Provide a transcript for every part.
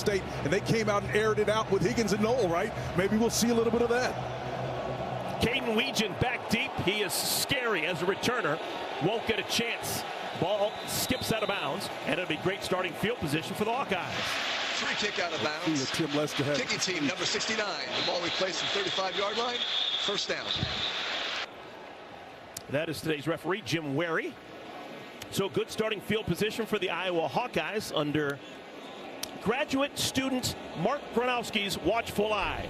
State, and they came out and aired it out with Higgins and Knoll, right? Maybe we'll see a little bit of that. Caden Weegan back deep. He is scary as a returner. Won't get a chance. Ball skips out of bounds, and it'll be great starting field position for the Hawkeyes. Free kick out of bounds. Tim Lester had kicking team number 69. The ball we placed from 35-yard line. First down. That is today's referee, Jim Wary. So good starting field position for the Iowa Hawkeyes under graduate student Mark Gronowski's watchful eye.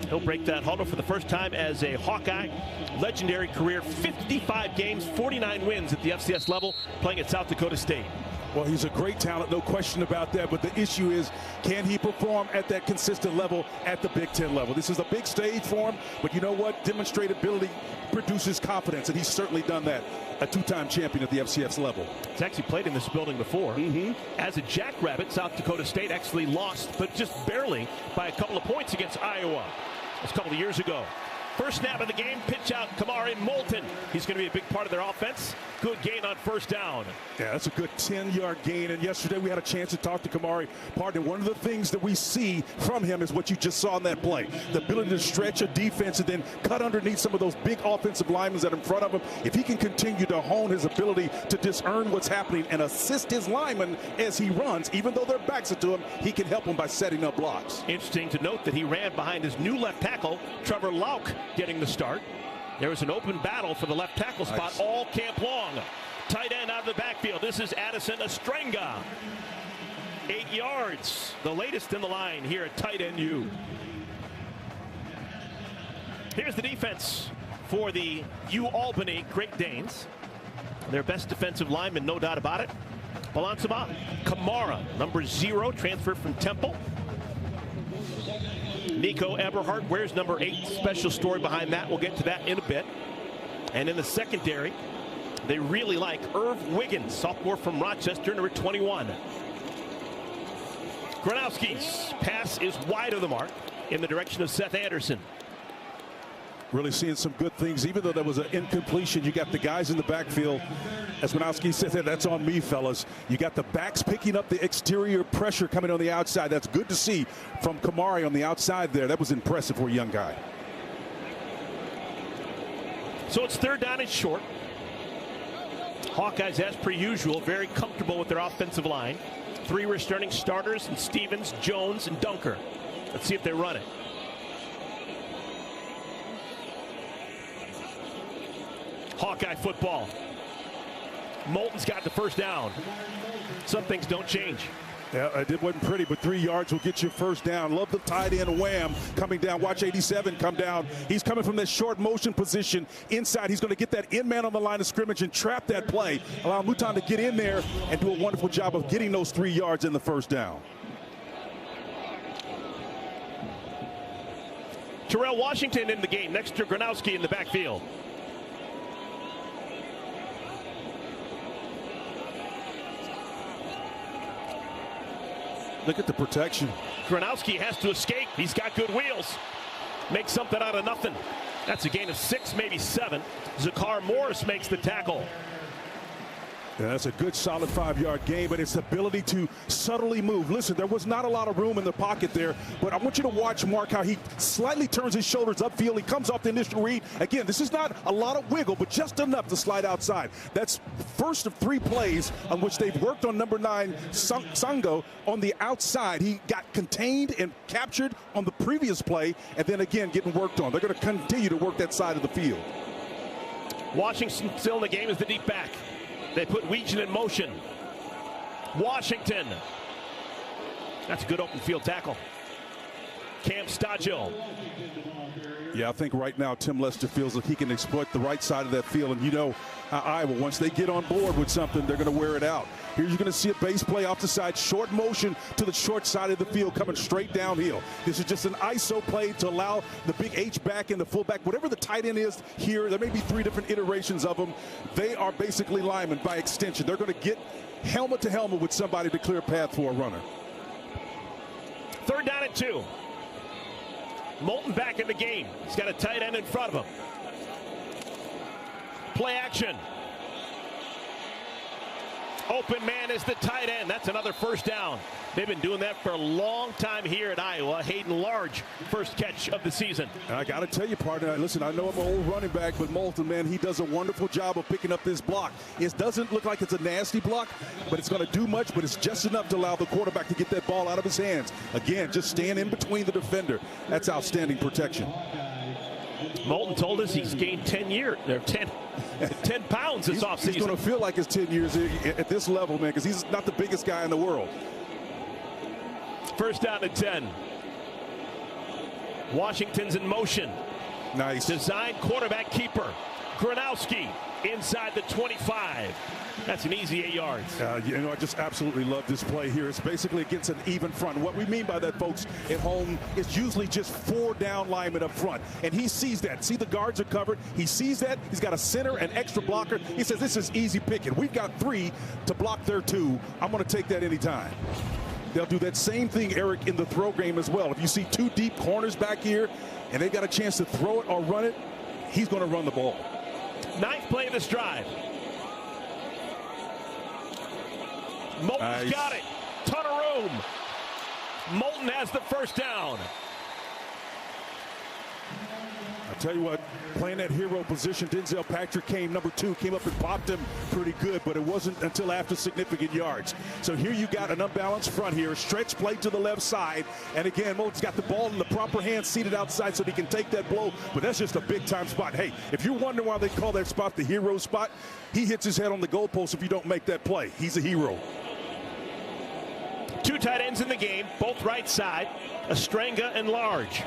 He'll break that huddle for the first time as a Hawkeye. Legendary career, 55 games, 49 wins at the FCS level, playing at South Dakota State. Well, he's a great talent, no question about that. But the issue is, can he perform at that consistent level at the Big Ten level? This is a big stage for him, but you know what? Demonstrated ability produces confidence, and he's certainly done that. A two-time champion at the FCS level. He's actually played in this building before. As a Jackrabbit, South Dakota State actually lost, but just barely, by a couple of points against Iowa. That's a couple of years ago. First snap of the game, pitch out, Kamari Moulton. He's going to be a big part of their offense. Good gain on first down. Yeah, that's a good 10-yard gain. And yesterday we had a chance to talk to Kamari. Pardon, one of the things that we see from him is what you just saw in that play. The ability to stretch a defense and then cut underneath some of those big offensive linemen that are in front of him. If he can continue to hone his ability to discern what's happening and assist his linemen as he runs, even though their backs are to him, he can help them by setting up blocks. Interesting to note that he ran behind his new left tackle, Trevor Lauk, getting the start. There was an open battle for the left tackle spot all camp long. Tight end out of the backfield. This is Addison Astrenga. 8 yards. The latest in the line here at tight end U. Here's the defense for the UAlbany Great Danes. Their best defensive lineman, no doubt about it. Balansama Kamara, number 0, transferred from Temple. Nico Eberhardt wears number 8. Special story behind that. We'll get to that in a bit. And in the secondary, they really like Irv Wiggins, sophomore from Rochester, number 21. Gronowski's pass is wide of the mark in the direction of Seth Anderson. Really seeing some good things. Even though there was an incompletion, you got the guys in the backfield. As Gronowski said, that's on me, fellas. You got the backs picking up the exterior pressure coming on the outside. That's good to see from Kamari on the outside there. That was impressive for a young guy. So it's third down and short. Hawkeyes, as per usual, very comfortable with their offensive line. 3 returning starters in Stevens, Jones, and Dunker. Let's see if they run it. Hawkeye football. Moulton's got the first down. Some things don't change. Yeah, it wasn't pretty, but 3 yards will get you first down. Love the tight end wham coming down. Watch 87 come down. He's coming from that short motion position inside. He's going to get that in man on the line of scrimmage and trap that play. Allow Mouton to get in there and do a wonderful job of getting those 3 yards in the first down. Terrell Washington in the game next to Gronowski in the backfield. Look at the protection. Gronowski has to escape. He's got good wheels. Makes something out of nothing. That's a gain of 6, maybe 7. Zakar Morris makes the tackle. Yeah, that's a good solid 5-yard gain, but its ability to subtly move. Listen, there was not a lot of room in the pocket there, but I want you to watch Mark how he slightly turns his shoulders upfield. He comes off the initial read. Again, this is not a lot of wiggle, but just enough to slide outside. That's first of 3 plays on which they've worked on number 9, Sango, on the outside. He got contained and captured on the previous play, and then again getting worked on. They're going to continue to work that side of the field. Washington still in the game as the deep back. They put Weegan in motion. Washington. That's a good open field tackle. Cam Stodgill. Yeah, I think right now Tim Lester feels like he can exploit the right side of that field. And you know how Iowa, once they get on board with something, they're going to wear it out. Here you're going to see a base play off the side, short motion to the short side of the field, coming straight downhill. This is just an ISO play to allow the big H back and the fullback, whatever the tight end is here, there may be 3 different iterations of them. They are basically linemen by extension. They're going to get helmet to helmet with somebody to clear a path for a runner. Third down and 2. Moulton back in the game. He's got a tight end in front of him. Play action. Open man is the tight end. That's another first down. They've been doing that for a long time here at Iowa. Hayden Large, first catch of the season. I got to tell you, partner, listen, I know I'm an old running back, but Moulton, man, he does a wonderful job of picking up this block. It doesn't look like it's a nasty block, but it's going to do much, but it's just enough to allow the quarterback to get that ball out of his hands. Again, just stand in between the defender. That's outstanding protection. Moulton told us he's gained 10 pounds this offseason. He's going to feel like it's 10 years at this level, man, because he's not the biggest guy in the world. First down and 10. Washington's in motion. Nice. Design quarterback keeper. Gronowski inside the 25. That's an easy 8 yards. You know, I just absolutely love this play here. It's basically against an even front. What we mean by that, folks, at home, is usually just 4 down linemen up front. And he sees that. See, the guards are covered. He sees that. He's got a center, an extra blocker. He says, this is easy picking. We've got 3 to block their 2. I'm going to take that anytime. They'll do that same thing, Eric, in the throw game as well. If you see 2 deep corners back here and they got a chance to throw it or run it, he's going to run the ball. 9th play of this drive. Moulton's got it. Ton of room. Moulton has the first down. I'll tell you what, playing that hero position, Denzel Patrick number 2, came up and popped him pretty good, but it wasn't until after significant yards. So here you got an unbalanced front here, a stretch play to the left side, and again, Moulton's got the ball in the proper hands, seated outside so he can take that blow, but that's just a big-time spot. Hey, if you're wondering why they call that spot the hero spot, he hits his head on the goalpost if you don't make that play. He's a hero. 2 tight ends in the game, both right side, Ostrenga and Large.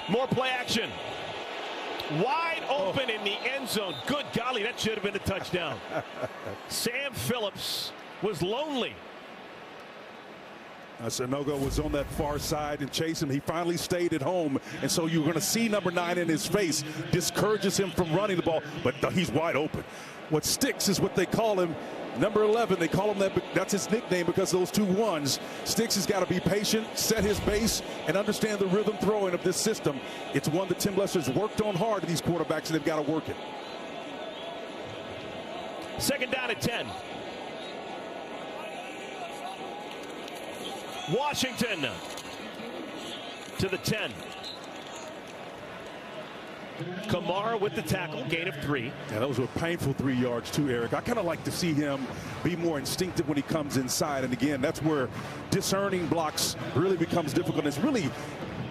More play action. Wide open in the end zone. Good golly, that should have been a touchdown. Sam Phillips was lonely. Sanogo was on that far side and chased him. He finally stayed at home, and so you're going to see number 9 in his face. Discourages him from running the ball, but he's wide open. What sticks is what they call him. Number 11, they call him that. That's his nickname because those 2 1s. Sticks has got to be patient, set his base, and understand the rhythm throwing of this system. It's one that Tim Lester's worked on hard to these quarterbacks, and they've got to work it. 2nd down at 10. Washington to the 10. Kamara with the tackle, gain of 3. Yeah, that was a painful 3 yards too, Eric. I kind of like to see him be more instinctive when he comes inside. And again, that's where discerning blocks really becomes difficult. It's really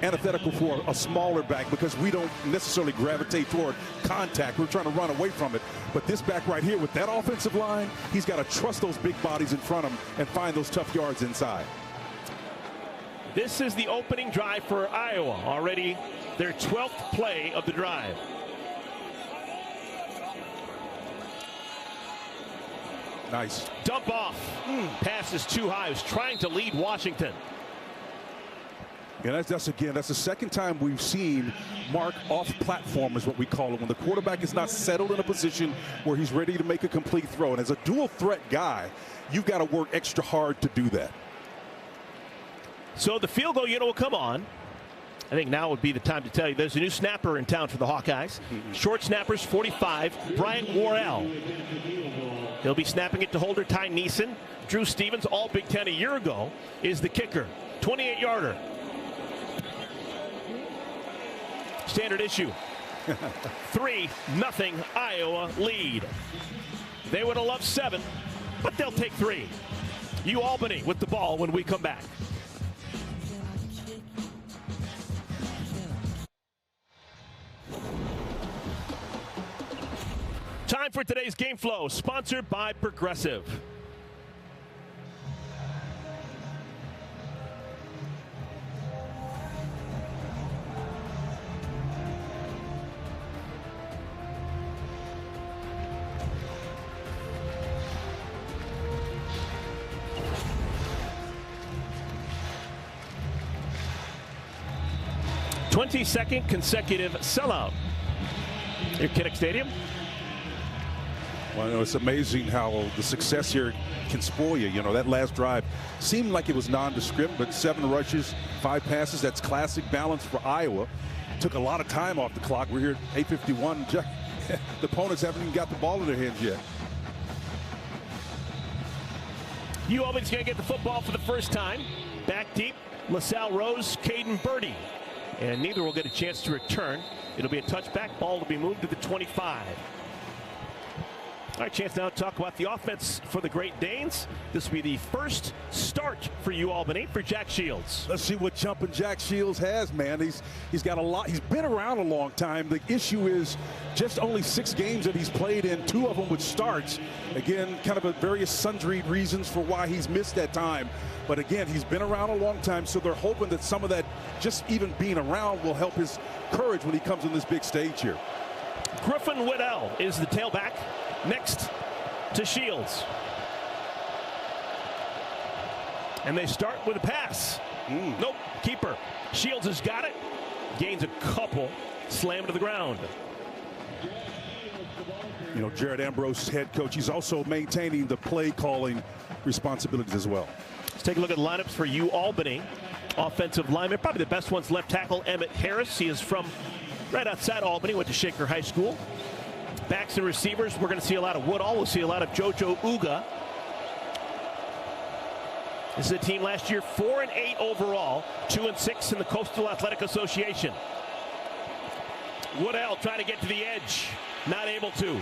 antithetical for a smaller back because we don't necessarily gravitate toward contact. We're trying to run away from it. But this back right here with that offensive line, he's got to trust those big bodies in front of him and find those tough yards inside. This is the opening drive for Iowa. Already their 12th play of the drive. Nice. Dump off. Pass is too high. He was trying to lead Washington. And that's the second time we've seen Mark off platform is what we call it. When the quarterback is not settled in a position where he's ready to make a complete throw. And as a dual threat guy, you've got to work extra hard to do that. So the field goal unit will come on. I think now would be the time to tell you there's a new snapper in town for the Hawkeyes. Short snappers, 45, Bryant Worrell. He'll be snapping it to holder Ty Neeson. Drew Stevens, all Big Ten a year ago, is the kicker. 28-yarder. Standard issue. 3-0 Iowa lead. They would have loved 7, but they'll take 3. UAlbany with the ball when we come back. Time for today's game flow, sponsored by Progressive. Twenty-second consecutive sellout at Kinnick Stadium. Well, it's amazing how the success here can spoil you. You know, that last drive seemed like it was nondescript, but 7 rushes, 5 passes. That's classic balance for Iowa. Took a lot of time off the clock. We're here at 8:51. The opponents haven't even got the ball in their hands yet. UAlbany's going to get the football for the first time. Back deep, LaSalle Rose, Caden Birdie. And neither will get a chance to return. It'll be a touchback. Ball to be moved to the 25. All right, chance now to talk about the offense for the Great Danes. This will be the first start for UAlbany for Jack Shields. Let's see what jumping Jack Shields has, man. He's got a lot. He's been around a long time. The issue is just only 6 games that he's played in, 2 of them with starts. Again, kind of a various sundry reasons for why he's missed that time. But again, he's been around a long time, so they're hoping that some of that just even being around will help his courage when he comes on this big stage here. Griffin Whittle is the tailback. Next to Shields. And they start with a pass. Nope, keeper. Shields has got it. Gains a couple. Slam to the ground. You know, Jared Ambrose, head coach, he's also maintaining the play calling responsibilities as well. Let's take a look at lineups for UAlbany. Offensive lineman, probably the best one's left tackle Emmett Harris. He is from right outside Albany, went to Shaker High School. Backs and receivers, we're going to see a lot of Woodall. We'll see a lot of Jojo Uga. This is a team last year 4-8 overall, 2-6 in the Coastal Athletic Association. Woodall trying to get to the edge, not able to.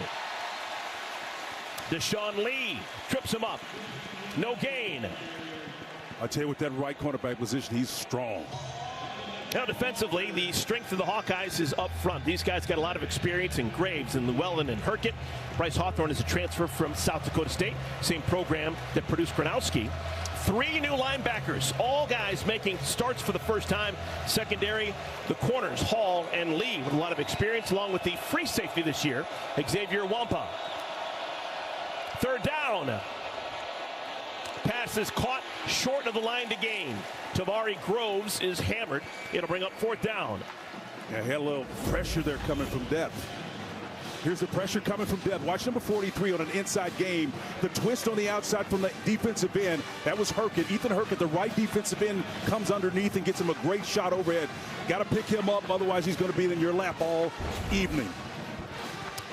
Deshaun Lee trips him up, no gain. I'll tell you, with that right cornerback position, he's strong. Now defensively, the strength of the Hawkeyes is up front. These guys got a lot of experience in Graves and Llewellyn and Herkett. Bryce Hawthorne is a transfer from South Dakota State, same program that produced Gronowski. 3 new linebackers, all guys making starts for the first time. Secondary, the corners, Hall and Lee, with a lot of experience, along with the free safety this year, Xavier Wampa. 3rd down. Pass is caught short of the line to gain. Tavari Groves is hammered. It'll bring up 4th down. Yeah, he had a little pressure there coming from depth. Here's the pressure coming from depth. Watch number 43 on an inside game. The twist on the outside from the defensive end. That was Herkett. Ethan Herkett, the right defensive end, comes underneath and gets him a great shot overhead. Got to pick him up, otherwise he's going to be in your lap all evening.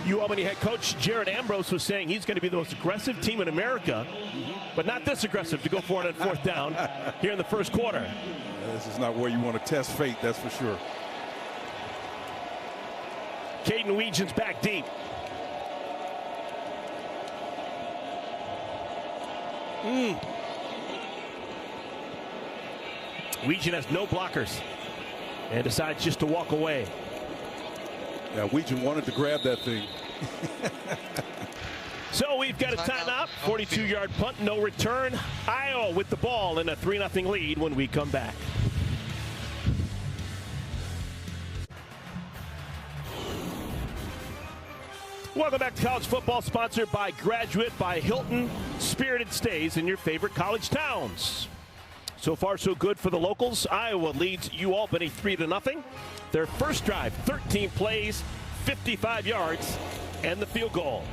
UAlbany head coach Jared Ambrose was saying he's going to be the most aggressive team in America, but not this aggressive to go for it on 4th down here in the first quarter. This is not where you want to test fate, that's for sure. Caden Weegen's back deep. Weegen has no blockers and decides just to walk away. Yeah, Weegen wanted to grab that thing. So we've got a timeout, 42-yard punt, no return. Iowa with the ball in a 3-0 lead when we come back. Welcome back to College Football, sponsored by Graduate by Hilton. Spirited stays in your favorite college towns. So far, so good for the locals. Iowa leads UAlbany 3-0. Their first drive, 13 plays, 55 yards, and the field goal.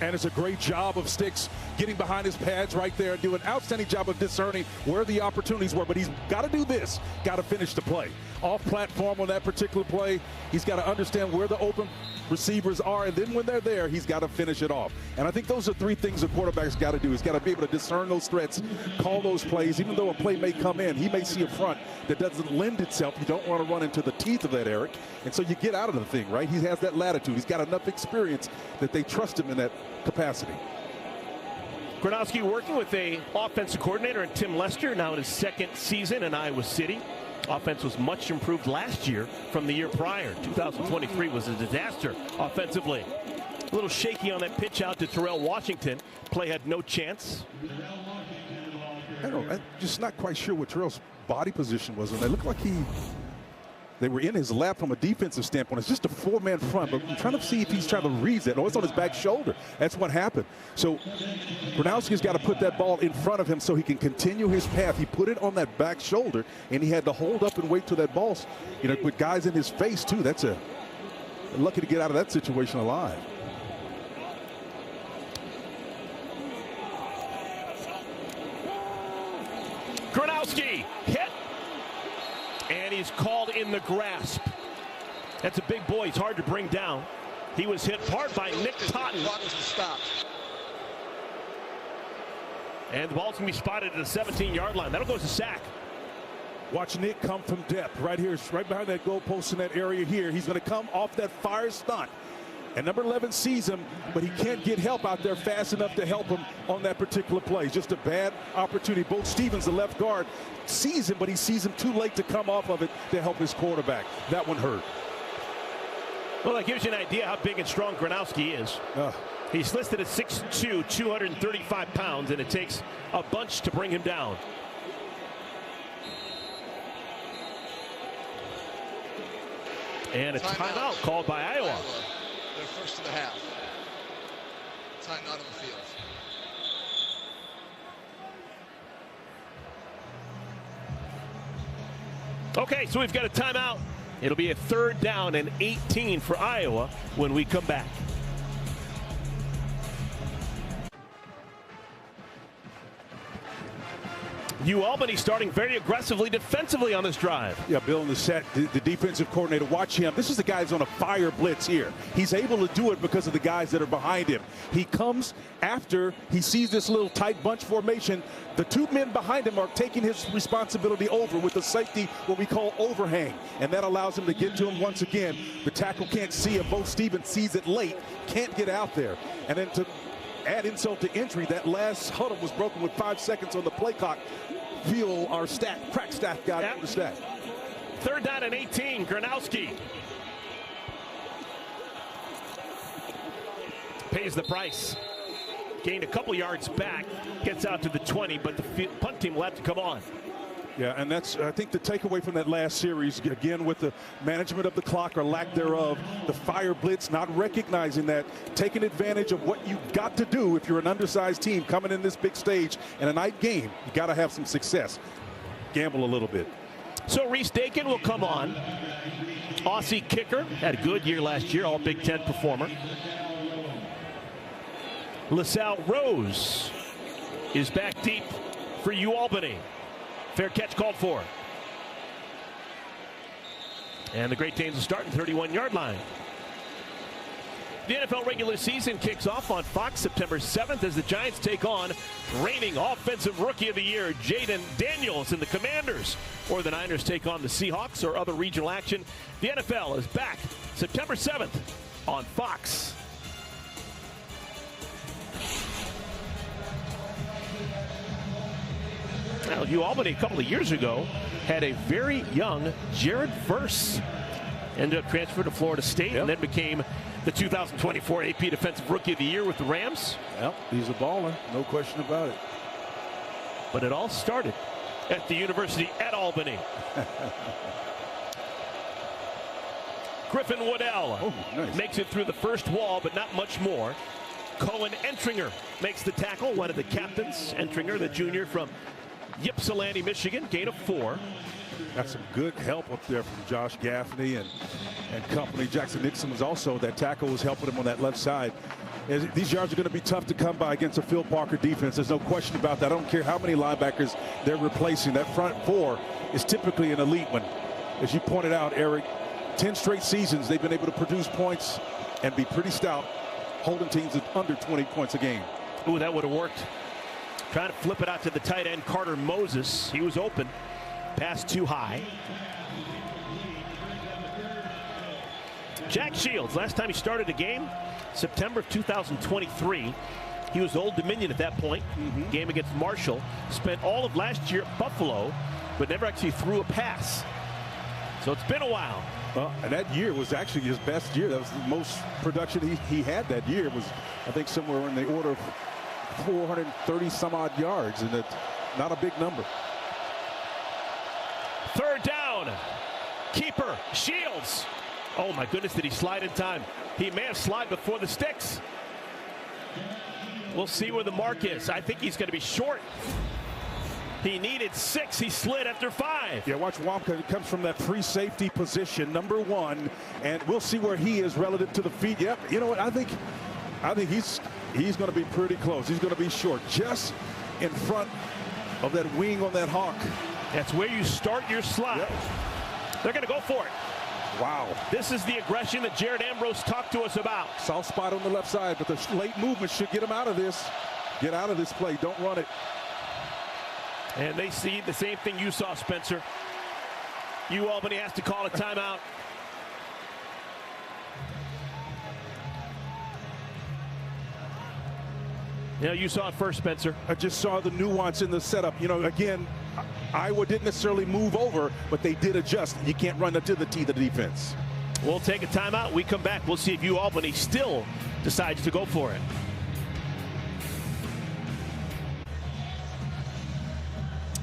And it's a great job of Sticks getting behind his pads right there, doing an outstanding job of discerning where the opportunities were. But he's got to do this, got to finish the play. Off platform on that particular play, he's got to understand where the open receivers are, and then when they're there, he's got to finish it off. And I think those are 3 things a quarterback's got to do. He's got to be able to discern those threats, call those plays. Even though a play may come in, he may see a front that doesn't lend itself. You don't want to run into the teeth of that, Eric. And so you get out of the thing, right? He has that latitude. He's got enough experience that they trust him in that capacity. Gronowski working with a offensive coordinator in Tim Lester, now in his 2nd season in Iowa City. Offense was much improved last year from the year prior. 2023 was a disaster offensively. A little shaky on that pitch out to Terrell Washington. Play had no chance. I'm just not quite sure what Terrell's body position was. And it looked like they were in his lap from a defensive standpoint. It's just a 4-man front, but I'm trying to see if he's trying to read that. Oh, it's on his back shoulder. That's what happened. So Gronowski's got to put that ball in front of him so he can continue his path. He put it on that back shoulder, and he had to hold up and wait till that ball, you know, with guys in his face too. That's lucky to get out of that situation alive. Gronowski hit. and he's called in the grasp. That's a big boy. He's hard to bring down. He was hit hard by Nick Totten. And the ball's going to be spotted at the 17-yard line. That'll go as a sack. Watch Nick come from depth right here, right behind that goalpost in that area here. He's going to come off that fire stunt. And number 11 sees him, but he can't get help out there fast enough to help him on that particular play. Just a bad opportunity. Bo Stevens, the left guard, sees him, but he sees him too late to come off of it to help his quarterback. That one hurt. Well, that gives you an idea how big and strong Gronowski is. He's listed at 6'2", 235 pounds, and it takes a bunch to bring him down. And a timeout called by Iowa. They're first of the half. Timeout on the field. Okay, so we've got a timeout. It'll be a 3rd down and 18 for Iowa when we come back. UAlbany starting very aggressively defensively on this drive. Yeah, Bill in the set, the defensive coordinator, watch him. This is the guy's on a fire blitz here. He's able to do it because of the guys that are behind him. He comes after he sees this little tight bunch formation. The 2 men behind him are taking his responsibility over with the safety, what we call overhang. And that allows him to get to him once again. The tackle can't see him. Bo Stevens sees it late, can't get out there. And then to add insult to injury, that last huddle was broken with 5 seconds on the play clock. Feel our crack staff got over the stack. 3rd down and 18, Gronowski. Pays the price. Gained a couple yards back, gets out to the 20, but the punt team will have to come on. Yeah, and that's, I think, the takeaway from that last series, again, with the management of the clock or lack thereof, the fire blitz, not recognizing that, taking advantage of what you've got to do if you're an undersized team coming in this big stage in a night game. You got to have some success. Gamble a little bit. So Reese Dakin will come on. Aussie kicker, had a good year last year, all Big Ten performer. LaSalle Rose is back deep for UAlbany. Fair catch called for. And the Great Danes will start in 31-yard line. The NFL regular season kicks off on Fox September 7th as the Giants take on reigning Offensive Rookie of the Year Jaden Daniels and the Commanders. Or the Niners take on the Seahawks or other regional action. The NFL is back September 7th on Fox. Now, UAlbany a couple of years ago had a very young Jared Verse. Ended up transferred to Florida State and then became the 2024 AP Defensive Rookie of the Year with the Rams. Yep, he's a baller, no question about it. But it all started at the University at Albany. Griffin Waddell makes it through the first wall, but not much more. Cohen Entringer makes the tackle, one of the captains. Entringer, the junior from Ypsilanti, Michigan, gain of 4. Got some good help up there from Josh Gaffney and company. Jackson Nixon was also, that tackle was helping him on that left side. These yards are going to be tough to come by against a Phil Parker defense. There's no question about that. I don't care how many linebackers they're replacing. That front 4 is typically an elite one. As you pointed out, Eric, 10 straight seasons they've been able to produce points and be pretty stout, holding teams at under 20 points a game. Ooh, that would have worked. Trying to flip it out to the tight end, Carter Moses. He was open. Pass too high. Jack Shields, last time he started a game, September of 2023. He was Old Dominion at that point. Game against Marshall. Spent all of last year at Buffalo, but never actually threw a pass. So it's been a while. And that year was actually his best year. That was the most production he had that year. It was, I think, somewhere in the order of 430 some odd yards, and it's not a big number. 3rd down. Keeper Shields. Oh my goodness, did he slide in time? He may have slid before the sticks. We'll see where the mark is. I think he's going to be short. He needed 6. He slid after 5. Yeah, watch Wamka. He comes from that free safety position, number 1, and we'll see where he is relative to the feet. Yep, you know what? I think he's going to be pretty close. He's going to be short, just in front of that wing on that Hawk. That's where you start your slide. Yep. They're going to go for it. Wow. This is the aggression that Jared Ambrose talked to us about. Soft spot on the left side, but the late movement should get him out of this. Get out of this play. Don't run it. And they see the same thing you saw, Spencer. UAlbany has to call a timeout. You know, you saw it first, Spencer. I just saw the nuance in the setup. You know, again, Iowa didn't necessarily move over, but they did adjust. You can't run up to the teeth of the defense. We'll take a timeout. We come back. We'll see if UAlbany still decides to go for it.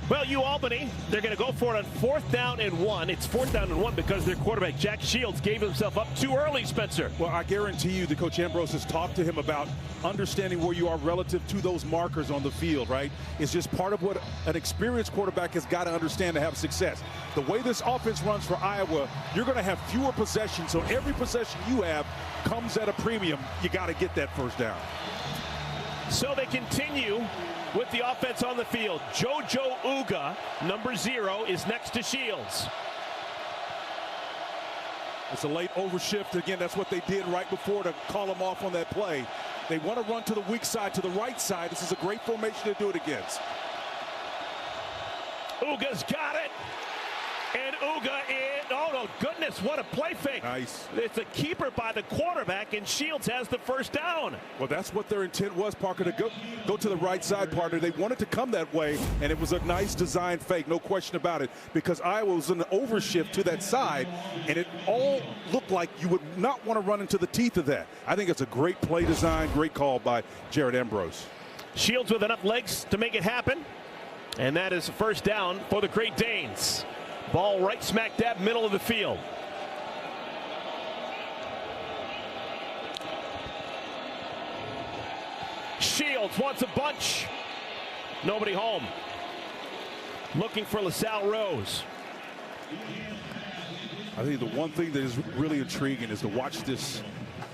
Well, UAlbany, they're going to go for it on 4th down and 1. It's 4th down and 1 because their quarterback, Jack Shields, gave himself up too early, Spencer. Well, I guarantee you that Coach Ambrose has talked to him about understanding where you are relative to those markers on the field, right? It's just part of what an experienced quarterback has got to understand to have success. The way this offense runs for Iowa, you're going to have fewer possessions, so every possession you have comes at a premium. You got to get that first down. So they continue with the offense on the field. JoJo Uga, number 0, is next to Shields. It's a late overshift. Again, that's what they did right before to call him off on that play. They want to run to the weak side, to the right side. This is a great formation to do it against. Uga's got it. And Uga is, oh no, goodness, what a play fake. Nice. It's a keeper by the quarterback, and Shields has the first down. Well, that's what their intent was, Parker, to go to the right side, partner. They wanted to come that way, and it was a nice design fake, no question about it, because Iowa was in an overshift to that side, and it all looked like you would not want to run into the teeth of that. I think it's a great play design, great call by Jared Ambrose. Shields with enough legs to make it happen, and that is a first down for the Great Danes. Ball right smack dab middle of the field. Shields wants a bunch. Nobody home. Looking for LaSalle Rose. I think the one thing that is really intriguing is to watch this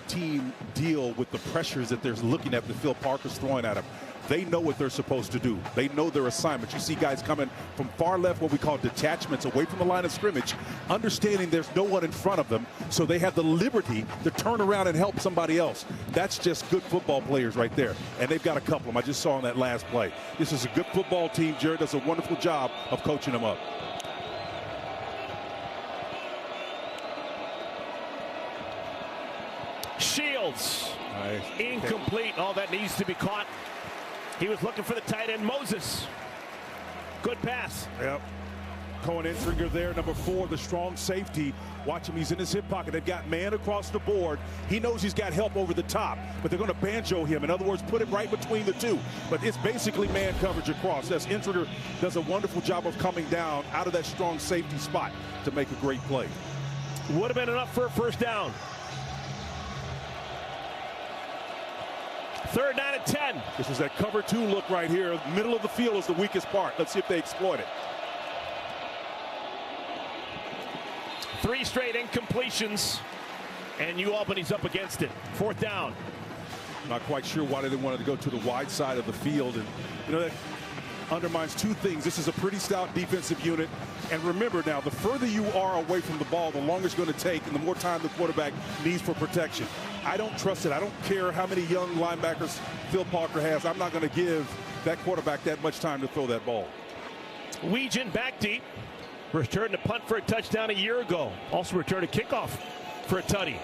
team deal with the pressures that they're looking at the Phil Parker's throwing at them. They know what they're supposed to do. They know their assignment. You see guys coming from far left, what we call detachments, away from the line of scrimmage, understanding there's no one in front of them, so they have the liberty to turn around and help somebody else. That's just good football players right there, and they've got a couple of them. I just saw on that last play. This is a good football team. Jared does a wonderful job of coaching them up. Shields. Nice. Incomplete. Oh, that needs to be caught. He was looking for the tight end, Moses. Good pass. Yep. Cohen Entringer there, number 4, the strong safety. Watch him, he's in his hip pocket. They've got man across the board. He knows he's got help over the top, but they're going to banjo him. In other words, put him right between the two. But it's basically man coverage across. Yes, Entringer does a wonderful job of coming down out of that strong safety spot to make a great play. Would have been enough for a first down. 3rd down and 10. This is that cover 2 look right here. Middle of the field is the weakest part. Let's see if they exploit it. 3 straight incompletions, and UAlbany's up against it. 4th down. Not quite sure why they wanted to go to the wide side of the field. And, you know, that undermines 2 things. This is a pretty stout defensive unit. And remember now, the further you are away from the ball, the longer it's going to take and the more time the quarterback needs for protection. I don't trust it. I don't care how many young linebackers Phil Parker has. I'm not going to give that quarterback that much time to throw that ball. Weegan back deep. Returned to punt for a touchdown a year ago. Also returned a kickoff for a tutty.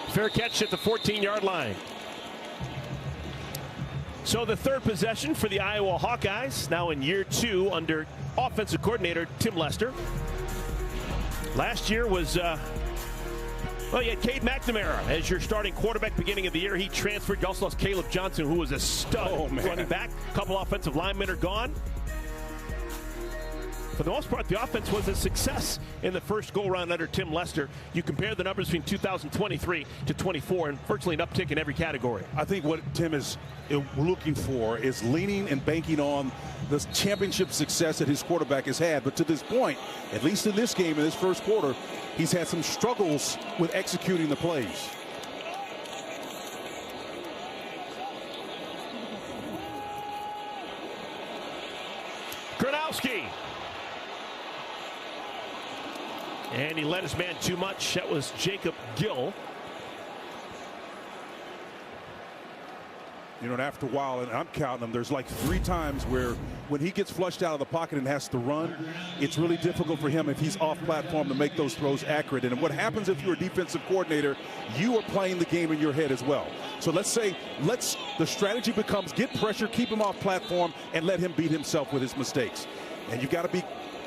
Fair catch at the 14-yard line. So the 3rd possession for the Iowa Hawkeyes, now in year 2 under offensive coordinator Tim Lester. Last year was, well, you had Cade McNamara as your starting quarterback beginning of the year. He transferred. You also lost Caleb Johnson, who was a stud running back. A couple offensive linemen are gone. For the most part, the offense was a success in the first go-around under Tim Lester. You compare the numbers between 2023 to 24, and virtually an uptick in every category. I think what Tim is looking for is leaning and banking on the championship success that his quarterback has had. But to this point, at least in this game, in this first quarter, he's had some struggles with executing the plays. Gronowski. And he led his man too much. That was Jacob Gill. You know, and after a while, and I'm counting them, there's like 3 times where when he gets flushed out of the pocket and has to run, it's really difficult for him if he's off platform to make those throws accurate. And what happens if you're a defensive coordinator, you are playing the game in your head as well. So let's say, the strategy becomes get pressure, keep him off platform, and let him beat himself with his mistakes. And you've got to be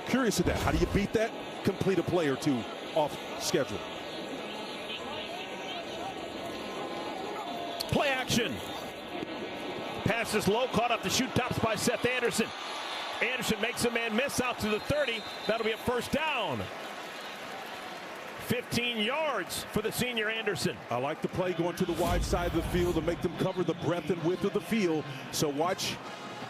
curious of that. How do you beat that? Complete a play or 2 off schedule. Play action. Pass is low, caught up the shoot tops by Seth Anderson. Anderson makes a man miss out to the 30. That'll be a first down. 15 yards for the senior Anderson. I like the play going to the wide side of the field to make them cover the breadth and width of the field. So watch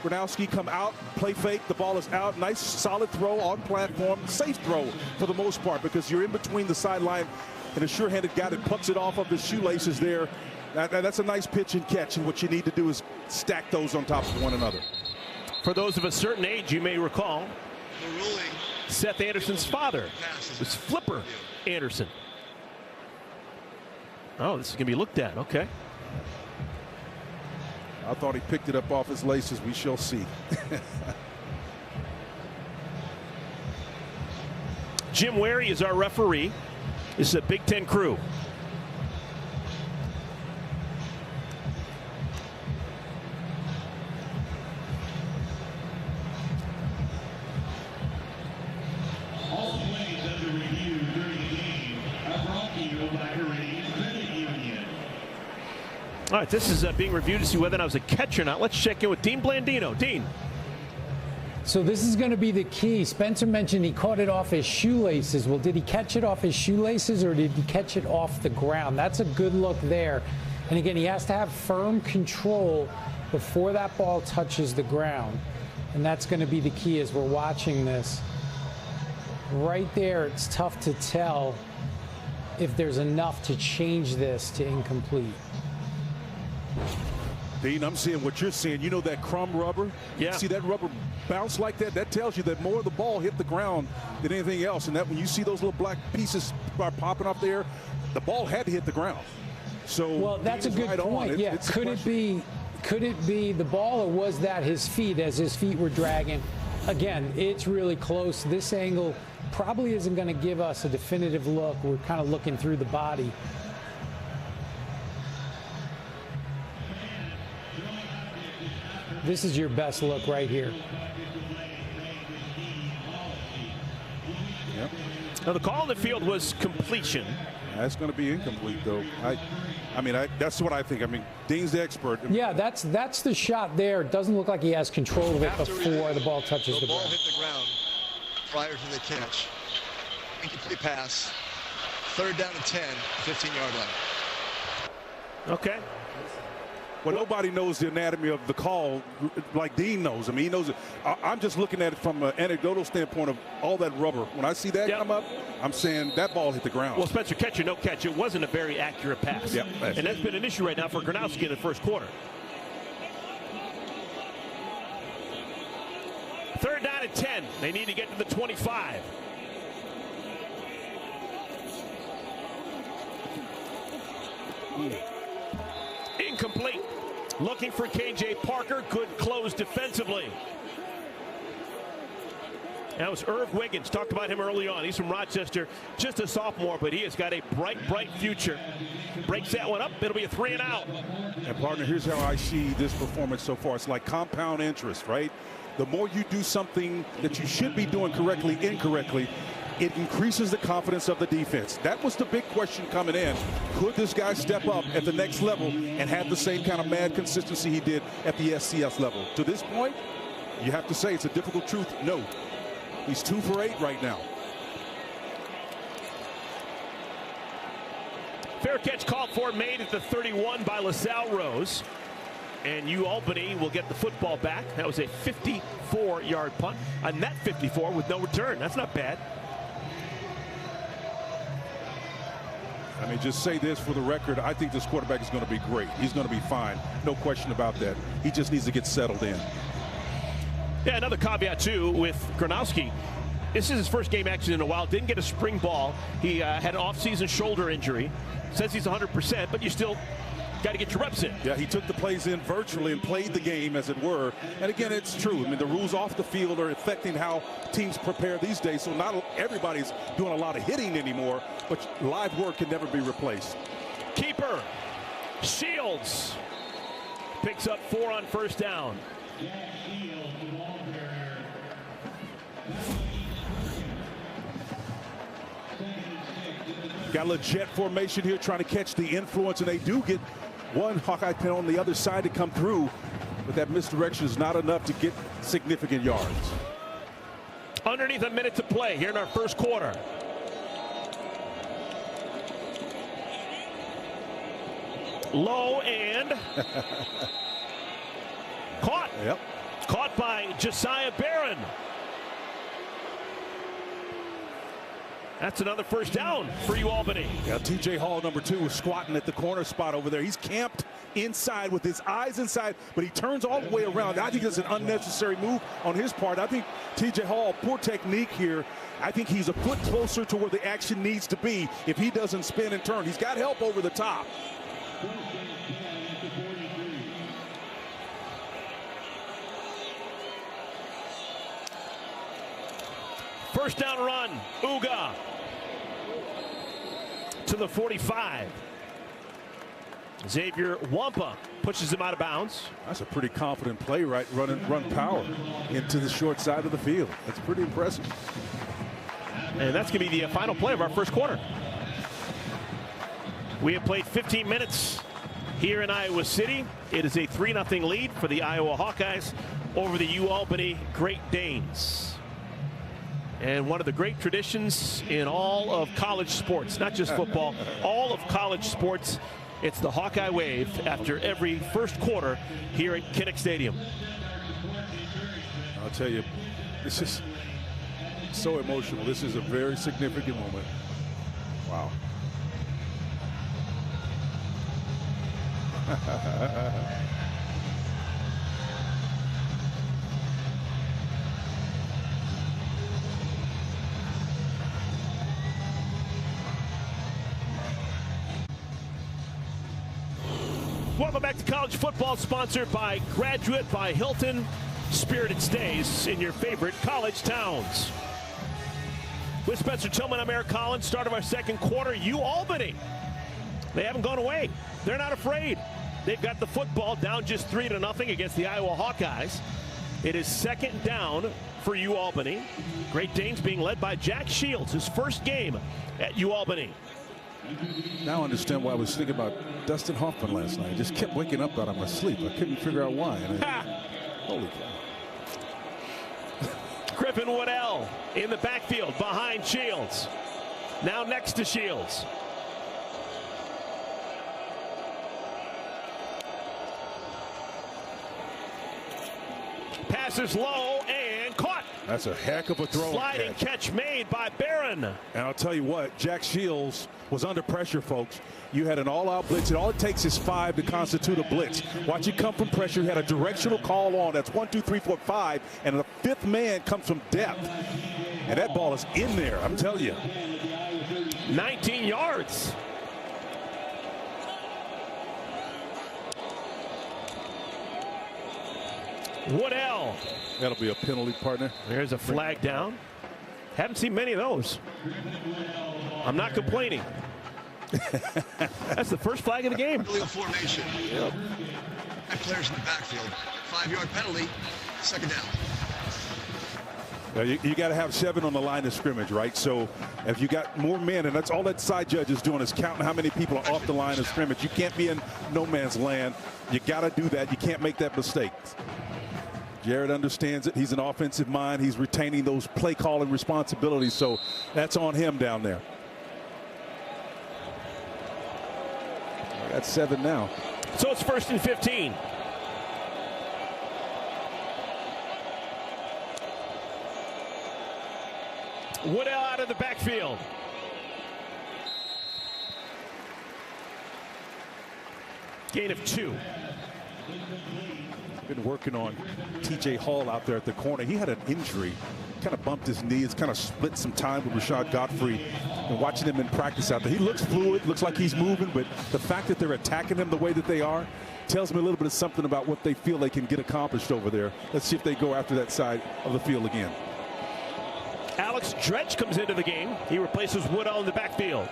Gronowski come out, play fake, the ball is out. Nice solid throw on platform, safe throw for the most part because you're in between the sideline and a sure-handed guy that pucks it off of the shoelaces there. That's a nice pitch and catch, and what you need to do is stack those on top of one another. For those of a certain age, you may recall, The ruling. Seth Anderson's father was Flipper Anderson. Oh, this is going to be looked at. Okay. I thought he picked it up off his laces. We shall see. Jim Wary is our referee. This is a Big Ten crew. All plays under review during the game are brought to you by Meridian Credit Union. All right, this is being reviewed to see whether or not it was a catch or not. Let's check in with Dean Blandino. Dean. So this is going to be the key. Spencer mentioned he caught it off his shoelaces. Well, did he catch it off his shoelaces or did he catch it off the ground? That's a good look there. And again, he has to have firm control before that ball touches the ground. And that's going to be the key as we're watching this. Right there, it's tough to tell if there's enough to change this to incomplete. Dean, I'm seeing what you're seeing. You know that crumb rubber? Yeah. See that rubber bounce like that? That tells you that more of the ball hit the ground than anything else. And that when you see those little black pieces are popping off there, the ball had to hit the ground. So well, that's a good point. Yeah. Could it be the ball, or was that his feet as his feet were dragging? Again, it's really close. This angle probably isn't going to give us a definitive look. We're kind of looking through the body. This is your best look right here. Yep. Now the call on the field was completion. That's going to be incomplete, though. I mean, that's what I think. I mean, Dean's the expert. Yeah, that's the shot there. It doesn't look like he has control of it before the ball touches the ground. The ball hit the ground prior to the catch. Incomplete pass. 3rd down and 10, 15-yard line. Okay. Well, nobody knows the anatomy of the call like Dean knows. I mean, he knows it. I'm just looking at it from an anecdotal standpoint of all that rubber. When I see that come up, I'm saying that ball hit the ground. Well, Spencer, catch or no catch, it wasn't a very accurate pass. Yeah, and that's been an issue right now for Gronowski in the first quarter. 3rd down and 10. They need to get to the 25. Incomplete. Looking for KJ Parker. Good close defensively. That was Irv Wiggins. Talked about him early on. He's from Rochester, just a sophomore, but he has got a bright, bright future. Breaks that one up. It'll be a 3 and out. And partner, here's how I see this performance so far. It's like compound interest, right? The more you do something that you should be doing correctly, incorrectly, it increases the confidence of the defense. That was the big question coming in. Could this guy step up at the next level and have the same kind of mad consistency he did at the SCS level? To this point, you have to say it's a difficult truth. No. He's 2 for 8 right now. Fair catch called for, made at the 31 by LaSalle Rose. And UAlbany will get the football back. That was a 54-yard punt. A net 54 with no return. That's not bad. I mean, just say this for the record. I think this quarterback is going to be great. He's going to be fine. No question about that. He just needs to get settled in. Yeah, another caveat, too, with Gronowski. This is his first game action in a while. Didn't get a spring ball. He had an off-season shoulder injury. Says he's 100%, but you still got to get your reps in. Yeah, he took the plays in virtually and played the game, as it were. And again, it's true. I mean, the rules off the field are affecting how teams prepare these days. So not everybody's doing a lot of hitting anymore, but live work can never be replaced. Keeper Shields picks up 4 on first down. Got a jet formation here trying to catch the influence, and they do get one Hawkeye pin on the other side to come through, but that misdirection is not enough to get significant yards. Underneath a minute to play here in our first quarter. Low and caught. Yep. Caught by Josiah Barron. That's another first down for UAlbany. Yeah, TJ Hall, number 2, was squatting at the corner spot over there. He's camped inside with his eyes inside, but he turns all the way around. I think it's an unnecessary move on his part. I think TJ Hall, poor technique here. I think he's a foot closer to where the action needs to be if he doesn't spin and turn. He's got help over the top. First down run, Uga to the 45. Xavier Wampa pushes him out of bounds. That's a pretty confident play, right? Run power into the short side of the field. That's pretty impressive. And that's going to be the final play of our first quarter. We have played 15 minutes here in Iowa City. It is a 3-0 lead for the Iowa Hawkeyes over the UAlbany Great Danes. And one of the great traditions in all of college sports, not just football, all of college sports, it's the Hawkeye wave after every first quarter here at Kinnick Stadium. I'll tell you, this is so emotional. This is a very significant moment. Wow. Welcome back to college football, sponsored by Graduate by Hilton. Spirited stays in your favorite college towns. With Spencer Tillman, I'm Eric Collins. Start of our second quarter, UAlbany. They haven't gone away. They're not afraid. They've got the football down just 3-0 against the Iowa Hawkeyes. It is second down for UAlbany. Great Danes being led by Jack Shields, his first game at UAlbany. Now I understand why I was thinking about Dustin Hoffman last night. I just kept waking up out of my sleep. I couldn't figure out why. Holy cow. Griffin Waddell in the backfield behind Shields. Now next to Shields. Passes low and caught. That's a heck of a throw. Sliding catch made by Barron. And I'll tell you what, Jack Shields was under pressure, folks. You had an all-out blitz, and all it takes is 5 to constitute a blitz. Watch it come from pressure. He had a directional call on. That's 1, 2, 3, 4, 5, and the 5th man comes from depth. And that ball is in there, I'm telling you. 19 yards. Waddell. That'll be a penalty, partner. There's a flag down. Haven't seen many of those. I'm not complaining. That's the first flag of the game. Illegal formation. Yep. And players in the backfield. 5-yard penalty. Second down. Now you got to have 7 on the line of scrimmage, right? So if you got more men, and that's all that side judge is doing, is counting how many people are off the line of scrimmage. You can't be in no man's land. You got to do that. You can't make that mistake. Jared understands it. He's an offensive mind. He's retaining those play calling responsibilities. So that's on him down there. That's 7 now. So it's 1st and 15. Waddell out of the backfield. Gain of 2. Been working on TJ Hall out there at the corner. He had an injury, kind of bumped his knee. It's kind of split some time with Rashad Godfrey. And watching him in practice out there, he looks fluid, looks like he's moving, but the fact that they're attacking him the way that they are tells me a little bit of something about what they feel they can get accomplished over there. Let's see if they go after that side of the field again. Alex Dredge comes into the game. He replaces Woodall in the backfield.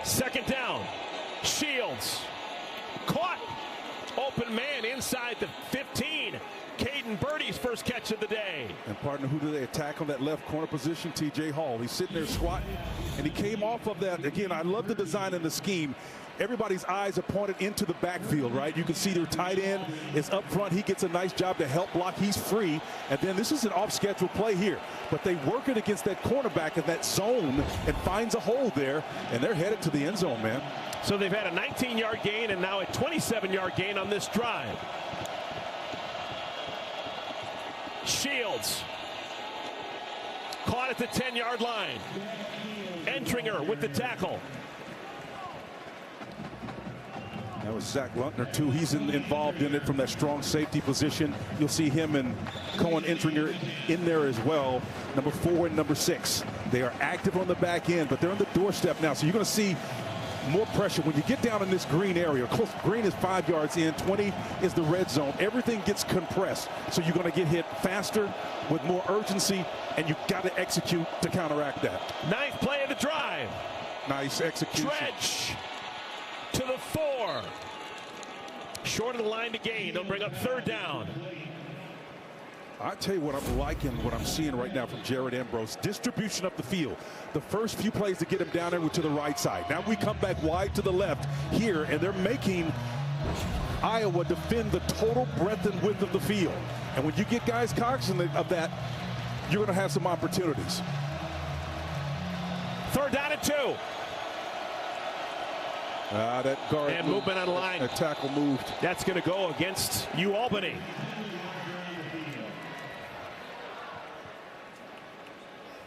Second down. Shields. Caught. Open man inside the 15. Caden Birdie's first catch of the day. And partner, who do they attack on that left corner position? TJ Hall. He's sitting there squatting, and he came off of that. Again, I love the design and the scheme. Everybody's eyes are pointed into the backfield, right? You can see their tight end is up front. He gets a nice job to help block. He's free. And then this is an off-schedule play here. But they work it against that cornerback in that zone and finds a hole there, and they're headed to the end zone, man. So they've had a 19-yard gain and now a 27-yard gain on this drive. Shields caught at the 10-yard line. Entringer with the tackle. That was Zach Luntner, too. He's involved in it from that strong safety position. You'll see him and Cohen Entringer in there as well. Number 4 and number 6. They are active on the back end, but they're on the doorstep now. So you're going to see more pressure when you get down in this green area. Green is 5 yards in, 20 is the red zone. Everything gets compressed, so you're going to get hit faster with more urgency, and you've got to execute to counteract that. Ninth play of the drive. Nice execution. Dredge to the 4. Short of the line to gain. They'll bring up third down. I tell you what I'm liking, what I'm seeing right now from Jared Ambrose. Distribution up the field. The first few plays to get him down there were to the right side. Now we come back wide to the left here, and they're making Iowa defend the total breadth and width of the field. And when you get guys cognizant of that, you're going to have some opportunities. Third down and 2. That guard and movement on the line. That tackle moved. That's going to go against UAlbany.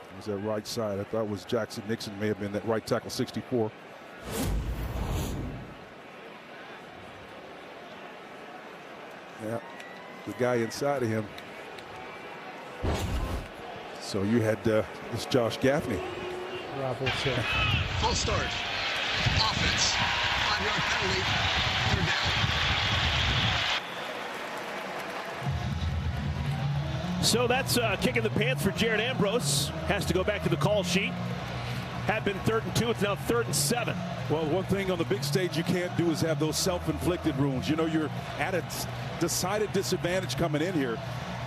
It was that right side. I thought it was Jackson Nixon, may have been that right tackle, 64. Yeah, the guy inside of him. So you had this Josh Gaffney. Roberts, yeah. Full start. Offense. 5-yard penalty. Third down. So that's kick in the pants for Jared Ambrose. Has to go back to the call sheet. Had been 3rd and 2. It's now 3rd and 7. Well, one thing on the big stage you can't do is have those self-inflicted wounds. You know, you're at a decided disadvantage coming in here,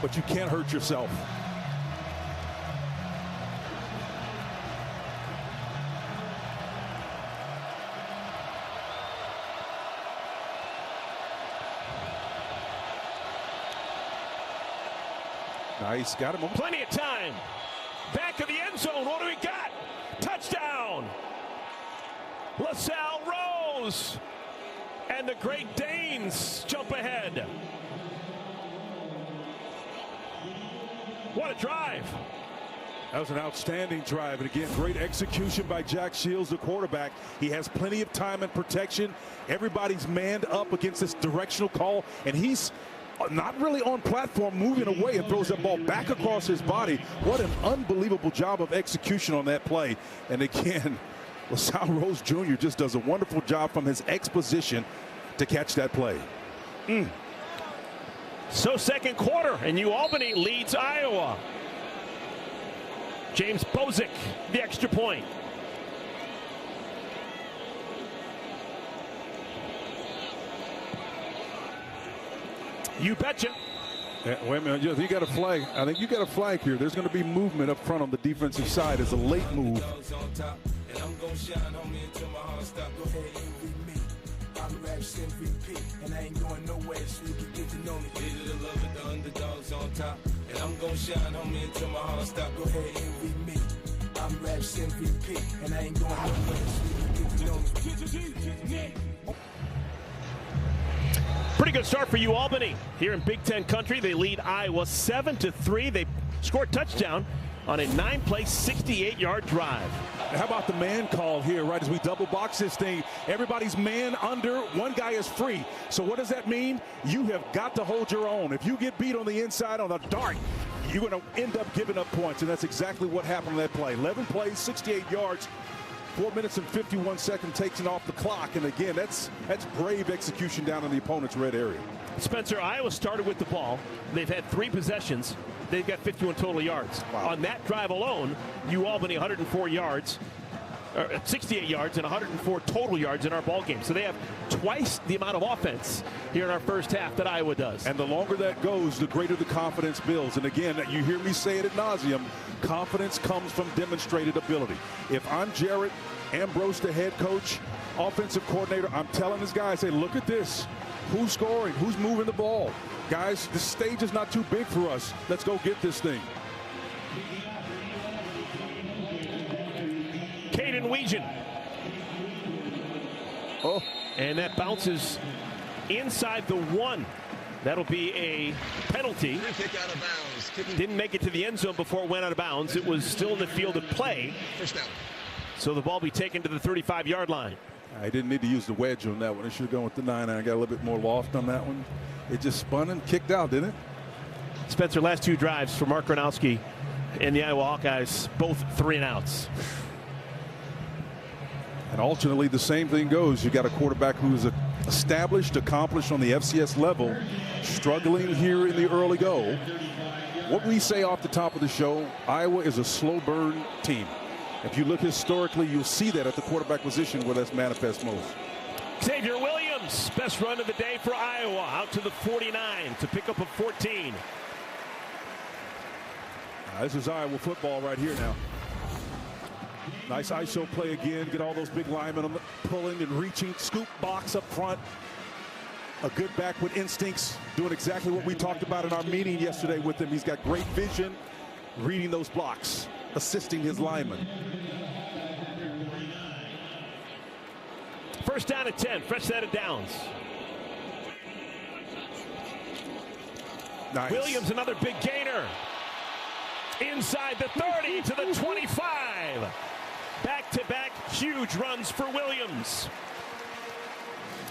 but you can't hurt yourself. Nice, got him. Plenty of time. Back of the end zone. What do we got? Touchdown. LaSalle Rose. And the Great Danes jump ahead. What a drive. That was an outstanding drive. And again, great execution by Jack Shields, the quarterback. He has plenty of time and protection. Everybody's manned up against this directional call, and he's not really on platform, moving away, and throws that ball back across his body. What an unbelievable job of execution on that play. And again, LaSalle Rose Jr. just does a wonderful job from his X position to catch that play. So second quarter, and UAlbany leads Iowa. James Bozick, the extra point. You betcha. Yeah, wait a minute, you got a flag. I think you got a flag here. There's going to be movement up front on the defensive side. It's a late move. Pretty good start for UAlbany here in Big Ten country. They lead Iowa 7-3. They scored a touchdown on a 9-play, 68-yard drive. How about the man call here, right, as we double box this thing? Everybody's man under, one guy is free. So what does that mean? You have got to hold your own. If you get beat on the inside on a dart, you're going to end up giving up points, and that's exactly what happened on that play. 11 plays, 68 yards, 4 minutes and 51 seconds takes it off the clock. And again, that's brave execution down in the opponent's red area. Spencer, Iowa started with the ball. They've had 3 possessions. They've got 51 total yards. Wow. On that drive alone, UAlbany 104 yards, 68 yards, and 104 total yards in our ball game. So they have twice the amount of offense here in our first half that Iowa does. And the longer that goes, the greater the confidence builds. And again, you hear me say it ad nauseum, confidence comes from demonstrated ability. If I'm Jarrett Ambrose, the head coach, offensive coordinator, I'm telling this guy, I say, look at this. Who's scoring? Who's moving the ball? Guys, the stage is not too big for us. Let's go get this thing. Caden Weegan. Oh. And that bounces inside the 1. That'll be a penalty. Kick out of bounds. Didn't make it to the end zone before it went out of bounds. It was still in the field of play. First down. So the ball be taken to the 35-yard line. I didn't need to use the wedge on that one. I should have gone with the 9. I got a little bit more loft on that one. It just spun and kicked out, didn't it? Spencer, last 2 drives for Mark Gronowski and the Iowa Hawkeyes, both 3-and-outs. And alternately, the same thing goes. You got a quarterback who's established, accomplished on the FCS level, struggling here in the early go. What we say off the top of the show, Iowa is a slow burn team. If you look historically, you'll see that at the quarterback position where that's manifest most. Xavier Williams, best run of the day for Iowa, out to the 49 to pick up a 14. This is Iowa football right here now. Nice ISO play again. Get all those big linemen on the pulling and reaching. Scoop box up front. A good back with instincts. Doing exactly what we talked about in our meeting yesterday with him. He's got great vision. Reading those blocks. Assisting his linemen. First down at 10. Fresh set of downs. Nice. Williams, another big gainer. Inside the 30 to the 25. Back-to-back huge runs for Williams.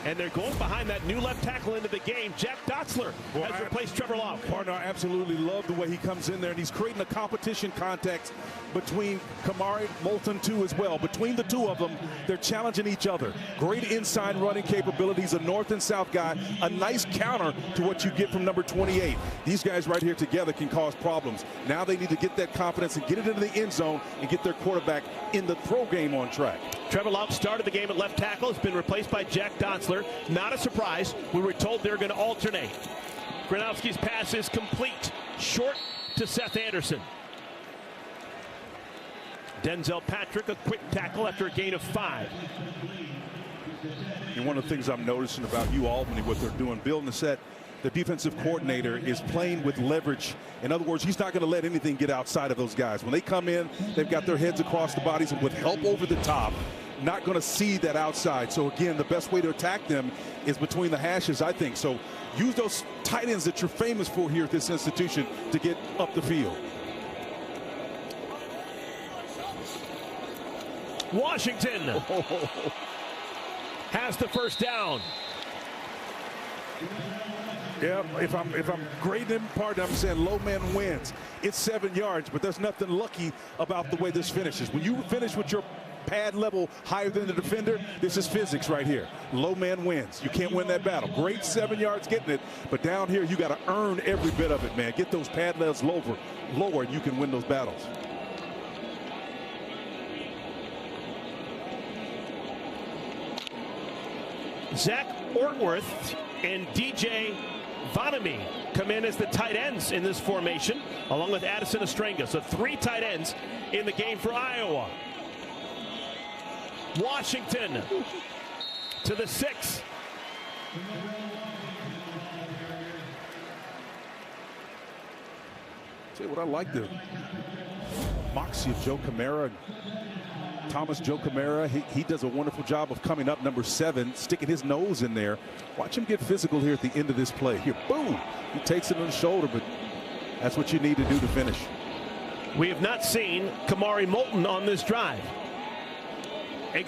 And they're going behind that new left tackle into the game. Jack Dotzler has replaced Trevor Lauck. Partner, I absolutely love the way he comes in there, and he's creating a competition context between Kamari Moulton too as well. Between the two of them, they're challenging each other. Great inside running capabilities, a north and south guy, a nice counter to what you get from number 28. These guys right here together can cause problems. Now they need to get that confidence and get it into the end zone and get their quarterback in the throw game on track. Trevor Lauck started the game at left tackle. Has been replaced by Jack Dotzler. Not a surprise. We were told they're going to alternate. Gronowski's pass is complete. Short to Seth Anderson. Denzel Patrick, a quick tackle after a gain of 5. And one of the things I'm noticing about UAlbany, what they're doing, Bill Nassett, the defensive coordinator, is playing with leverage. In other words, he's not going to let anything get outside of those guys. When they come in, they've got their heads across the bodies, and with help over the top, not going to see that outside. So again, the best way to attack them is between the hashes, I think. So use those tight ends that you're famous for here at this institution to get up the field. Washington has the first down. Yeah, if I'm grading him, partner, I'm saying low man wins. It's 7 yards, but there's nothing lucky about the way this finishes. When you finish with your pad level higher than the defender, this is physics right here. Low man wins. You can't win that battle. Great 7 yards getting it, but down here you got to earn every bit of it, man. Get those pad levels lower, and you can win those battles. Zach Ortworth and DJ Vanami come in as the tight ends in this formation, along with Addison Ostrenga. So 3 tight ends in the game for Iowa. Washington to the 6. Tell you what I like, the moxie of Joe Camara. Thomas Joe Camara, he does a wonderful job of coming up, number 7, sticking his nose in there. Watch him get physical here at the end of this play. Here, boom! He takes it on the shoulder, but that's what you need to do to finish. We have not seen Kamari Moulton on this drive.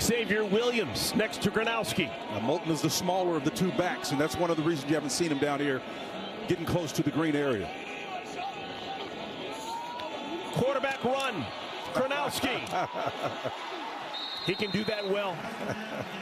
Xavier Williams next to Gronowski. Moulton is the smaller of the two backs, and that's one of the reasons you haven't seen him down here getting close to the green area. Quarterback run. Gronowski. He can do that well.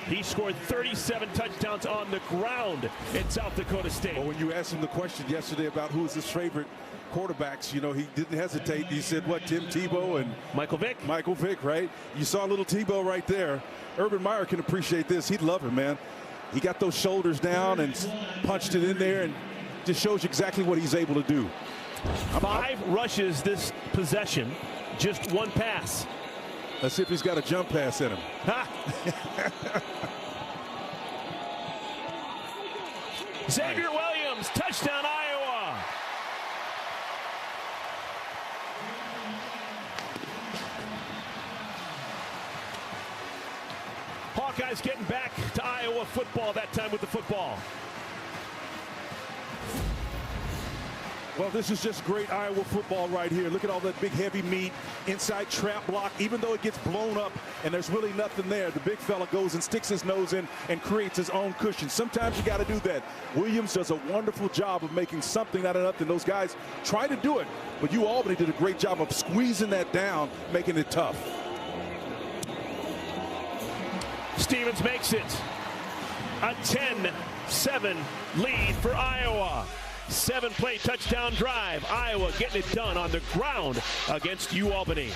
He scored 37 touchdowns on the ground in South Dakota State. Well, when you asked him the question yesterday about who is his favorite quarterbacks, you know, he didn't hesitate. He said, what, Tim Tebow and Michael Vick? Michael Vick, right? You saw little Tebow right there. Urban Meyer can appreciate this. He'd love him, man. He got those shoulders down and punched it in there, and just shows you exactly what he's able to do. 5 rushes this possession, just 1 pass. Let's see if he's got a jump pass in him. Xavier Williams, touchdown Iowa. Hawkeyes getting back to Iowa football, that time with the football. Well, this is just great Iowa football right here. Look at all that big heavy meat, inside trap block. Even though it gets blown up and there's really nothing there, the big fella goes and sticks his nose in and creates his own cushion. Sometimes you got to do that. Williams does a wonderful job of making something out of nothing. Those guys try to do it, but UAlbany did a great job of squeezing that down, making it tough. Stevens makes it a 10-7 lead for Iowa. 7-play touchdown drive. Iowa getting it done on the ground against UAlbany.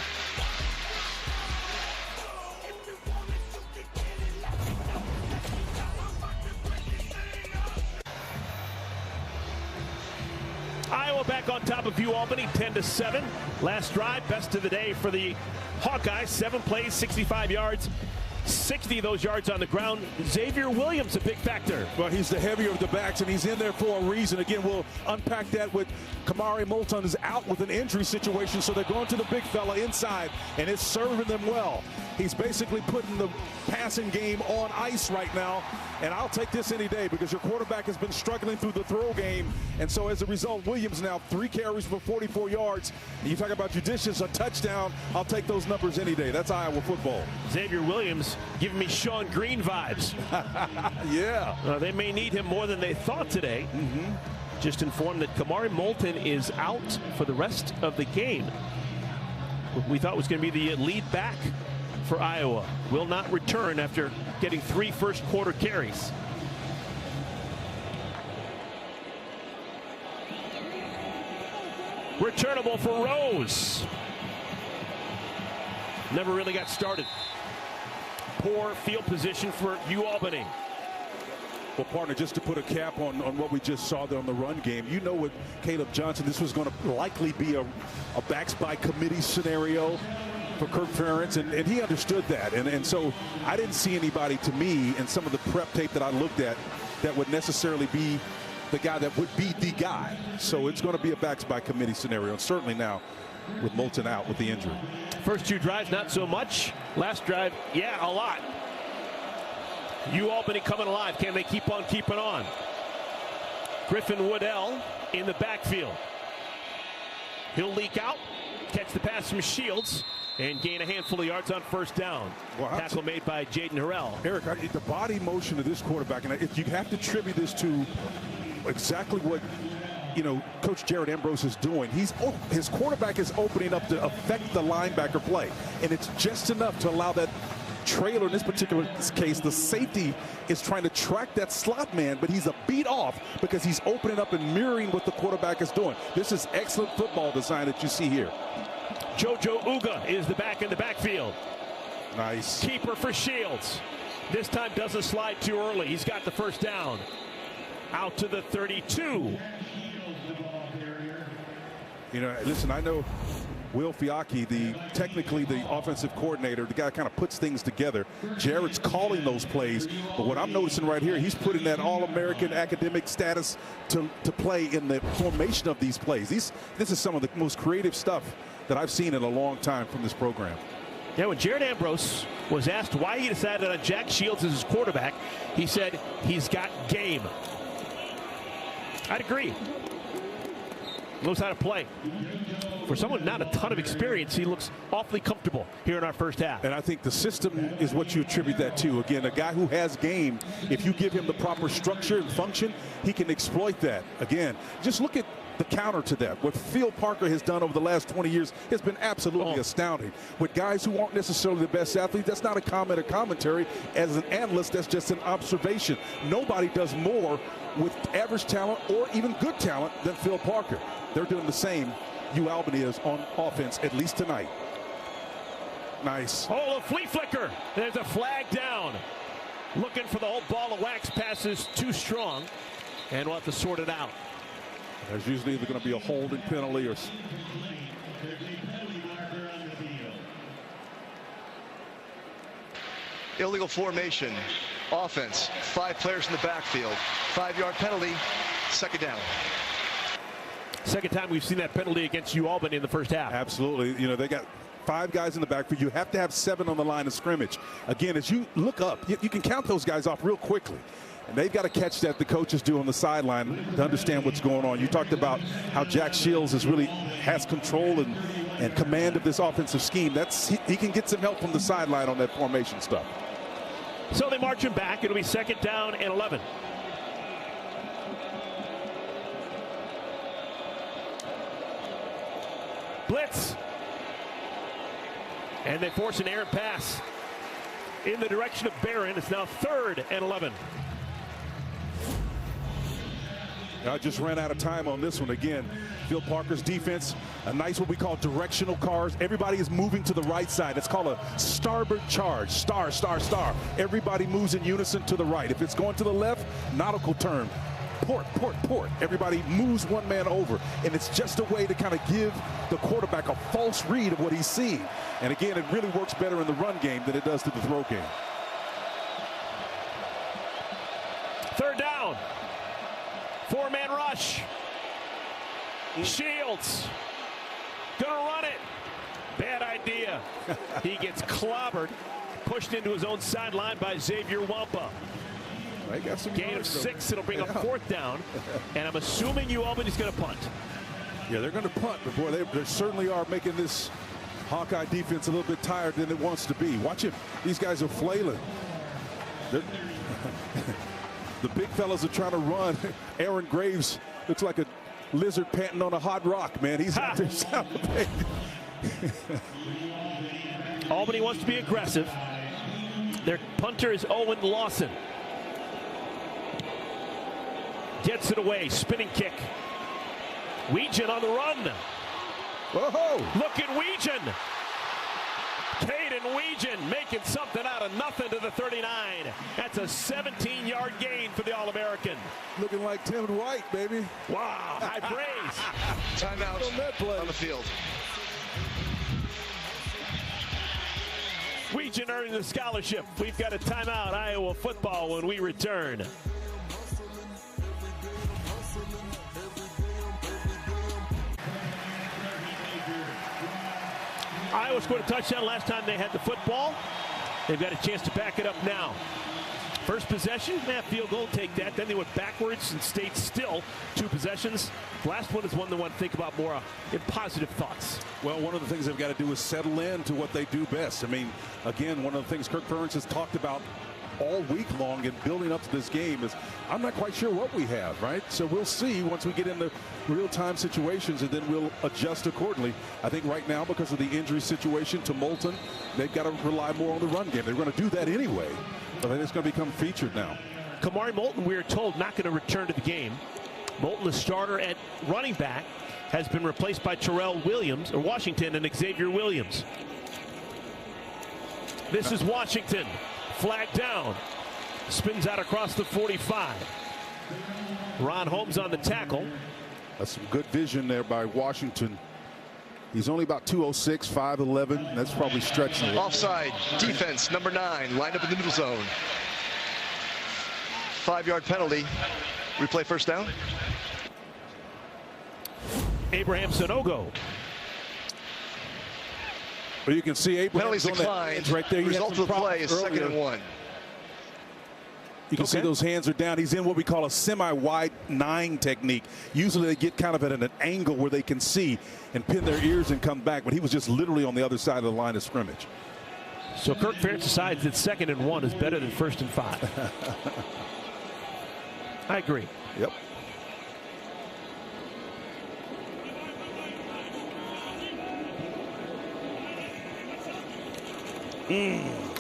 Iowa back on top of UAlbany, 10-7. Last drive, best of the day for the Hawkeyes. 7 plays, 65 yards. 60 of those yards on the ground. Xavier Williams, a big factor. Well, he's the heavier of the backs, and he's in there for a reason. Again, we'll unpack that with Kamari Moulton is out with an injury situation, so they're going to the big fella inside, and it's serving them well. He's basically putting the passing game on ice right now, and I'll take this any day because your quarterback has been struggling through the throw game, and so as a result, Williams now 3 carries for 44 yards. And you talk about judicious, a touchdown, I'll take those numbers any day. That's Iowa football. Xavier Williams giving me Sean Green vibes. Yeah. They may need him more than they thought today. Just informed that Kamari Moulton is out for the rest of the game. We thought was going to be the lead back for Iowa. Will not return after getting 3 first-quarter carries. Returnable for Rose. Never really got started. Poor field position for UAlbany. Well, partner, just to put a cap on what we just saw there on the run game, you know with Caleb Johnson, this was going to likely be a backs by committee scenario for Kirk Ferentz, and he understood that. And so I didn't see anybody, to me, in some of the prep tape that I looked at, that would necessarily be the guy that would be the guy. So it's going to be a backs by committee scenario, and certainly now with Moulton out with the injury. First 2 drives, not so much. Last drive, yeah, a lot. UAlbany coming alive. Can they keep on keeping on? Griffin Waddell in the backfield. He'll leak out, catch the pass from Shields, and gain a handful of yards on first down. Well, tackle made by Jaden Harrell. Eric, the body motion of this quarterback, and if you have to attribute this to exactly what Coach Jared Ambrose is doing. His quarterback is opening up to affect the linebacker play, and it's just enough to allow that trailer. In this particular case, the safety is trying to track that slot man, but he's a beat off because he's opening up and mirroring what the quarterback is doing. This is excellent football design that you see here. JoJo Uga is the back in the backfield. Nice. Keeper for Shields. This time doesn't slide too early. He's got the first down. Out to the 32. Listen, I know Will Fiacchi, technically the offensive coordinator, the guy that kind of puts things together. Jared's calling those plays, but what I'm noticing right here, he's putting that All-American academic status to play in the formation of these plays. This is some of the most creative stuff that I've seen in a long time from this program. Yeah, when Jared Ambrose was asked why he decided on Jack Shields as his quarterback, he said he's got game. I'd agree. Knows how to play. For someone not a ton of experience, he looks awfully comfortable here in our first half. And I think the system is what you attribute that to. Again, a guy who has game, if you give him the proper structure and function, he can exploit that. Again, just look at the counter to that. What Phil Parker has done over the last 20 years has been absolutely astounding. With guys who aren't necessarily the best athletes, that's not a comment or commentary. As an analyst, that's just an observation. Nobody does more with average talent or even good talent than Phil Parker. They're doing the same. UAlbany is on offense, at least tonight. Nice. Oh, a flea flicker. There's a flag down. Looking for the whole ball of wax passes too strong. And we'll have to sort it out. There's usually either going to be a holding penalty or... Illegal formation. Offense. 5 players in the backfield. 5-yard penalty. Second down. Second time we've seen that penalty against UAlbany in the first half. Absolutely. You know, they got 5 guys in the backfield. You have to have 7 on the line of scrimmage. Again, as you look up, you can count those guys off real quickly. And they've got to catch that the coaches do on the sideline to understand what's going on. You talked about how Jack Shields has control and command of this offensive scheme. He can get some help from the sideline on that formation stuff. So they march him back. It'll be second down and 11. Blitz. And they force an errant pass in the direction of Barron. It's now 3rd and 11. I just ran out of time on this one. Again, Phil Parker's defense, a nice what we call directional cars. Everybody is moving to the right side. It's called a starboard charge. Star, star, star. Everybody moves in unison to the right. If it's going to the left, nautical term. Port, port, port. Everybody moves one man over. And it's just a way to kind of give the quarterback a false read of what he's seeing. And again, it really works better in the run game than it does to the throw game. 3rd down. 4-man rush. Shields gonna run it. Bad idea. He gets clobbered, pushed into his own sideline by Xavier Wampa. They got some gain of 6. It'll bring up 4th down, and I'm assuming UAlbany's gonna punt. Yeah, they're gonna punt, but boy, they certainly are making this Hawkeye defense a little bit tired than it wants to be. Watch it. These guys are flailing. The big fellas are trying to run. Aaron Graves looks like a lizard panting on a hot rock, man. He's out there salivating. Albany wants to be aggressive. Their punter is Owen Lawson. Gets it away. Spinning kick. Weegan on the run. Whoa! Look at Weegan. Caden Weegan making something out of nothing to the 39. That's a 17-yard gain for the All-American. Looking like Tim White, baby. Wow, high praise. Timeout on the field. Weegan earning the scholarship. We've got a timeout, Iowa football, when we return. Iowa scored a touchdown last time they had the football. They've got a chance to back it up now. First possession, field goal, take that. Then they went backwards and stayed still. 2 possessions. Last one is one they want to think about more in positive thoughts. Well, one of the things they've got to do is settle in to what they do best. I mean, again, one of the things Kirk Ferentz has talked about all week long in building up to this game is I'm not quite sure what we have, right? So we'll see once we get into real-time situations, and then we'll adjust accordingly. I think right now, because of the injury situation to Moulton, they've got to rely more on the run game. They're going to do that anyway, but I think it's going to become featured now. Kamari Moulton, we are told, not going to return to the game. Moulton, the starter at running back, has been replaced by Terrell Williams, or Washington, and Xavier Williams. This is Washington. Flag down. Spins out across the 45. Ron Holmes on the tackle. That's some good vision there by Washington. He's only about 206, 5'11". That's probably stretching it. Offside. Defense, number 9. Lined up in the middle zone. 5-yard penalty. Replay first down. Abraham Sanogo. Well, you can see Abraham's penalties declined. right there. Result of the play is 2nd and 1. You can see those hands are down. He's in what we call a semi-wide 9 technique. Usually they get kind of at an angle where they can see and pin their ears and come back, but he was just literally on the other side of the line of scrimmage. So Kirk Ferentz decides that 2nd and 1 is better than 1st and 5. I agree. Yep.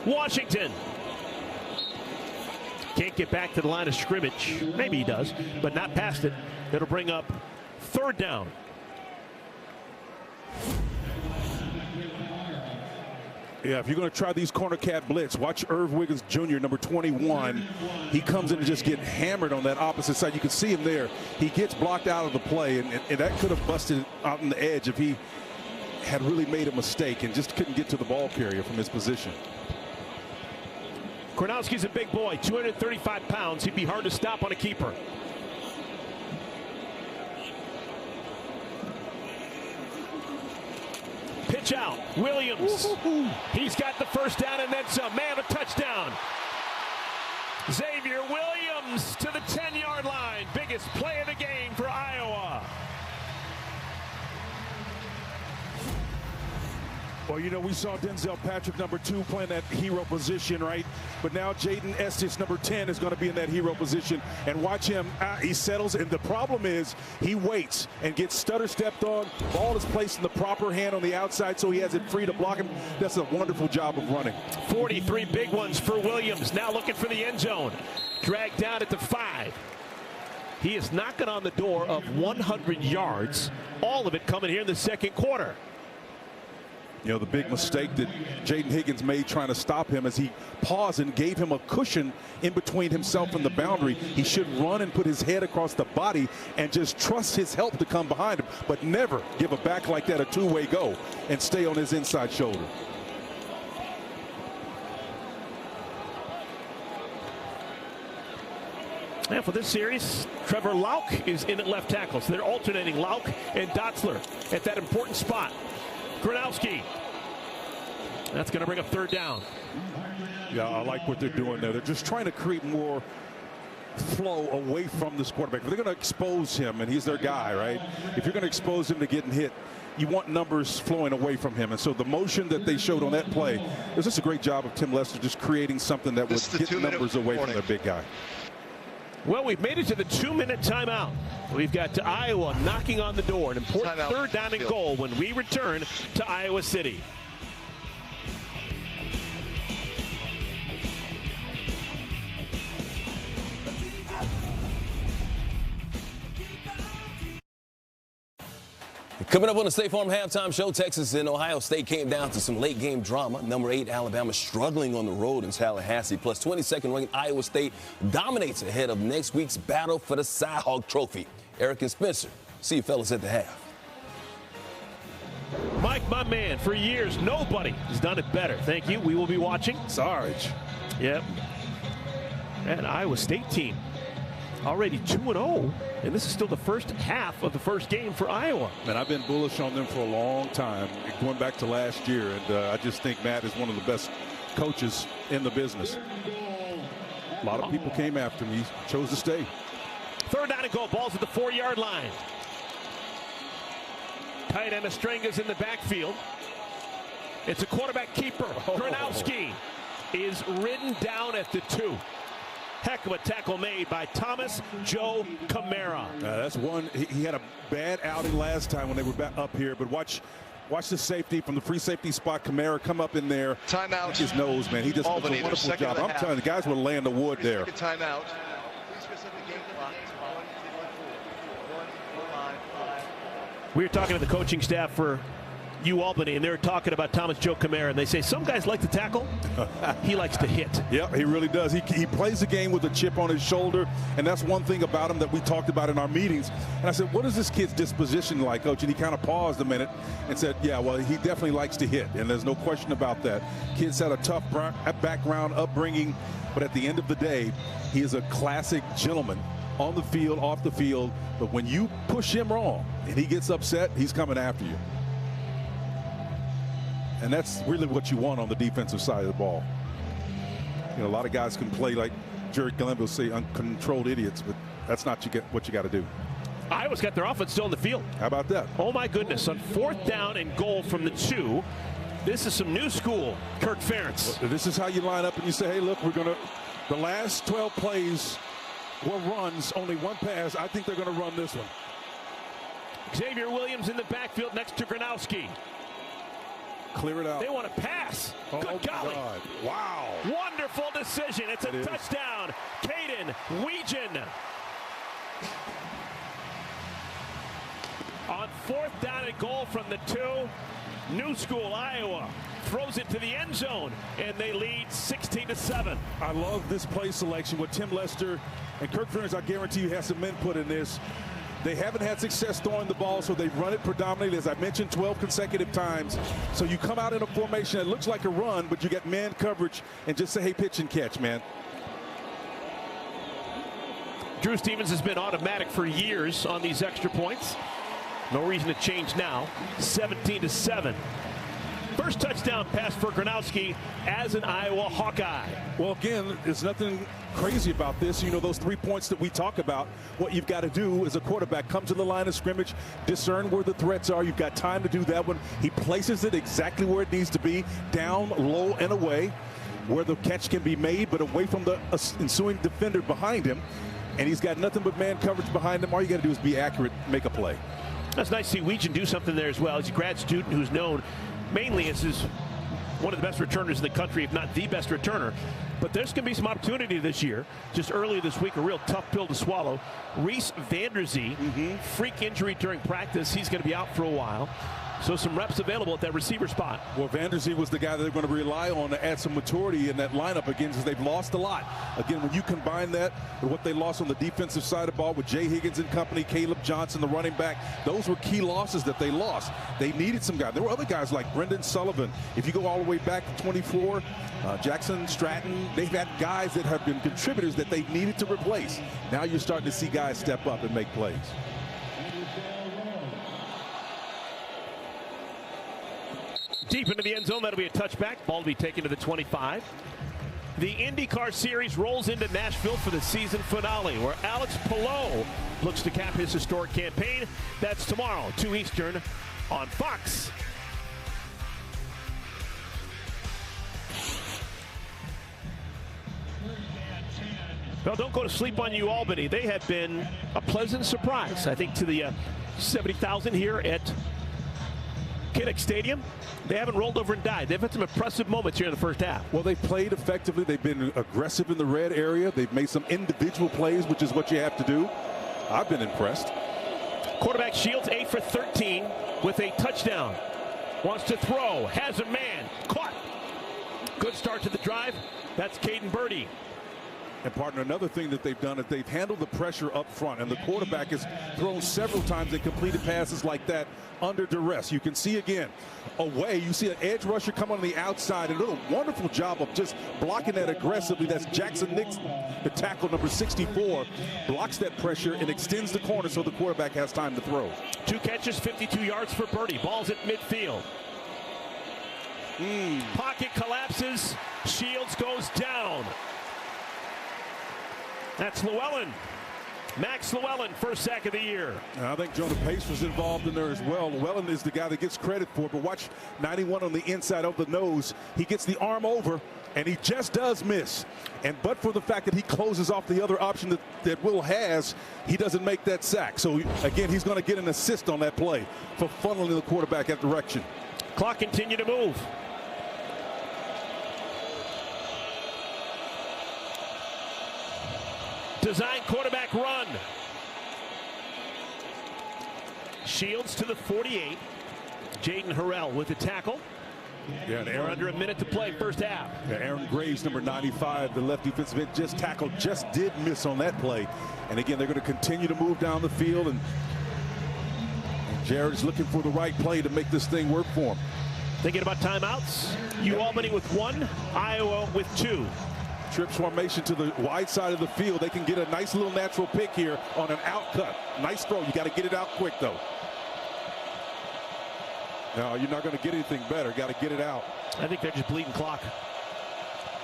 Washington can't get back to the line of scrimmage. Maybe he does, but not past it. It'll bring up 3rd down. Yeah, if you're going to try these corner cat blitz, watch Irv Wiggins Jr., number 21. He comes in and just get hammered on that opposite side. You can see him there. He gets blocked out of the play, and that could have busted out on the edge if he had really made a mistake and just couldn't get to the ball carrier from his position. Gronowski's a big boy, 235 pounds. He'd be hard to stop on a keeper. Pitch out. Williams. He's got the 1st down and then some. Man, a touchdown. Xavier Williams to the 10-yard line. Biggest play of the game for Iowa. Well, you know, we saw Denzel Patrick, number 2, playing that hero position, right? But now Jaden Estes, number 10, is going to be in that hero position. And watch him. He settles. And the problem is he waits and gets stutter stepped on. Ball is placed in the proper hand on the outside, so he has it free to block him. That's a wonderful job of running. 43 big ones for Williams. Now looking for the end zone. Dragged down at the 5. He is knocking on the door of 100 yards. All of it coming here in the 2nd quarter. You know, the big mistake that Jaden Higgins made trying to stop him as he paused and gave him a cushion in between himself and the boundary. He should run and put his head across the body and just trust his help to come behind him, but never give a back like that a two-way go and stay on his inside shoulder. And for this series, Trevor Lauk is in at left tackle. So they're alternating Lauk and Dotzler at that important spot. Gronowski. That's going to bring up 3rd down. Yeah, I like what they're doing there. They're just trying to create more flow away from this quarterback. If they're going to expose him, and he's their guy, right? If you're going to expose him to getting hit, you want numbers flowing away from him. And so the motion that they showed on that play, it was just a great job of Tim Lester just creating something that would get numbers away from their big guy. Well, we've made it to the 2-minute timeout. We've got Iowa knocking on the door. An important 3rd down and goal when we return to Iowa City. Coming up on the State Farm Halftime Show, Texas and Ohio State came down to some late-game drama. Number 8, Alabama struggling on the road in Tallahassee. Plus 22nd ranked Iowa State dominates ahead of next week's battle for the Cy-Hawk Trophy. Eric and Spencer, see you fellas at the half. Mike, my man, for years, nobody has done it better. Thank you. We will be watching. Sarge. Yep. And Iowa State team already 2-0, and this is still the first half of the first game for Iowa. And I've been bullish on them for a long time, going back to last year, and I just think Matt is one of the best coaches in the business. A lot of people came after him. He chose to stay. 3rd down and goal. Ball's at the 4-yard line. Tight end Estrenga's in the backfield. It's a quarterback keeper. Gronowski is ridden down at the 2. Heck of a tackle made by Thomas Joe Camara. That's one. He had a bad outing last time when they were back up here, but watch the safety from the free safety spot. Camara come up in there. Timeout. His nose, man. He just does a wonderful job. I'm telling you, the guys were laying the wood there. Timeout. We were talking to the coaching staff for UAlbany, and they were talking about Thomas Joe Camara, and they say some guys like to tackle. He likes to hit. Yeah, he really does. He plays the game with a chip on his shoulder, and that's one thing about him that we talked about in our meetings. And I said, what is this kid's disposition like, Coach? And he kind of paused a minute and said, yeah, well, he definitely likes to hit, and there's no question about that. Kid's had a tough background, upbringing, but at the end of the day, he is a classic gentleman on the field, off the field. But when you push him wrong and he gets upset, he's coming after you. And that's really what you want on the defensive side of the ball. You know, a lot of guys can play like Jerry Glenville say uncontrolled idiots, but that's not what you got to do. Iowa's got their offense still in the field. How about that? Oh, my goodness. On 4th down and goal from the 2. This is some new school, Kirk Ferentz. This is how you line up and you say, hey, look, we're going to, the last 12 plays were runs, only one pass. I think they're going to run this one. Xavier Williams in the backfield next to Gronowski. Clear it out. They want to pass. Good golly. God. Wow. Wonderful decision. It's a touchdown. Caden Weegan. On 4th down and goal from the 2, new school Iowa throws it to the end zone, and they lead 16-7. I love this play selection with Tim Lester and Kirk Ferentz. I guarantee you has some input in this. They haven't had success throwing the ball, so they've run it predominantly, as I mentioned, 12 consecutive times. So you come out in a formation that looks like a run, but you get man coverage and just say, hey, pitch and catch, man. Drew Stevens has been automatic for years on these extra points. No reason to change now. 17-7. First touchdown pass for Gronowski as an Iowa Hawkeye. Well, again, there's nothing crazy about this. You know, those 3 points that we talk about, what you've got to do as a quarterback, come to the line of scrimmage, discern where the threats are. You've got time to do that one. He places it exactly where it needs to be, down, low, and away, where the catch can be made, but away from the ensuing defender behind him. And he's got nothing but man coverage behind him. All you got to do is be accurate, make a play. That's nice to see Weegan do something there as well. He's a grad student who's known mainly as one of the best returners in the country, if not the best returner. But there's going to be some opportunity this year. Just earlier this week, a real tough pill to swallow. Reese Vanderzee, freak injury during practice. He's going to be out for a while. So some reps available at that receiver spot. Well, Vanderzee was the guy that they're going to rely on to add some maturity in that lineup again, because they've lost a lot. Again, when you combine that with what they lost on the defensive side of the ball with Jay Higgins and company, Caleb Johnson, the running back, those were key losses that they lost. They needed some guys. There were other guys like Brendan Sullivan. If you go all the way back to 24, Jackson Stratton, they've had guys that have been contributors that they needed to replace. Now you're starting to see guys step up and make plays. Deep into the end zone, that'll be a touchback. Ball to be taken to the 25. The IndyCar Series rolls into Nashville for the season finale, where Alex Palou looks to cap his historic campaign. That's tomorrow, 2 Eastern on Fox. Well, don't go to sleep on UAlbany. They have been a pleasant surprise, I think, to the 70,000 here at Kinnick Stadium. They haven't rolled over and died. They've had some impressive moments here in the first half. Well, they've played effectively. They've been aggressive in the red area. They've made some individual plays, which is what you have to do. I've been impressed. Quarterback Shields 8 for 13 with a touchdown. Wants to throw. Has a man. Caught. Good start to the drive. That's Caden Birdie. And partner, another thing that they've done is they've handled the pressure up front, and the quarterback has thrown several times and completed passes like that under duress. You can see again, away, you see an edge rusher come on the outside and do a wonderful job of just blocking that aggressively. That's Jackson Nixon, the tackle, number 64, blocks that pressure and extends the corner so the quarterback has time to throw. 2 catches, 52 yards for Birdie. Ball's at midfield. Pocket collapses. Shields goes down. That's Llewellyn. Max Llewellyn, first sack of the year. And I think Jonah Pace was involved in there as well. Llewellyn is the guy that gets credit for it, but watch 91 on the inside of the nose. He gets the arm over, and he just does miss. But for the fact that he closes off the other option that Will has, he doesn't make that sack. So, again, he's going to get an assist on that play for funneling the quarterback that direction. Clock continue to move. Design quarterback run. Shields to the 48. Jaden Harrell with the tackle. Yeah, We're under a minute to play first half. Yeah, Aaron Graves, number 95, the left defensive end, just tackled, just did miss on that play. And again, they're going to continue to move down the field, and Jared's looking for the right play to make this thing work for him. Thinking about timeouts. UAlbany with 1, Iowa with 2. Trips formation to the wide side of the field. They can get a nice little natural pick here on an out cut. Nice throw. You got to get it out quick, though. No, you're not going to get anything better. Got to get it out. I think they're just bleeding clock.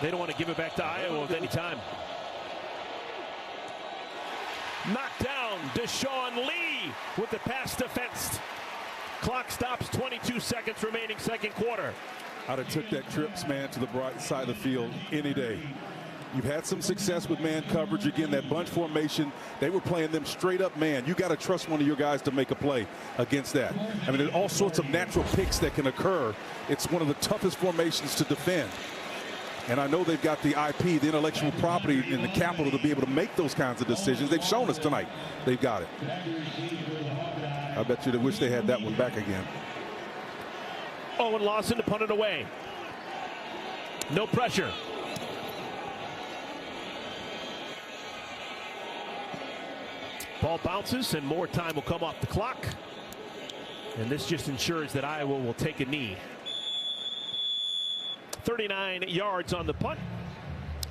They don't want to give it back to Iowa at any time. Knocked down. Deshaun Lee with the pass defense. Clock stops, 22 seconds remaining, second quarter. I'd have took that trips, man, to the bright side of the field any day. You've had some success with man coverage. Again, that bunch formation, they were playing them straight up man. You got to trust one of your guys to make a play against that. I mean, there's all sorts of natural picks that can occur. It's one of the toughest formations to defend. And I know they've got the IP, the intellectual property, and the capital to be able to make those kinds of decisions. They've shown us tonight they've got it. I bet you they wish they had that one back again. Owen Lawson to punt it away. No pressure. Ball bounces and more time will come off the clock. And this just ensures that Iowa will take a knee. 39 yards on the punt.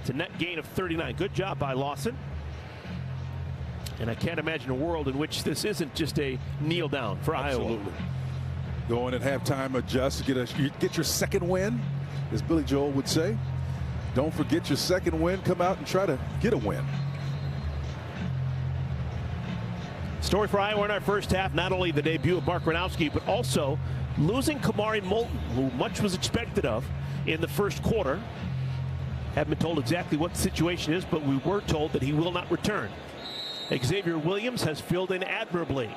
It's a net gain of 39. Good job by Lawson. And I can't imagine a world in which this isn't just a kneel down for Absolutely. Iowa. Go in at halftime, adjust, get your second win, as Billy Joel would say. Don't forget your second win. Come out and try to get a win. Story for Iowa in our first half, not only the debut of Mark Gronowski, but also losing Kamari Moulton, who much was expected of in the first quarter. Haven't been told exactly what the situation is, but we were told that he will not return. Xavier Williams has filled in admirably.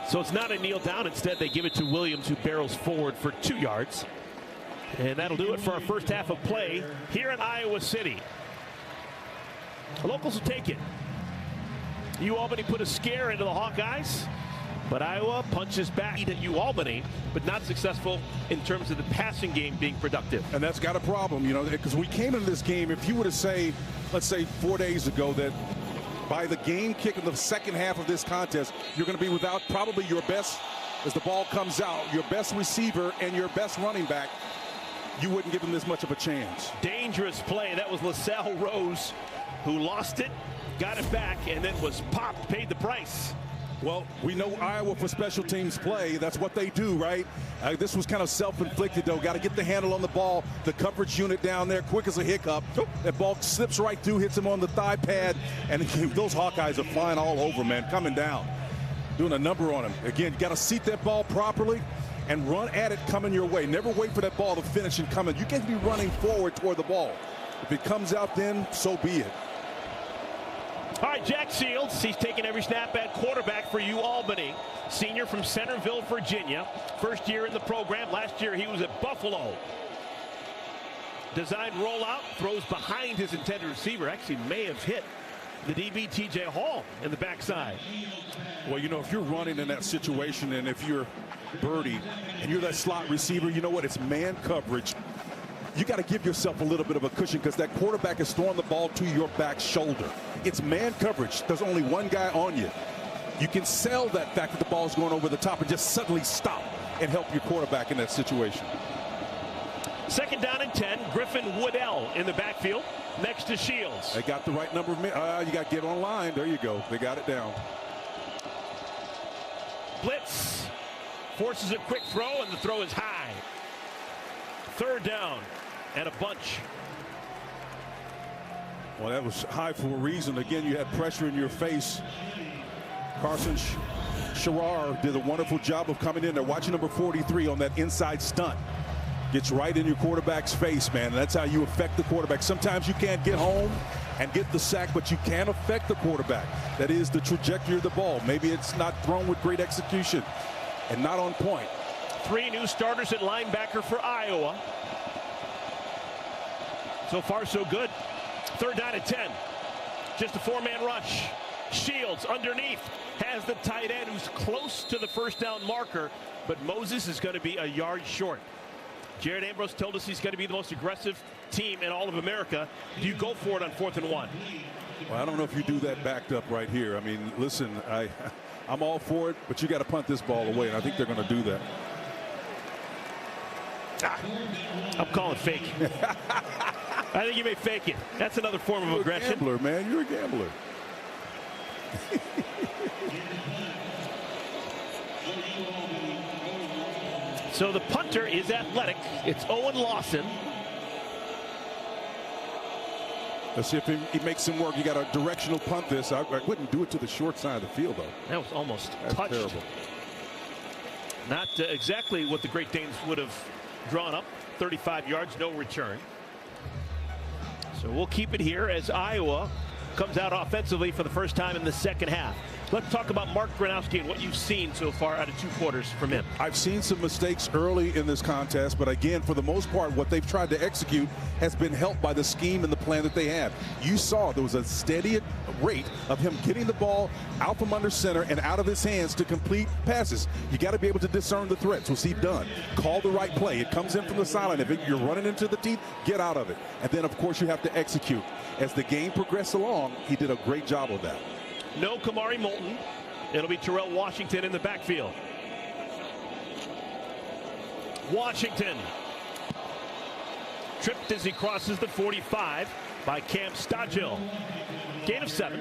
So it's not a kneel down. Instead, they give it to Williams, who barrels forward for 2 yards. And that'll do it for our first half of play here in Iowa City. The locals will take it. UAlbany put a scare into the Hawkeyes, but Iowa punches back at UAlbany, but not successful in terms of the passing game being productive. And that's got a problem, you know, because we came into this game, if you were to say, let's say 4 days ago, that by the game kick in the second half of this contest, you're going to be without probably your best, as the ball comes out, your best receiver and your best running back, you wouldn't give him this much of a chance. Dangerous play. That was LaSalle Rose, who lost it, got it back, and then was popped, paid the price. Well, we know Iowa for special teams play. That's what they do, right? This was kind of self-inflicted, though. Got to get the handle on the ball. The coverage unit down there, quick as a hiccup. That ball slips right through, hits him on the thigh pad, and those Hawkeyes are flying all over, man, coming down, doing a number on him. Again, you got to seat that ball properly and run at it coming your way. Never wait for that ball to finish and come in. You can't be running forward toward the ball. If it comes out, then so be it. All right, Jack Shields, he's taking every snap at quarterback for UAlbany. Senior from Centerville, Virginia. First year in the program. Last year he was at Buffalo. Designed rollout, throws behind his intended receiver. Actually may have hit the DB TJ Hall in the backside. Well, you know, if you're running in that situation, and if you're Birdie and you're that slot receiver, you know what? It's man coverage. You got to give yourself a little bit of a cushion because that quarterback is throwing the ball to your back shoulder. It's man coverage. There's only one guy on you. You can sell that fact that the ball is going over the top and just suddenly stop and help your quarterback in that situation. Second down and 10. Griffin Woodell in the backfield next to Shields. They got the right number of men. You got to get on line. There you go. They got it down. Blitz. Forces a quick throw, and the throw is high. Third down and a bunch. Well, that was high for a reason. Again, you had pressure in your face. Carson Sherrar did a wonderful job of coming in there. Watching number 43 on that inside stunt. Gets right in your quarterback's face, man. And that's how you affect the quarterback. Sometimes you can't get home and get the sack, but you can affect the quarterback. That is the trajectory of the ball. Maybe it's not thrown with great execution and not on point. 3 new starters at linebacker for Iowa. So far, so good. Third down and 10. Just a 4-man rush. Shields underneath has the tight end who's close to the first down marker, but Moses is going to be a yard short. Jared Ambrose told us he's going to be the most aggressive team in all of America. Do you go for it on 4th and 1? Well, I don't know if you do that backed up right here. I mean, listen, I'm all for it, but you got to punt this ball away, and I think they're going to do that. I'm calling fake. I think you may fake it. That's another form of aggression. You're a gambler, man. You're a gambler. So the punter is athletic. It's Owen Lawson. Let's see if he makes him work. You got a directional punt this. I wouldn't do it to the short side of the field, though. That was almost That's touched. terrible. Not exactly what the Great Danes would have drawn up. 35 yards, no return. So we'll keep it here as Iowa comes out offensively for the first time in the second half. Let's talk about Mark Gronowski and what you've seen so far out of 2 quarters from him. I've seen some mistakes early in this contest, but again, for the most part, what they've tried to execute has been helped by the scheme and the plan that they have. You saw there was a steady rate of him getting the ball out from under center and out of his hands to complete passes. You got to be able to discern the threats, which he's done. Call the right play. It comes in from the sideline. If you're running into the teeth, get out of it. And then, of course, you have to execute. As the game progressed along, he did a great job of that. No Kamari Moulton. It'll be Terrell Washington in the backfield. Washington tripped as he crosses the 45 by Cam Stodgill. Gain of 7.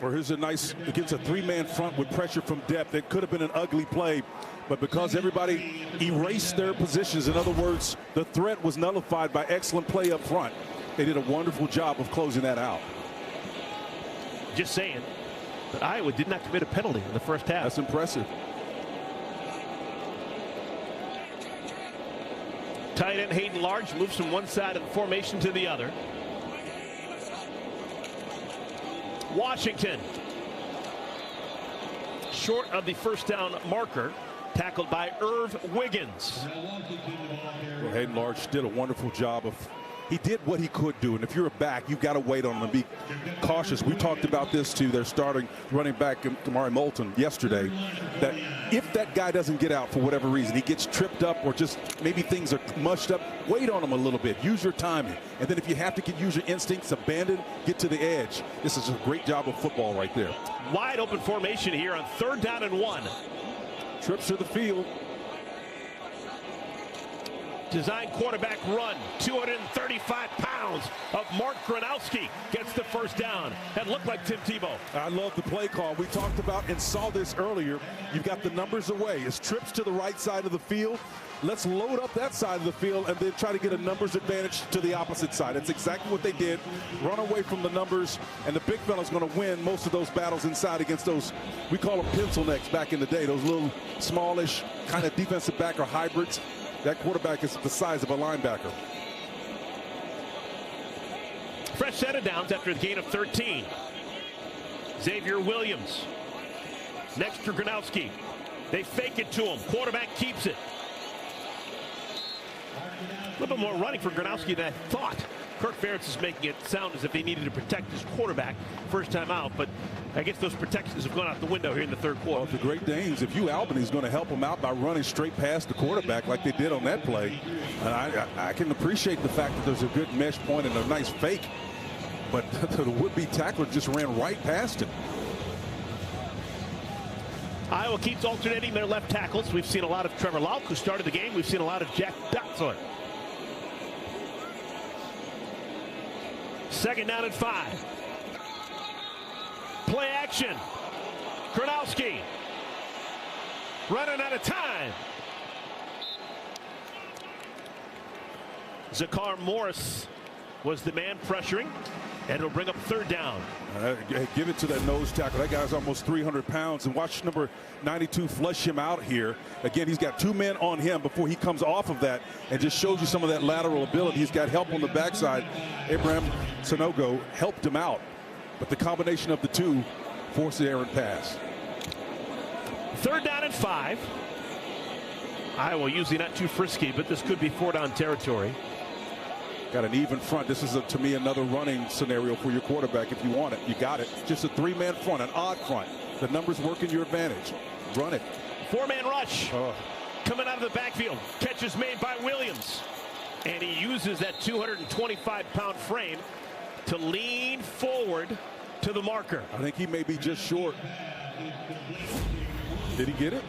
Or here's a nice, against a 3-man front with pressure from depth. It could have been an ugly play, but because everybody erased their positions, in other words, the threat was nullified by excellent play up front. They did a wonderful job of closing that out. Just saying, but Iowa did not commit a penalty in the first half. That's impressive. Tight end Hayden Large moves from one side of the formation to the other. Washington short of the first down marker, tackled by Irv Wiggins. Well, Hayden Large did a wonderful job of, he did what he could do, and if you're a back, you've got to wait on him and be cautious. We talked about this to their starting running back, Kamari Moulton, yesterday, that if that guy doesn't get out for whatever reason, he gets tripped up or just maybe things are mushed up, wait on him a little bit. Use your timing. And then if you have to use your instincts, abandon, get to the edge. This is a great job of football right there. Wide open formation here on 3rd down and 1. Trips to the field. Design quarterback run. 235 pounds of Mark Gronowski gets the first down. That looked like Tim Tebow. I love the play call. We talked about and saw this earlier. You've got the numbers away. It's trips to the right side of the field. Let's load up that side of the field and then try to get a numbers advantage to the opposite side. That's exactly what they did. Run away from the numbers, and the big fella's going to win most of those battles inside against those, we call them pencil necks back in the day, those little smallish kind of defensive back or hybrids. That quarterback is the size of a linebacker. Fresh set of downs after the gain of 13. Xavier Williams next to Gronowski. They fake it to him. Quarterback keeps it. A little bit more running for Gronowski than I thought. Kirk Ferentz is making it sound as if they needed to protect his quarterback first time out, but I guess those protections have gone out the window here in the 3rd quarter. Well, the Great Danes, if UAlbany is going to help them out by running straight past the quarterback like they did on that play, and I can appreciate the fact that there's a good mesh point and a nice fake, but the would-be tackler just ran right past him. Iowa keeps alternating their left tackles. We've seen a lot of Trevor Lauk, who started the game. We've seen a lot of Jack Dotzler. 2nd down and 5. Play action. Gronowski running out of time. Zakar Morris was the man pressuring, and it'll bring up 3rd down. Give it to that nose tackle. That guy's almost 300 pounds, and watch number 92 flush him out here. Again, he's got 2 men on him before he comes off of that, and just shows you some of that lateral ability. He's got help on the backside. Abraham Sanogo helped him out, but the combination of the two forced the errant pass. 3rd down and 5. Iowa usually not too frisky, but this could be 4-down territory. Got an even front. This is, to me, another running scenario for your quarterback if you want it. You got it. Just a 3-man front, an odd front. The numbers work in your advantage. Run it. 4-man rush. Coming out of the backfield. Catch is made by Williams. And he uses that 225-pound frame to lean forward to the marker. I think he may be just short. Did he get it?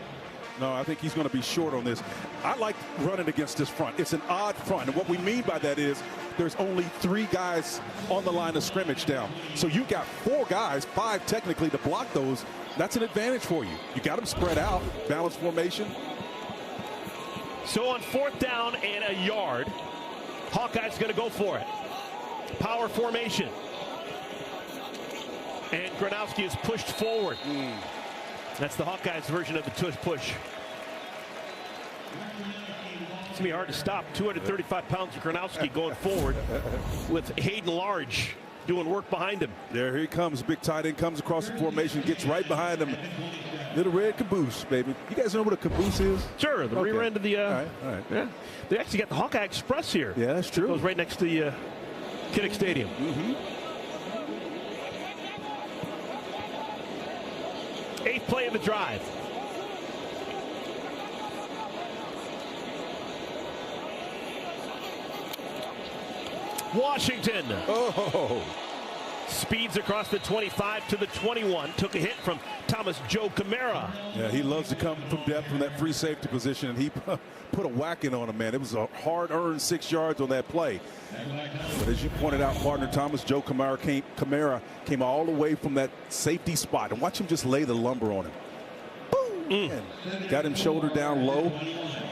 No, I think he's going to be short on this. I like running against this front. It's an odd front. And what we mean by that is there's only 3 guys on the line of scrimmage down. So you've got 4 guys, 5 technically, to block those. that's an advantage for you. You got them spread out, balanced formation. So on 4th down and a yard, Hawkeyes going to go for it. Power formation. And Gronowski is pushed forward. That's the Hawkeyes version of the tush push. It's going to be hard to stop. 235 pounds of Gronowski going forward with Hayden Large doing work behind him. There he comes. Big tight end comes across the formation, gets right behind him. Little red caboose, baby. You guys know what a caboose is? Sure, the rear end of the. All right. Yeah, they actually got the Hawkeye Express here. Yeah, that's true. It goes right next to the Kinnick Stadium. Eighth play of the drive. Washington. Oh. Speeds across the 25 to the 21. Took a hit from Thomas Joe Camara. Yeah, he loves to come from depth from that free safety position, and he put a whacking on him, man. It was a hard-earned 6 yards on that play. But as you pointed out, partner, Thomas Joe Camara came all the way from that safety spot. And watch him just lay the lumber on him. Boom! And got him shoulder down low.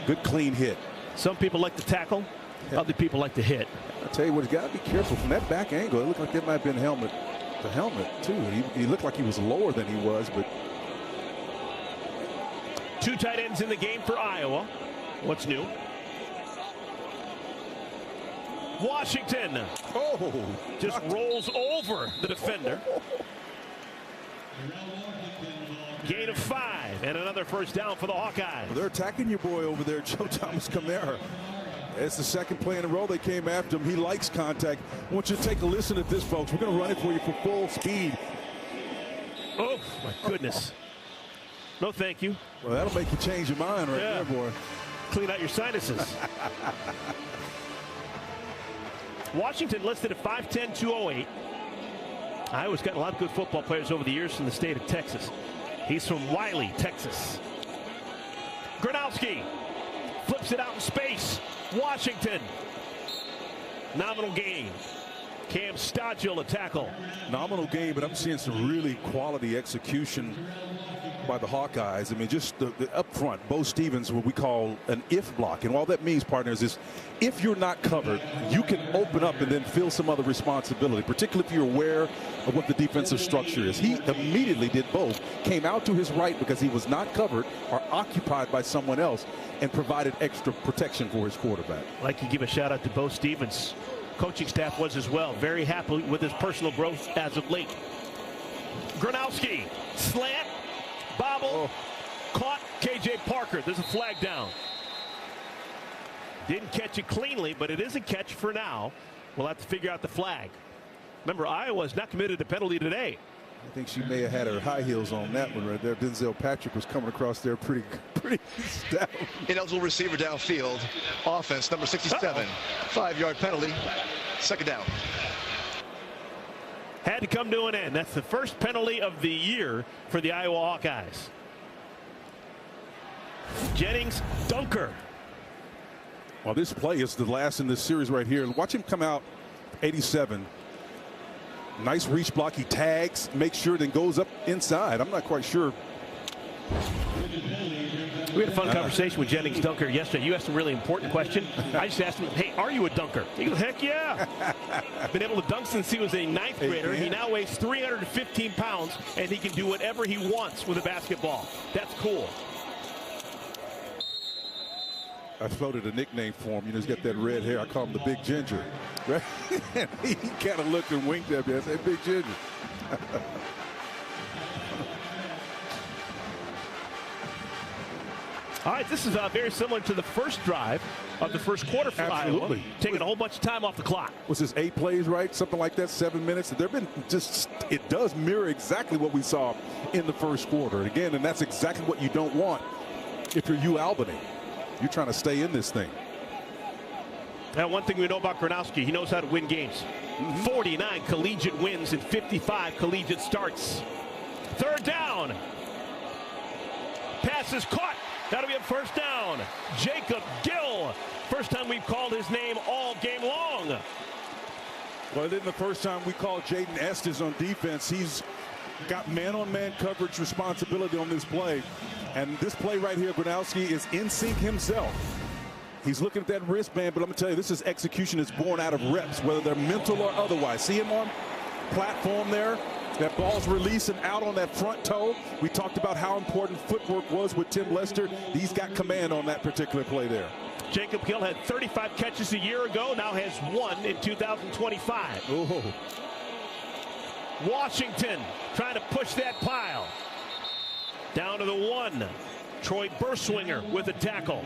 Good, clean hit. Some people like to tackle. Other people like to hit. I tell you what, you got to be careful from that back angle. It looked like that might have been the helmet too. He looked like he was lower than he was, but 2 tight ends in the game for Iowa. What's new? Washington. Just rolls over the defender. Gain of 5 and another first down for the Hawkeyes. Well, they're attacking your boy over there, Joe Thomas Camara. It's the second play in a row they came after him. He likes contact. I want you to take a listen at this, folks. We're going to run it for you for full speed. Oh, my goodness. No, thank you. Well, that'll make you change your mind right there, boy. Clean out your sinuses. Washington listed at 5'10", 208. Iowa's gotten a lot of good football players over the years from the state of Texas. He's from Wiley, Texas. Gronowski flips it out in space. Washington. Nominal gain. Cam Stodgill a tackle. Nominal gain, but I'm seeing some really quality execution by the Hawkeyes. I mean, just the up front, Bo Stevens, what we call an if block. And all that means, partners, is if you're not covered, you can open up and then feel some other responsibility, particularly if you're aware of what the defensive structure is. He immediately did both. Came out to his right because he was not covered or occupied by someone else and provided extra protection for his quarterback. I'd like to give a shout out to Bo Stevens. Coaching staff was as well. Very happy with his personal growth as of late. Gronowski, slant, bobble, caught KJ Parker. There's a flag down. Didn't catch it cleanly, but it is a catch for now. We'll have to figure out the flag. Remember, Iowa's not committed a penalty today. I think she may have had her high heels on that one right there. Denzel Patrick was coming across there pretty stout. Ineligible receiver downfield. Offense, number 67. 5-yard penalty. Second down. Had to come to an end. That's the first penalty of the year for the Iowa Hawkeyes. Jennings, dunker. Well, this play is the last in this series right here. Watch him come out, 87. Nice reach block. He tags, makes sure, then goes up inside. I'm not quite sure. We had a fun conversation with Jennings Dunker yesterday. You asked a really important question. I just asked him, hey, are you a dunker? He goes, heck yeah. Been able to dunk since he was a 9th grader. He now weighs 315 pounds, and he can do whatever he wants with a basketball. That's cool. I floated a nickname for him. You know, he's got that red hair. I call him the Big Ginger. Right? He kind of looked and winked at me. I said, Big Ginger. All right, this is very similar to the first drive of the first quarter for Iowa. Taking a whole bunch of time off the clock. Was this 8 plays, right? Something like that, 7 minutes. There've been just, it does mirror exactly what we saw in the first quarter. Again, and that's exactly what you don't want if you're UAlbany. You're trying to stay in this thing. Now, one thing we know about Gronowski, he knows how to win games. 49 collegiate wins and 55 collegiate starts. Third down. Pass is caught. That'll be a first down. Jacob Gill. First time we've called his name all game long. Well, then the first time we called Jaden Estes on defense, he's got man-on-man coverage responsibility on this play. And this play right here, Gronowski is in sync himself. He's looking at that wristband, but I'm going to tell you, this is execution that's born out of reps, whether they're mental or otherwise. See him on platform there? That ball's releasing out on that front toe. We talked about how important footwork was with Tim Lester. He's got command on that particular play there. Jacob Gill had 35 catches a year ago, now has 1 in 2025. Oh. Washington trying to push that pile. Down to the 1. Troy Burswinger with a tackle.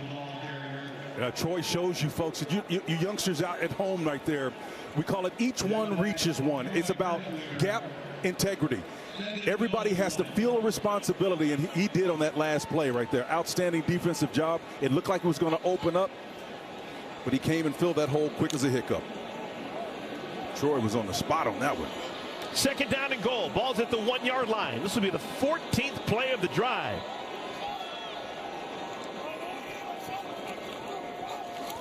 Troy shows you folks, you youngsters out at home right there, we call it each one reaches one. It's about gap integrity. Everybody has to feel a responsibility, and he did on that last play right there. Outstanding defensive job. It looked like it was going to open up, but he came and filled that hole quick as a hiccup. Troy was on the spot on that one. 2nd down and goal. Ball's at the 1-yard line. This will be the 14th play of the drive.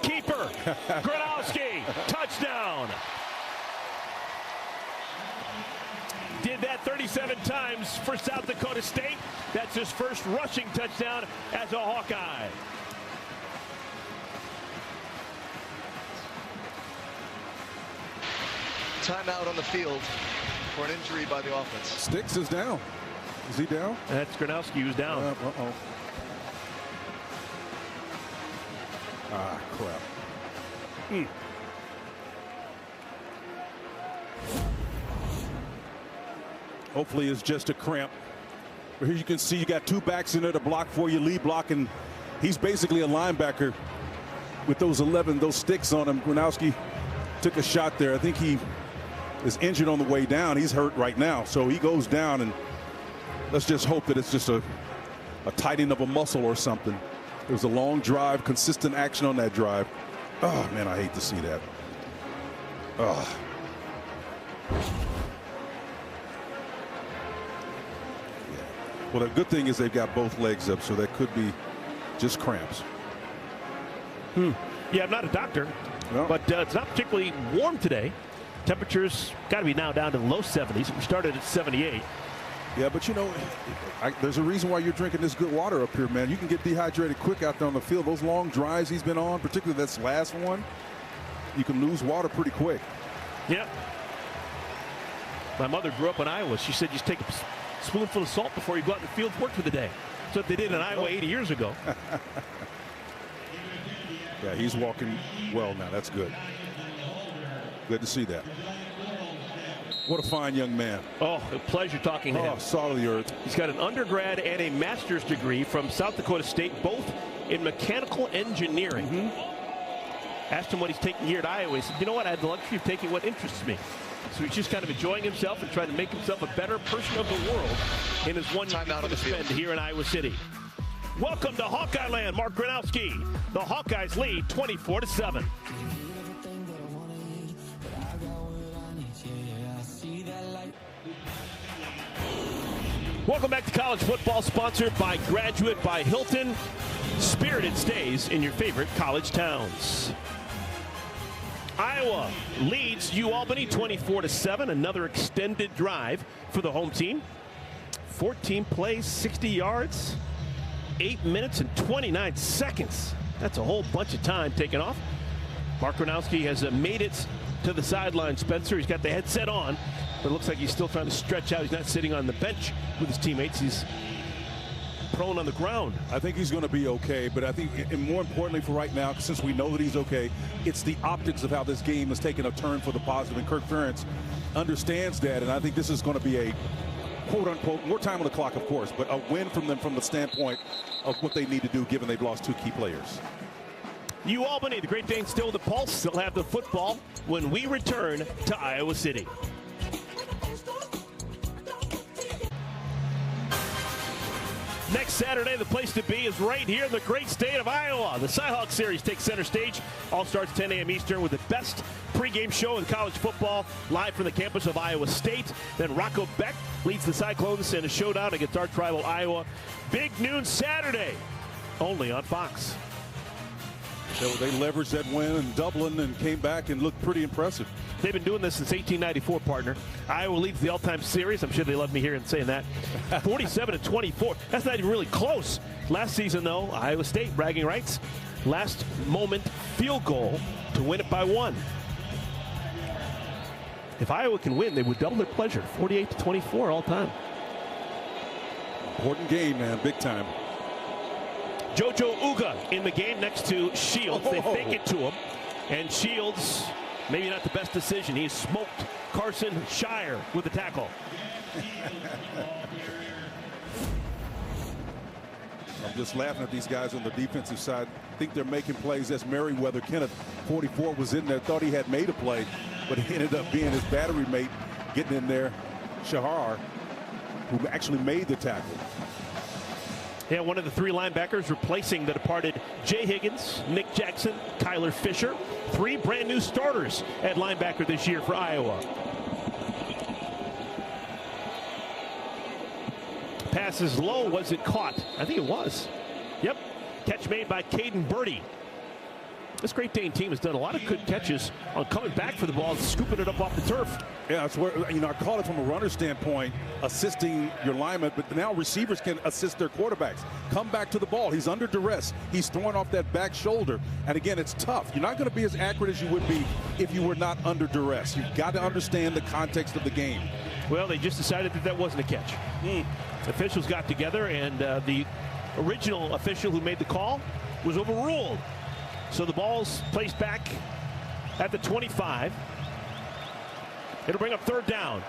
Keeper, Gronowski, touchdown. Did that 37 times for South Dakota State. That's his first rushing touchdown as a Hawkeye. Timeout on the field for an injury by the offense. Sticks is down. Is he down? That's Gronowski who's down. Uh-oh. Ah, crap. Hopefully it's just a cramp. But here you can see you got 2 backs in there to block for you, lead block, and he's basically a linebacker with those sticks on him. Gronowski took a shot there. I think he is injured on the way down. He's hurt right now, so he goes down, and let's just hope that it's just a tightening of a muscle or something. It was a long drive, consistent action on that drive. Oh, man, I hate to see that. Oh. Yeah. Well, the good thing is they've got both legs up, so that could be just cramps. Yeah, I'm not a doctor, No. but it's not particularly warm today. Temperatures got to be now down to the low 70s. We started at 78. Yeah, but you know, there's a reason why you're drinking this good water up here, man. You can get dehydrated quick out there on the field. Those long drives he's been on, particularly this last one, you can lose water pretty quick. Yeah. My mother grew up in Iowa. She said just take a spoonful of salt before you go out in the field to work for the day. That's what they did in Iowa 80 years ago. Yeah, he's walking well now. That's good. Good to see that. What a fine young man. Oh, a pleasure talking to him. Salt of the earth. He's got an undergrad and a master's degree from South Dakota State, both in mechanical engineering. Asked him what he's taking here at Iowa. He said, you know what, I had the luxury of taking what interests me. So he's just kind of enjoying himself and trying to make himself a better person of the world in his 1 year to spend here in Iowa City. Welcome to Hawkeye Land, Mark Gronowski. The Hawkeyes lead 24-7. Welcome back to college football, sponsored by Graduate by Hilton. Spirited stays in your favorite college towns. Iowa leads UAlbany 24-7. Another extended drive for the home team. 14 plays, 60 yards, 8 minutes and 29 seconds. That's a whole bunch of time taken off. Mark Gronowski has made it to the sideline, Spencer. He's got the headset on, but it looks like he's still trying to stretch out. He's not sitting on the bench with his teammates. He's prone on the ground. I think he's going to be okay, but I think, and more importantly for right now, since we know that he's okay, it's the optics of how this game has taken a turn for the positive, and Kirk Ferentz understands that, and I think this is going to be a quote-unquote, more time on the clock, of course, but a win from them from the standpoint of what they need to do, given they've lost 2 key players. UAlbany, the Great Danes still the pulse, still have the football when we return to Iowa City. Next Saturday, the place to be is right here in the great state of Iowa. The Cy-Hawk Series takes center stage. All starts 10 a.m. Eastern with the best pregame show in college football, live from the campus of Iowa State. Then Rocco Beck leads the Cyclones in a showdown against arch rival Iowa. Big noon Saturday, only on Fox. They leveraged that win in Dublin and came back and looked pretty impressive. They've been doing this since 1894, partner. Iowa leads the all-time series. I'm sure they love me hearing saying that. 47-24. That's not even really close. Last season, though, Iowa State, bragging rights, last moment field goal to win it by 1. If Iowa can win, they would double their pleasure. 48-24 all time. Important game, man. Big time. JoJo Uga in the game next to Shields. They fake it to him. And Shields, maybe not the best decision. He smoked Carson Shire with the tackle. I'm just laughing at these guys on the defensive side. I think they're making plays. That's Merriweather. Kenneth, 44, was in there. Thought he had made a play, but he ended up being his battery mate getting in there. Shahar, who actually made the tackle. Yeah, one of the 3 linebackers replacing the departed Jay Higgins, Nick Jackson, Kyler Fisher. 3 brand new starters at linebacker this year for Iowa. Pass is low. Was it caught? I think it was. Yep. Catch made by Caden Birdie. This Great Dane team has done a lot of good catches on coming back for the ball and scooping it up off the turf. Yeah, that's where, I call it from a runner standpoint, assisting your lineman, but now receivers can assist their quarterbacks. Come back to the ball. He's under duress. He's throwing off that back shoulder. And again, it's tough. You're not going to be as accurate as you would be if you were not under duress. You've got to understand the context of the game. Well, they just decided that wasn't a catch. Officials got together, and the original official who made the call was overruled. So the ball's placed back at the 25. It'll bring up 3rd down.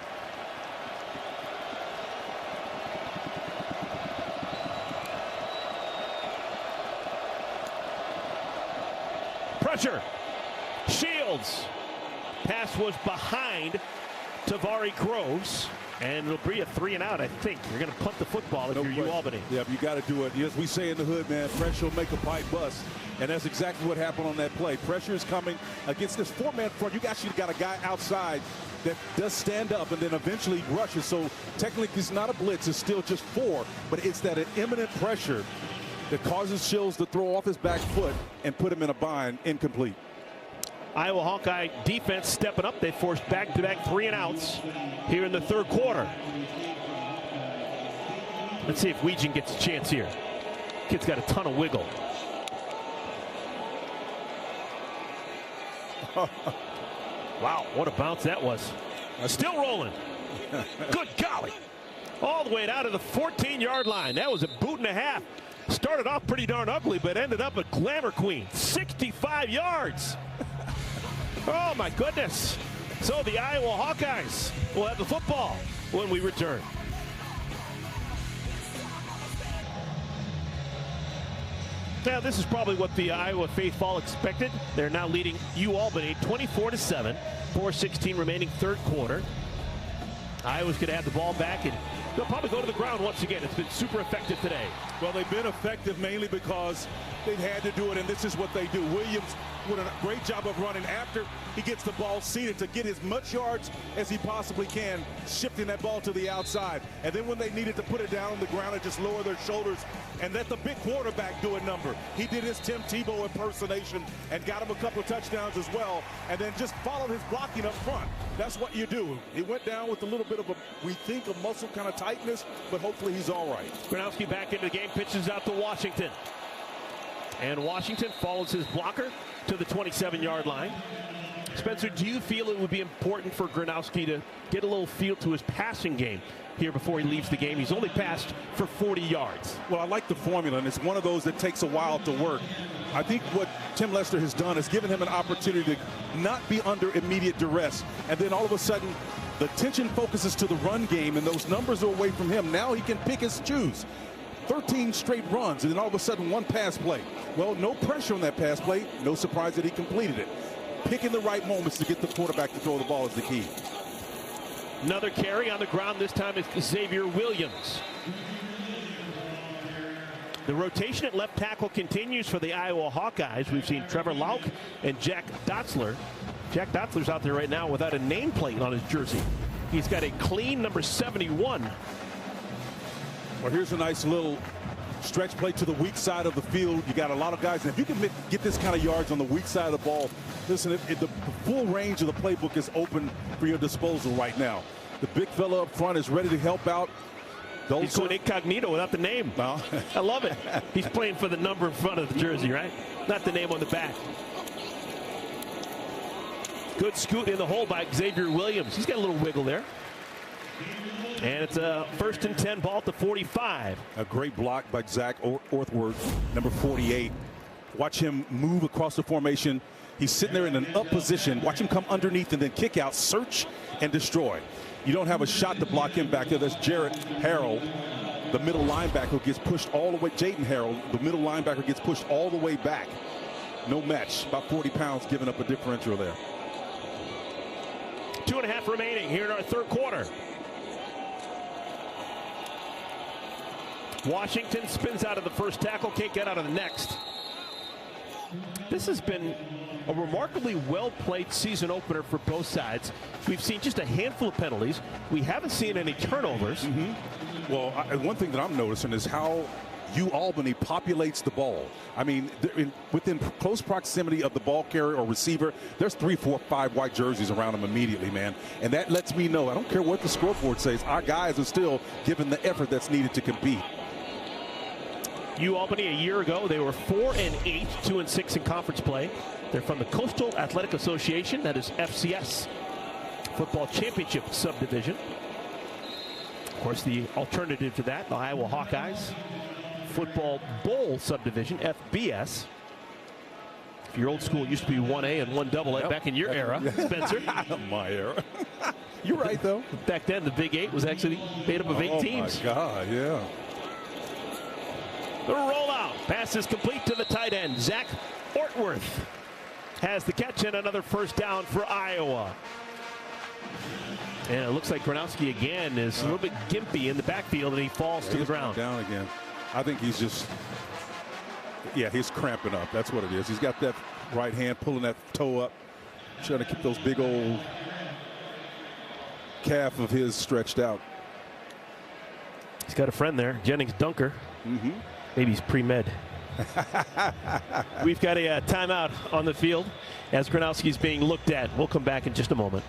Pressure. Shields. Pass was behind Tavari Groves. And it'll be a 3-and-out, I think. You're going to punt the football if you're UAlbany. Yeah, you got to do it. As we say in the hood, man, pressure will make a pipe bust. And that's exactly what happened on that play. Pressure is coming against this 4-man front. You actually got a guy outside that does stand up and then eventually rushes. So technically it's not a blitz. It's still just 4. But it's that imminent pressure that causes Shields to throw off his back foot and put him in a bind. Incomplete. Iowa Hawkeye defense stepping up. They forced back-to-back 3-and-outs here in the 3rd quarter. Let's see if Weegan gets a chance here. Kid's got a ton of wiggle. Wow, what a bounce that was. Still rolling. Good golly. All the way down to the 14-yard line. That was a boot and a half. Started off pretty darn ugly, but ended up a glamour queen. 65 yards. Oh, my goodness. So the Iowa Hawkeyes will have the football when we return. Now, this is probably what the Iowa faithful expected. They're now leading UAlbany 24-7. 4:16 remaining 3rd quarter. Iowa's going to have the ball back, and they'll probably go to the ground once again. It's been super effective today. Well, they've been effective mainly because they've had to do it, and this is what they do. Williams with a great job of running after he gets the ball seated to get as much yards as he possibly can, shifting that ball to the outside. And then when they needed to put it down on the ground and just lower their shoulders and let the big quarterback do a number. He did his Tim Tebow impersonation and got him a couple of touchdowns as well, and then just followed his blocking up front. That's what you do. He went down with a little bit of we think, a muscle kind of tightness, but hopefully he's all right. Gronowski back into the game, pitches out to Washington. And Washington follows his blocker to the 27-yard line. Spencer, do you feel it would be important for Gronowski to get a little feel to his passing game here before he leaves the game? He's only passed for 40 yards. Well, I like the formula, and it's one of those that takes a while to work. I think what Tim Lester has done is given him an opportunity to not be under immediate duress, and then all of a sudden the attention focuses to the run game, and those numbers are away from him. Now he can pick his choose. 13 straight runs, and then all of a sudden one pass play. Well, no pressure on that pass play. No surprise that he completed it. Picking the right moments to get the quarterback to throw the ball is the key. Another carry on the ground. This time it's Xavier Williams. The rotation at left tackle continues for the Iowa Hawkeyes. We've seen Trevor Lauk and Jack Dotzler. Jack Dotzler's out there right now without a nameplate on his jersey. He's got a clean number 71. Well, here's a nice little Stretch play to the weak side of the field. You got a lot of guys. And if you can get this kind of yards on the weak side of the ball, listen, the full range of the playbook is open for your disposal right now. The big fella up front is ready to help out. He's going incognito without the name. No. I love it. He's playing for the number in front of the jersey, right? Not the name on the back. Good scoot in the hole by Xavier Williams. He's got a little wiggle there. And it's a 1st and 10 ball at the 45. A great block by Zach Orthworth, number 48. Watch him move across the formation. He's sitting there in an up position. Watch him come underneath and then kick out, search, and destroy. You don't have a shot to block him back there. That's Jarrett Harrell, the middle linebacker, gets pushed all the way. Jaden Harrell, the middle linebacker, gets pushed all the way back. No match. About 40 pounds, giving up a differential there. 2.5 remaining here in our third quarter. Washington spins out of the first tackle, can't get out of the next. This has been a remarkably well-played season opener for both sides. We've seen just a handful of penalties. We haven't seen any turnovers. Well, one thing that I'm noticing is how UAlbany populates the ball. I mean, within close proximity of the ball carrier or receiver, there's 3, 4, 5 white jerseys around them immediately, man. And that lets me know, I don't care what the scoreboard says, our guys are still giving the effort that's needed to compete. UAlbany a year ago, they were 4-8, 2-6 in conference play. They're from the Coastal Athletic Association, that is FCS Football Championship Subdivision. Of course, the alternative to that, the Iowa Hawkeyes Football Bowl Subdivision, FBS. If you're old school, it used to be 1A and 1AA back in your era, Spencer. My era. You're right, though. Back then, the Big 8 was actually made up of 8 teams. Oh, my God, yeah. The rollout. Pass is complete to the tight end. Zach Ortworth has the catch and another first down for Iowa. And it looks like Gronowski again is a little bit gimpy in the backfield, and he falls to the ground. Down again. I think he's just, he's cramping up. That's what it is. He's got that right hand pulling that toe up, trying to keep those big old calf of his stretched out. He's got a friend there, Jennings Dunker. Maybe he's pre-med. We've got a timeout on the field as Gronowski's being looked at. We'll come back in just a moment.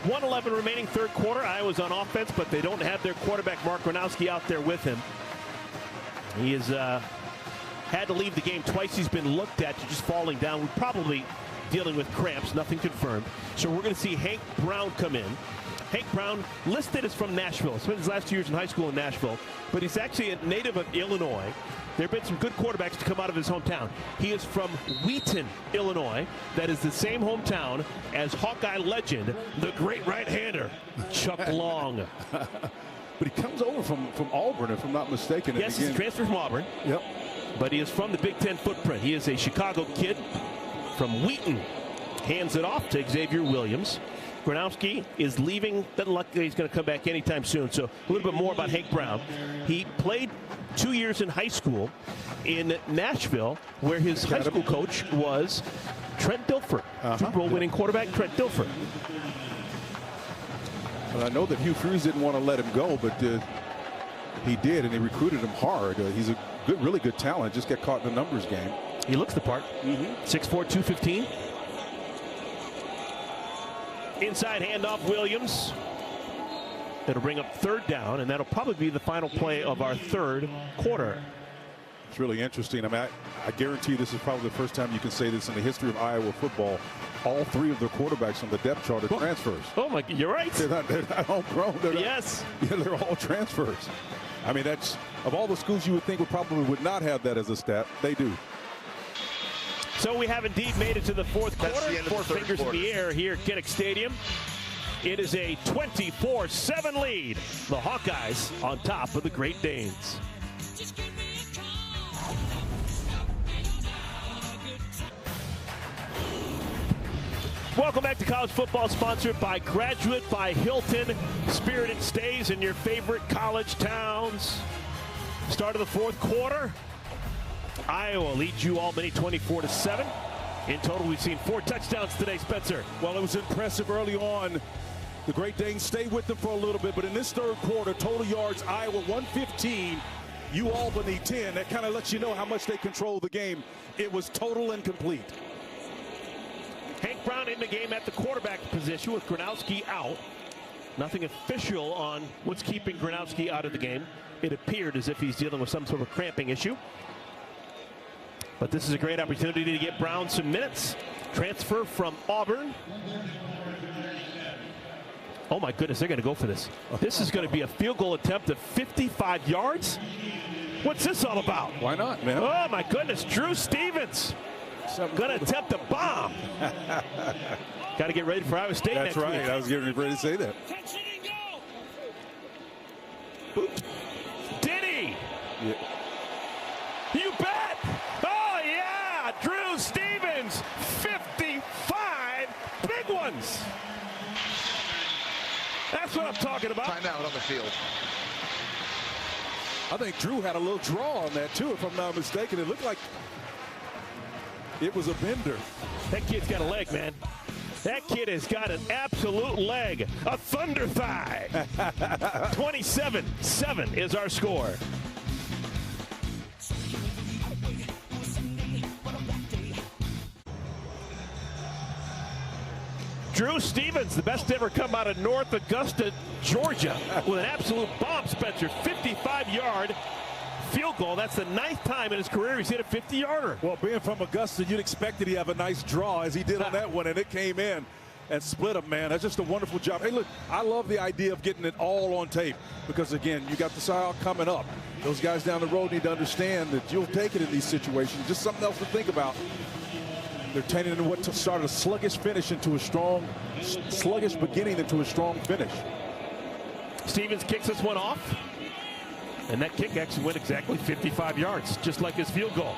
.111 remaining third quarter. Iowa's on offense, but they don't have their quarterback Mark Gronowski out there with him. He has had to leave the game twice. He's been looked at to just falling down. We're probably dealing with cramps, nothing confirmed. So we're going to see Hank Brown come in. Hank Brown, listed as from Nashville. Spent his last 2 years in high school in Nashville, but he's actually a native of Illinois. There have been some good quarterbacks to come out of his hometown. He is from Wheaton, Illinois. That is the same hometown as Hawkeye legend, the great right-hander, Chuck Long. But he comes over from Auburn, if I'm not mistaken. Yes, he's transferred from Auburn. Yep. But he is from the Big Ten footprint. He is a Chicago kid from Wheaton. Hands it off to Xavier Williams. Gronowski is leaving. Doesn't look like he's going to come back anytime soon. So a little bit more about Hank Brown. He played 2 years in high school in Nashville, where his high school coach was Trent Dilfer. Super Bowl winning quarterback Trent Dilfer. Well, I know that Hugh Freeze didn't want to let him go, but he did, and he recruited him hard. He's a really good talent. Just got caught in the numbers game. He looks the part. 6'4", 215. Inside handoff, Williams. It'll bring up third down, and that'll probably be the final play of our third quarter. It's really interesting. I mean, I guarantee this is probably the first time you can say this in the history of Iowa football. All 3 of their quarterbacks on the depth chart are transfers. Oh, my, you're right. They're not homegrown. Yes. They're all transfers. I mean, that's, of all the schools you would think would not have that as a stat, they do. So we have indeed made it to the fourth quarter. That's the end of Four the third fingers quarter. in the air here at Kinnick Stadium. It is a 24-7 lead. The Hawkeyes on top of the Great Danes. Welcome back to college football, sponsored by Graduate by Hilton. Spirited stays in your favorite college towns. Start of the fourth quarter. Iowa leads UAlbany 24-7. In total, we've seen 4 touchdowns today, Spencer. Well, it was impressive early on. The Great Danes stay with them for a little bit, but in this third quarter, total yards, Iowa 115, UAlbany 10. That kind of lets you know how much they control the game. It was total and complete. Hank Brown in the game at the quarterback position with Gronowski out. Nothing official on what's keeping Gronowski out of the game. It appeared as if he's dealing with some sort of cramping issue. But this is a great opportunity to get Brown some minutes. Transfer from Auburn. Oh my goodness, they're going to go for this. This is going to be a field goal attempt of 55 yards. What's this all about? Why not, man? Oh my goodness, Drew Stevens going to attempt a bomb. Got to get ready for Iowa State next week. That's right. I was getting ready to say that. Did he? Yeah. You bet. Oh yeah, Drew Stevens, 55 big ones. That's what I'm talking about. Timeout on the field. I think Drew had a little draw on that too, if I'm not mistaken. It looked like it was a bender. That kid's got a leg, man. That kid has got an absolute leg, a thunder thigh. 27-7 is our score. Drew Stevens, the best to ever come out of North Augusta, Georgia, with an absolute bomb, Spencer. 55-yard field goal. That's the 9th time in his career he's hit a 50-yarder. Well, being from Augusta, you'd expect that he'd have a nice draw as he did on that one, and it came in and split him, man. That's just a wonderful job. Hey, look, I love the idea of getting it all on tape because, again, you got the side coming up. Those guys down the road need to understand that you'll take it in these situations. Just something else to think about. They're turning into what started a sluggish finish into a strong, sluggish beginning into a strong finish. Stevens kicks this one off, and that kick actually went exactly 55 yards, just like his field goal.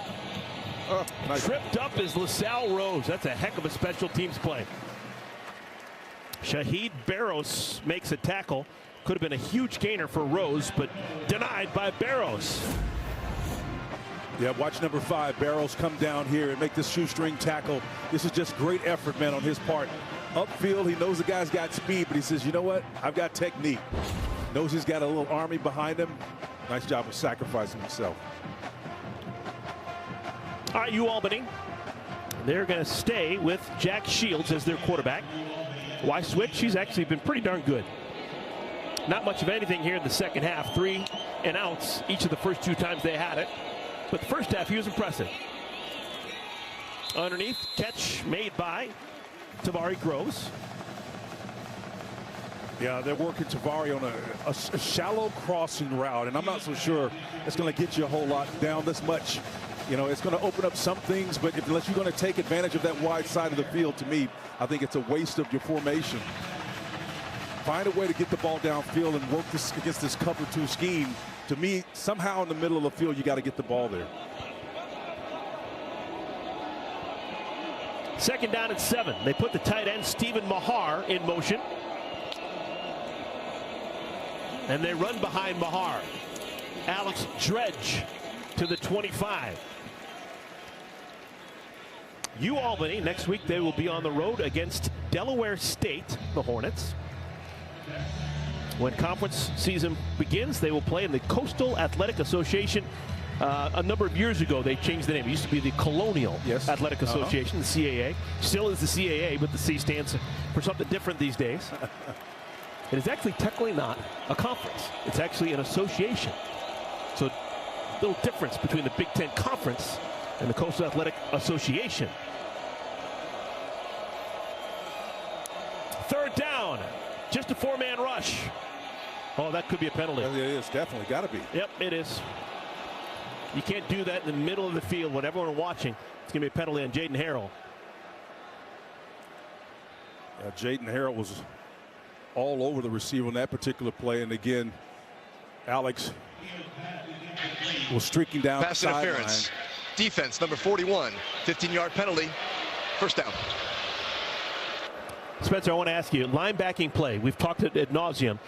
Nice. Tripped up is LaSalle Rose. That's a heck of a special teams play. Shaheed Barros makes a tackle. Could have been a huge gainer for Rose, but denied by Barros. Yeah, watch number 5, Barrows, come down here and make this shoestring tackle. This is just great effort, man, on his part. Upfield, he knows the guy's got speed, but he says, you know what? I've got technique. Knows he's got a little army behind him. Nice job of sacrificing himself. All right, UAlbany. They're going to stay with Jack Shields as their quarterback. Why switch? He's actually been pretty darn good. Not much of anything here in the second half. 3 and outs each of the first 2 times they had it. But the first half, he was impressive. Underneath, catch made by Tavari Groves. Yeah, they're working Tavari on a shallow crossing route, and I'm not so sure it's going to get you a whole lot down this much. You know, it's going to open up some things, but unless you're going to take advantage of that wide side of the field, to me, I think it's a waste of your formation. Find a way to get the ball downfield and work this against this cover 2 scheme. To me, somehow in the middle of the field, you got to get the ball there. Second down and 7. They put the tight end, Stephen Mahar, in motion. And they run behind Mahar. Alex Dredge to the 25. UAlbany, next week they will be on the road against Delaware State, the Hornets. When conference season begins, they will play in the Coastal Athletic Association. A number of years ago, they changed the name. It used to be the Colonial Athletic Association, the CAA. Still is the CAA, but the C stands for something different these days. It is actually technically not a conference. It's actually an association. So a little difference between the Big Ten Conference and the Coastal Athletic Association. Third down. Just a 4-man rush. Oh, that could be a penalty. It is definitely got to be. Yep, it is. You can't do that in the middle of the field when everyone is watching. It's going to be a penalty on Jaden Harrell. Yeah, Jaden Harrell was all over the receiver on that particular play. And again, Alex was streaking down Pass the sideline. interference. Defense, number 41. 15-yard penalty. First down. Spencer, I want to ask you, linebacking play. We've talked ad nauseum.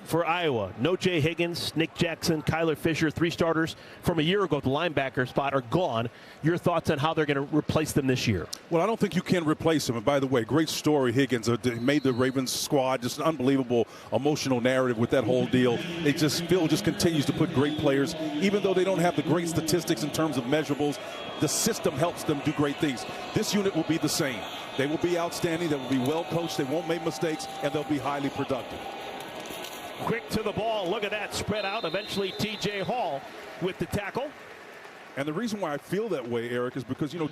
For Iowa, no Jay Higgins, Nick Jackson, Kyler Fisher, 3 starters from a year ago at the linebacker spot are gone. Your thoughts on how they're going to replace them this year? Well, I don't think you can replace him. And by the way, great story, Higgins. Made the Ravens squad, just an unbelievable emotional narrative with that whole deal. Phil just continues to put great players, even though they don't have the great statistics in terms of measurables. The system helps them do great things. This unit will be the same. They will be outstanding. They will be well coached. They won't make mistakes, and they'll be highly productive. Quick to the ball. Look at that spread out. Eventually, T.J. Hall with the tackle. And the reason why I feel that way, Eric, is because, the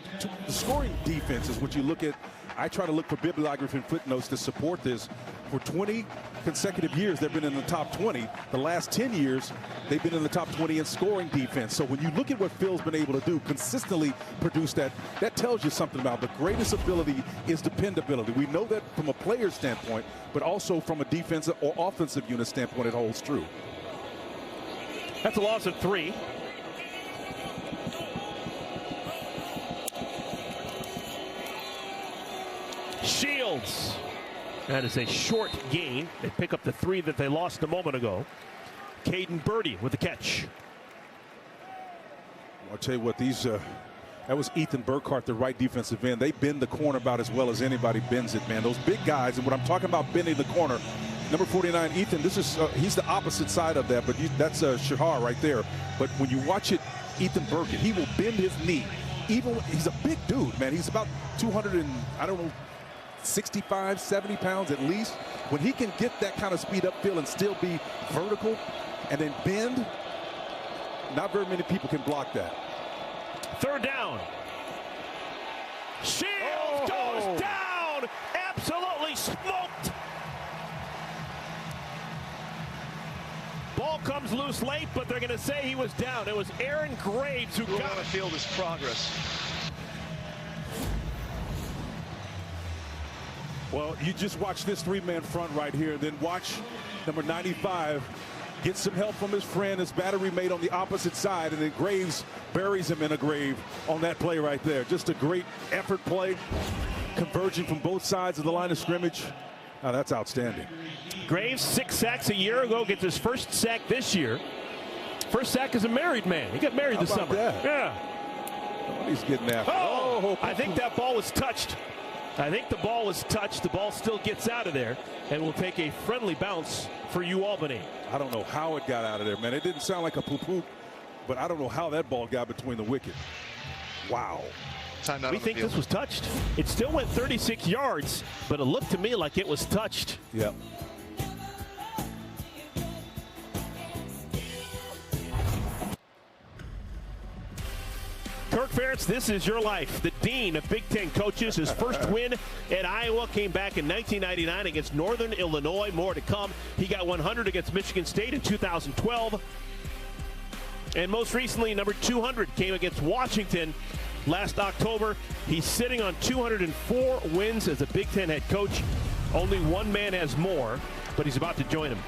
scoring defense is what you look at. I try to look for bibliography and footnotes to support this. For 20 consecutive years, they've been in the top 20. The last 10 years, they've been in the top 20 in scoring defense. So when you look at what Phil's been able to do, consistently produce that tells you something about the greatest ability is dependability. We know that from a player standpoint, but also from a defensive or offensive unit standpoint, it holds true. That's a loss of 3. Shields. That is a short gain. They pick up the 3 that they lost a moment ago. Caden Birdie with the catch. I'll tell you what, that was Ethan Burkhart, the right defensive end. They bend the corner about as well as anybody bends it, man. Those big guys, and when I'm talking about bending the corner, number 49, Ethan, he's the opposite side of that, but that's Shahar right there. But when you watch it, Ethan Burkhart, he will bend his knee. He's a big dude, man. He's about 65, 70 pounds at least. When he can get that kind of speed upfield and still be vertical and then bend, not very many people can block that. 3rd down. Shields goes down. Absolutely smoked. Ball comes loose late, but they're going to say he was down. It was Aaron Graves who got on the field is progress. Well, you just watch this 3-man front right here, and then watch number 95 get some help from his friend, his battery mate on the opposite side, and then Graves buries him in a grave on that play right there. Just a great effort play, converging from both sides of the line of scrimmage. Now, that's outstanding. Graves, 6 sacks a year ago, gets his first sack this year. First sack as a married man. He got married this summer. That? Yeah. He's getting after. I think that ball was touched. I think the ball was touched. The ball still gets out of there and will take a friendly bounce for UAlbany. I don't know how it got out of there, man. It didn't sound like a poop, but I don't know how that ball got between the wicket. Wow. We think this was touched. It still went 36 yards, but it looked to me like it was touched. Yep. Kirk Ferentz, this is your life. The dean of Big Ten coaches. His first win at Iowa came back in 1999 against Northern Illinois. More to come. He got 100 against Michigan State in 2012. And most recently, number 200 came against Washington last October. He's sitting on 204 wins as a Big Ten head coach. Only one man has more, but he's about to join him.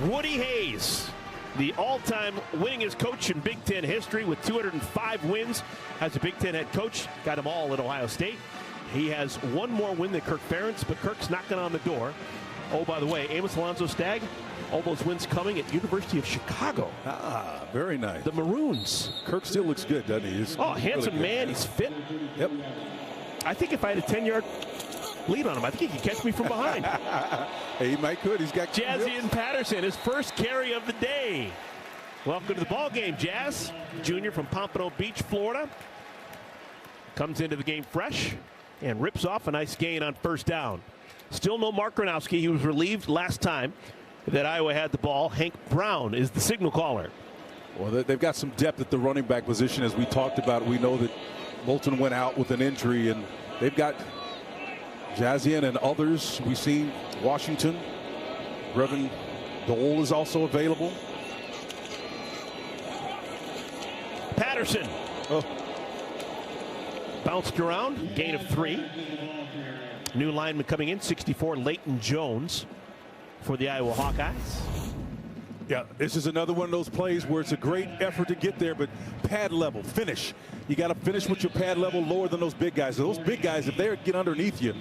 Woody Hayes, the all-time winningest coach in Big Ten history with 205 wins as a Big Ten head coach. Got them all at Ohio State. He has one more win than Kirk Ferentz, but Kirk's knocking on the door. Oh, by the way, Amos Alonzo Stagg, all those wins coming at University of Chicago. Ah, very nice. The Maroons. Kirk still looks good, doesn't he? He's handsome really man. He's fit. Yep. I think if I had a 10-yard lead on him, I think he could catch me from behind. He might could. He's got Jazian Patterson, his first carry of the day. Welcome to the ball game, Jazz. Junior from Pompano Beach, Florida. Comes into the game fresh and rips off a nice gain on 1st down. Still no Mark Gronowski. He was relieved last time that Iowa had the ball. Hank Brown is the signal caller. Well, they've got some depth at the running back position, as we talked about. We know that Bolton went out with an injury, and they've got Jazian and others. We see Washington. Brevin Dole is also available. Patterson. Bounced around. Gain of 3. New lineman coming in, 64, Leighton Jones for the Iowa Hawkeyes. Yeah, this is another one of those plays where it's a great effort to get there, but pad level, finish. You got to finish with your pad level lower than those big guys. So those big guys, if they get underneath you,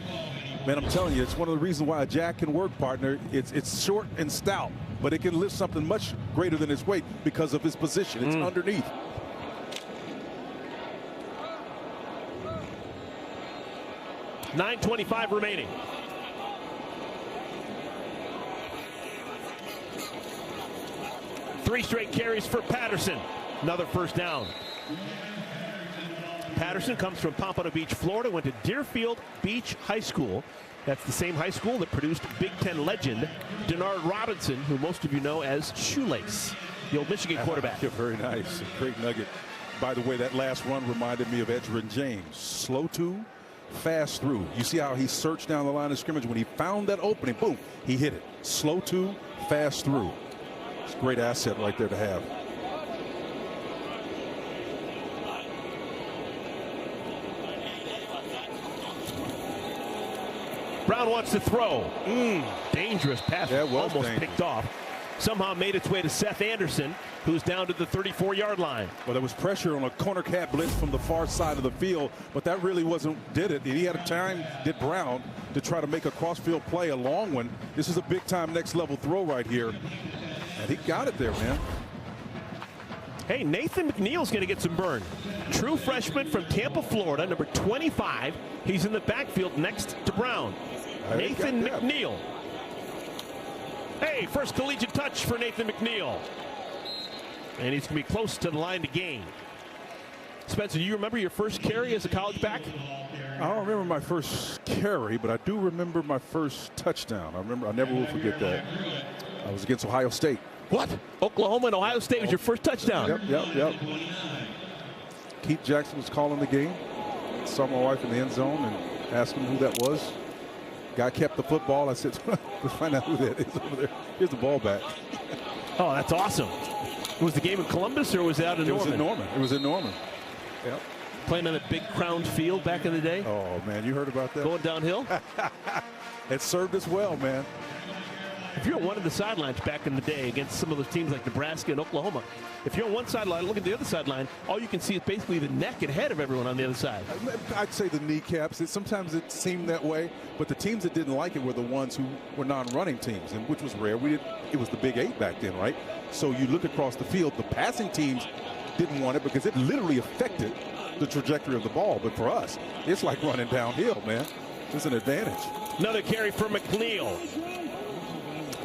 Man, I'm telling you, it's one of the reasons why a jack can work, partner. It's short and stout, but it can lift something much greater than its weight because of his position. It's underneath. .925 remaining. Three straight carries for Patterson. Another first down. Patterson comes from Pompano Beach, Florida, went to Deerfield Beach High School. That's the same high school that produced Big Ten legend Denard Robinson, who most of you know as Shoelace, the old Michigan quarterback. Yeah, very nice. Great nugget. By the way, that last run reminded me of Edgerrin James. Slow to, fast through. You see how he searched down the line of scrimmage? When he found that opening, boom, he hit it. Slow to, fast through. It's a great asset right there to have. Brown wants to throw. Dangerous pass. Yeah, almost picked off. Somehow made its way to Seth Anderson, who's down to the 34-yard line. Well, there was pressure on a corner cat blitz from the far side of the field, but that really did it. He had a time, did Brown, to try to make a cross-field play, a long one. This is a big-time next-level throw right here. And he got it there, man. Hey, Nathan McNeil's going to get some burn. True freshman from Tampa, Florida, number 25. He's in the backfield next to Brown. Nathan McNeil. Hey, first collegiate touch for Nathan McNeil. And he's going to be close to the line to gain. Spencer, do you remember your first carry as a college back? I don't remember my first carry, but I do remember my first touchdown. I never will forget that. I was against Ohio State. What? Oklahoma and Ohio State was your first touchdown? Yep. Keith Jackson was calling the game. Saw my wife in the end zone and asked him who that was. Guy kept the football. I said, let's find out who that is over there. Here's the ball back. Oh, that's awesome. Was the game in Columbus or was it out in Norman? It was in Norman. It was in Norman. Yep. Playing on a big crowned field back in the day? Oh, man, you heard about that? Going downhill? It served us well, man. If you're on one of the sidelines back in the day against some of those teams like Nebraska and Oklahoma, if you're on one sideline, look at the other sideline, all you can see is basically the neck and head of everyone on the other side. I'd say the kneecaps. Sometimes it seemed that way, but the teams that didn't like it were the ones who were non-running teams, and which was rare. It was the Big Eight back then, right? So you look across the field, the passing teams didn't want it because it literally affected the trajectory of the ball. But for us, it's like running downhill, man. It's an advantage. Another carry for McNeil.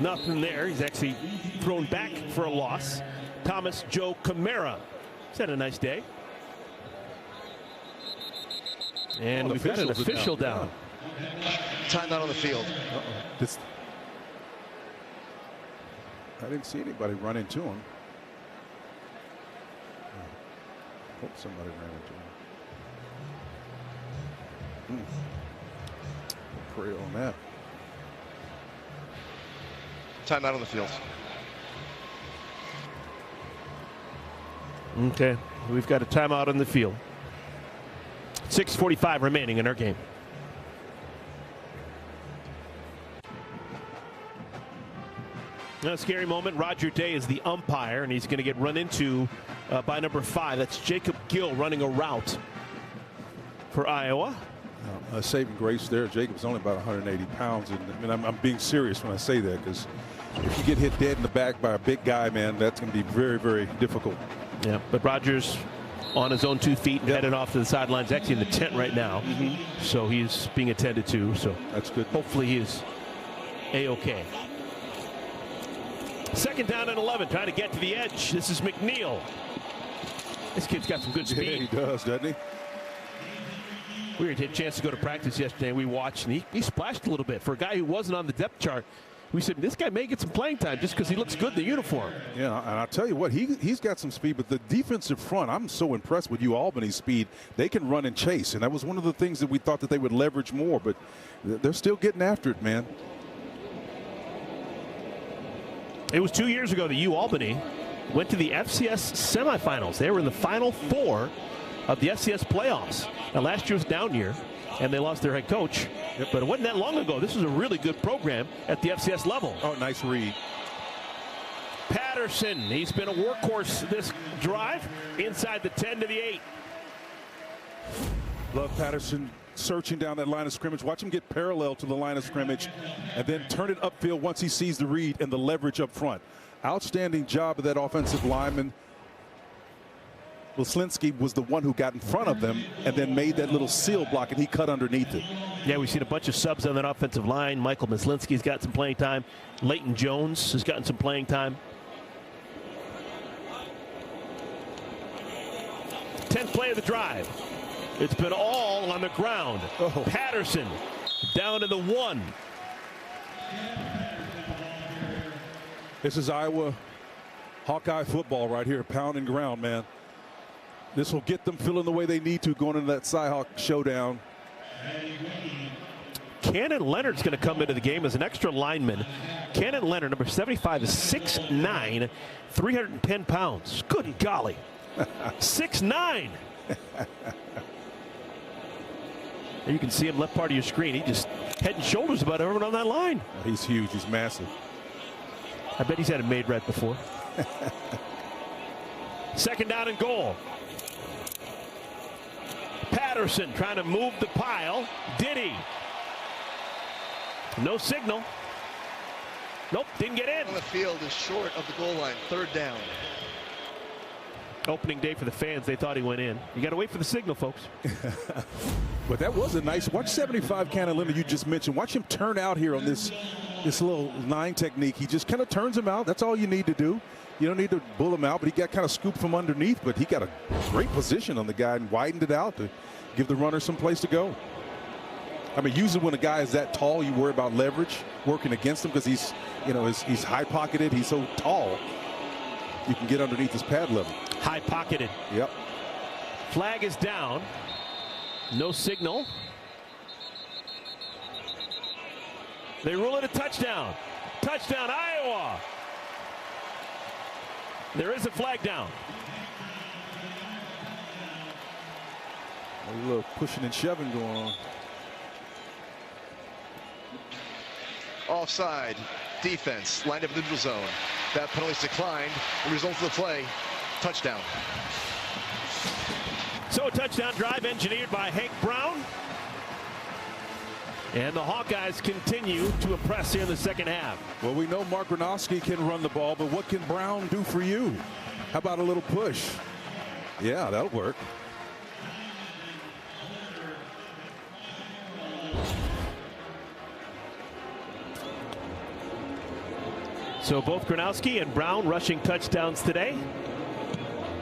Nothing there. He's actually thrown back for a loss. Thomas Joe Camara. He's had a nice day. And we've got an official down. Timeout on the field. I didn't see anybody run into him. Hope somebody ran into him. Pray on that. Timeout on the field. Okay, we've got a timeout on the field. 6:45 remaining in our game. A scary moment. Roger Day is the umpire, and he's going to get run into by number 5. That's Jacob Gill running a route for Iowa. Saving grace there. Jacob's only about 180 pounds, and I'm being serious when I say that, because if you get hit dead in the back by a big guy, man, that's going to be very, very difficult. Yeah, but Rogers on his own 2 feet and headed off to the sidelines, actually in the tent right now. So he's being attended to. So that's good. Hopefully he is A-okay. Second down and 11, trying to get to the edge. This is McNeil. This kid's got some good speed. Yeah, he does, doesn't he? We had a chance to go to practice yesterday, and we watched, and he splashed a little bit. For a guy who wasn't on the depth chart, we said, this guy may get some playing time just because he looks good in the uniform. Yeah, and I'll tell you what, he's got some speed, but the defensive front, I'm so impressed with UAlbany's speed. They can run and chase, and that was one of the things that we thought that they would leverage more, but they're still getting after it, man. It was 2 years ago that UAlbany went to the FCS semifinals. They were in the Final Four of the FCS playoffs. Now, last year was down year, and they lost their head coach. But it wasn't that long ago. This was a really good program at the FCS level. Oh, nice read. Patterson, he's been a workhorse this drive, inside the 10 to the 8. Love Patterson searching down that line of scrimmage. Watch him get parallel to the line of scrimmage and then turn it upfield once he sees the read and the leverage up front. Outstanding job of that offensive lineman. Wyslinski was the one who got in front of them and then made that little seal block, and he cut underneath it. Yeah, we've seen a bunch of subs on that offensive line. Michael Wyslinski's got some playing time. Leighton Jones has gotten some playing time. 10th play of the drive. It's been all on the ground. Patterson down to the 1. This is Iowa Hawkeye football right here, pound and ground, man. This will get them feeling the way they need to going into that Cyhawk showdown. Cannon Leonard's going to come into the game as an extra lineman. Cannon Leonard, number 75, is 6'9", 310 pounds. Good golly. 6'9". You can see him left part of your screen. He just head and shoulders above everyone on that line. He's huge. He's massive. I bet he's had it made right before. 2nd down and goal. Patterson trying to move the pile. Did he? No signal. Nope, didn't get in. The field is short of the goal line. 3rd down. Opening day for the fans. They thought he went in. You got to wait for the signal, folks. But that was a nice watch. 75 Cannon Leonard, you just mentioned. Watch him turn out here on this little 9 technique. He just kind of turns him out. That's all you need to do. You don't need to bull him out, but he got kind of scooped from underneath, but he got a great position on the guy and widened it out to give the runner some place to go. I mean, usually when a guy is that tall, you worry about leverage working against him because he's, you know, he's high-pocketed. He's so tall, you can get underneath his pad level. High-pocketed. Yep. Flag is down. No signal. They rule it a touchdown. Touchdown, Iowa. There is a flag down. A little pushing and shoving going on. Offside. Defense lined up in the neutral zone. That penalty's declined. The result of the play, touchdown. So a touchdown drive engineered by Hank Brown. And the Hawkeyes continue to impress here in the 2nd half. Well, we know Mark Gronowski can run the ball, but what can Brown do for you? How about a little push? Yeah, that'll work. So both Gronowski and Brown rushing touchdowns today.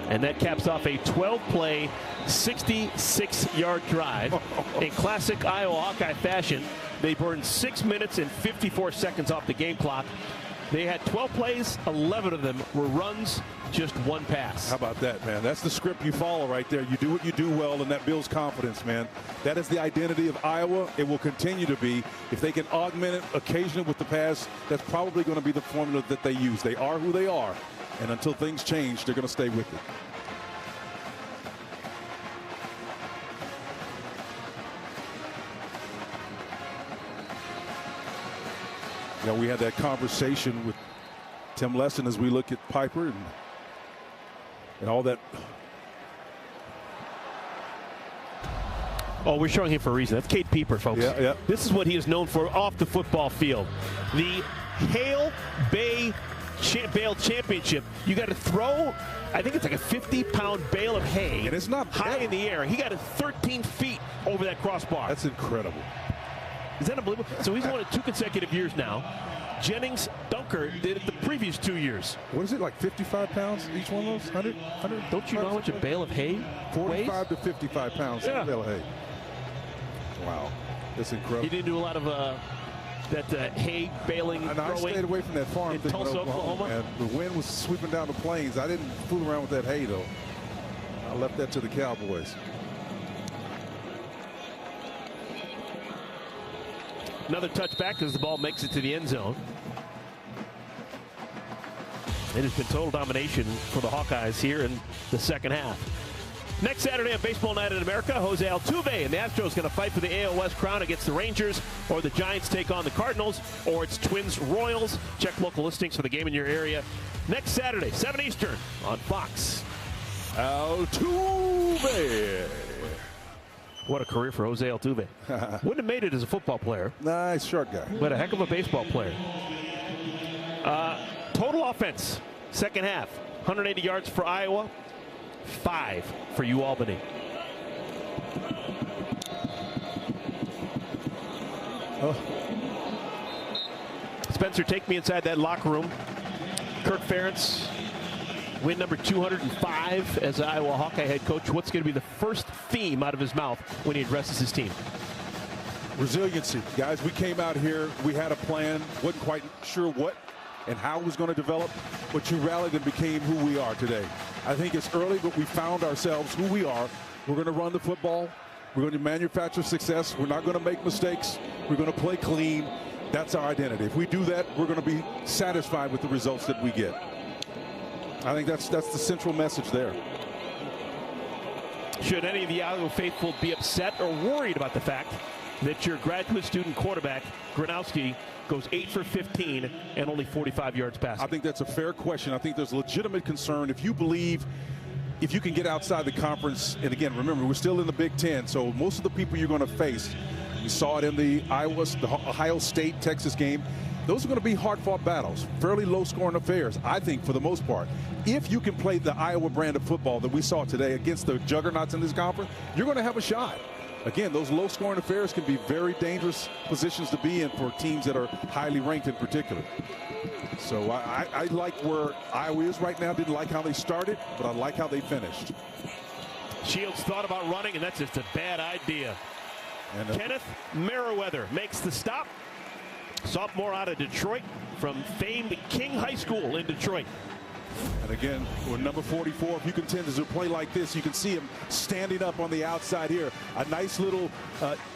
And that caps off a 12-play, 66-yard drive. In classic Iowa Hawkeye fashion, they burned 6 minutes and 54 seconds off the game clock. They had 12 plays, 11 of them were runs, just 1 pass. How about that, man? That's the script you follow right there. You do what you do well, and that builds confidence, man. That is the identity of Iowa. It will continue to be. If they can augment it occasionally with the pass, that's probably going to be the formula that they use. They are who they are, and until things change, they're going to stay with it. You know, we had that conversation with Tim Lesson as we look at Piper and all that. Oh, we're showing him for a reason. That's Cade Pieper, folks. Yeah, yeah. This is what he is known for off the football field. The Hale Bay Bale Championship. You got to throw, I think it's like a 50-pound bale of hay. And it's not high in the air. He got it 13 feet over that crossbar. That's incredible. Is that unbelievable? So he's won it 2 consecutive years now. Jennings Dunker did it the previous 2 years. What is it, like 55 pounds each one of those? 100? Don't you know how much a bale of hay 45 to 55 pounds. Yeah. A bale of hay. Wow. That's incredible. He didn't do a lot of that hay baling. And I stayed away from that farm in thing Tulsa, Oklahoma. And the wind was sweeping down the plains. I didn't fool around with that hay, though. I left that to the Cowboys. Another touchback as the ball makes it to the end zone. It has been total domination for the Hawkeyes here in the 2nd half. Next Saturday on Baseball Night in America, Jose Altuve and the Astros going to fight for the AL West crown against the Rangers, or the Giants take on the Cardinals, or it's Twins Royals. Check local listings for the game in your area. Next Saturday, 7 Eastern on Fox. Altuve. What a career for Jose Altuve. Wouldn't have made it as a football player. Nice short guy. But a heck of a baseball player. Total offense, second half. 180 yards for Iowa, 5 for UAlbany. Spencer, take me inside that locker room. Kirk Ferentz, win number 205 as Iowa Hawkeye head coach. What's going to be the first theme out of his mouth when he addresses his team? Resiliency. Guys, we came out here, we had a plan, wasn't quite sure what and how it was going to develop, but you rallied and became who we are today. I think it's early, but we found ourselves who we are. We're going to run the football. We're going to manufacture success. We're not going to make mistakes. We're going to play clean. That's our identity. If we do that, we're going to be satisfied with the results that we get. I think that's the central message there. Should any of the Iowa faithful be upset or worried about the fact that your graduate student quarterback, Gronowski, goes 8 for 15 and only 45 yards passing? I think that's a fair question. I think there's legitimate concern. If you believe, if you can get outside the conference, and again, remember, we're still in the Big Ten, so most of the people you're going to face, we saw it in the Ohio State, Texas game. Those are going to be hard-fought battles, fairly low-scoring affairs, I think, for the most part. If you can play the Iowa brand of football that we saw today against the juggernauts in this conference, you're going to have a shot. Again, those low-scoring affairs can be very dangerous positions to be in for teams that are highly ranked in particular. So I like where Iowa is right now. Didn't like how they started, but I like how they finished. Shields thought about running, and that's just a bad idea. And Kenneth Merriweather makes the stop. Sophomore out of Detroit from famed King High School in Detroit. And again, with number 44, if you continue to play like this, you can see him standing up on the outside here. A nice little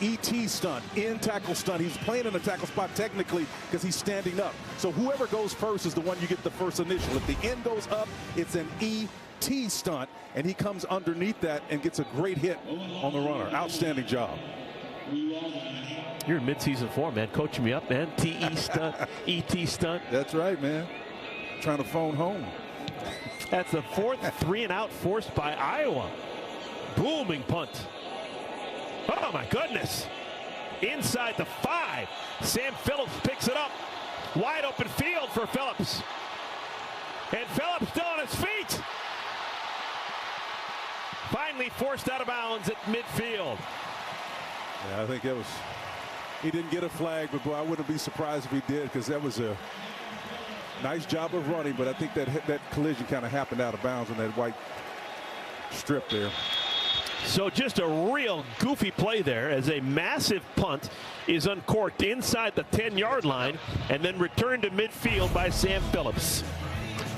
ET stunt, in-tackle stunt. He's playing in a tackle spot technically because he's standing up. So whoever goes first is the one you get the first initial. If the end goes up, it's an ET stunt, and he comes underneath that and gets a great hit on the runner. Outstanding job. You're in mid-season form, man. Coaching me up, man. TE stunt, ET stunt. That's right, man. Trying to phone home. That's the fourth 3-and-out forced by Iowa. Booming punt. Oh, my goodness. Inside the 5. Sam Phillips picks it up. Wide open field for Phillips. And Phillips still on his feet. Finally forced out of bounds at midfield. Yeah, I think that was, he didn't get a flag, but boy, I wouldn't be surprised if he did, because that was a nice job of running, but I think that collision kind of happened out of bounds on that white strip there. So just a real goofy play there as a massive punt is uncorked inside the 10-yard line and then returned to midfield by Sam Phillips.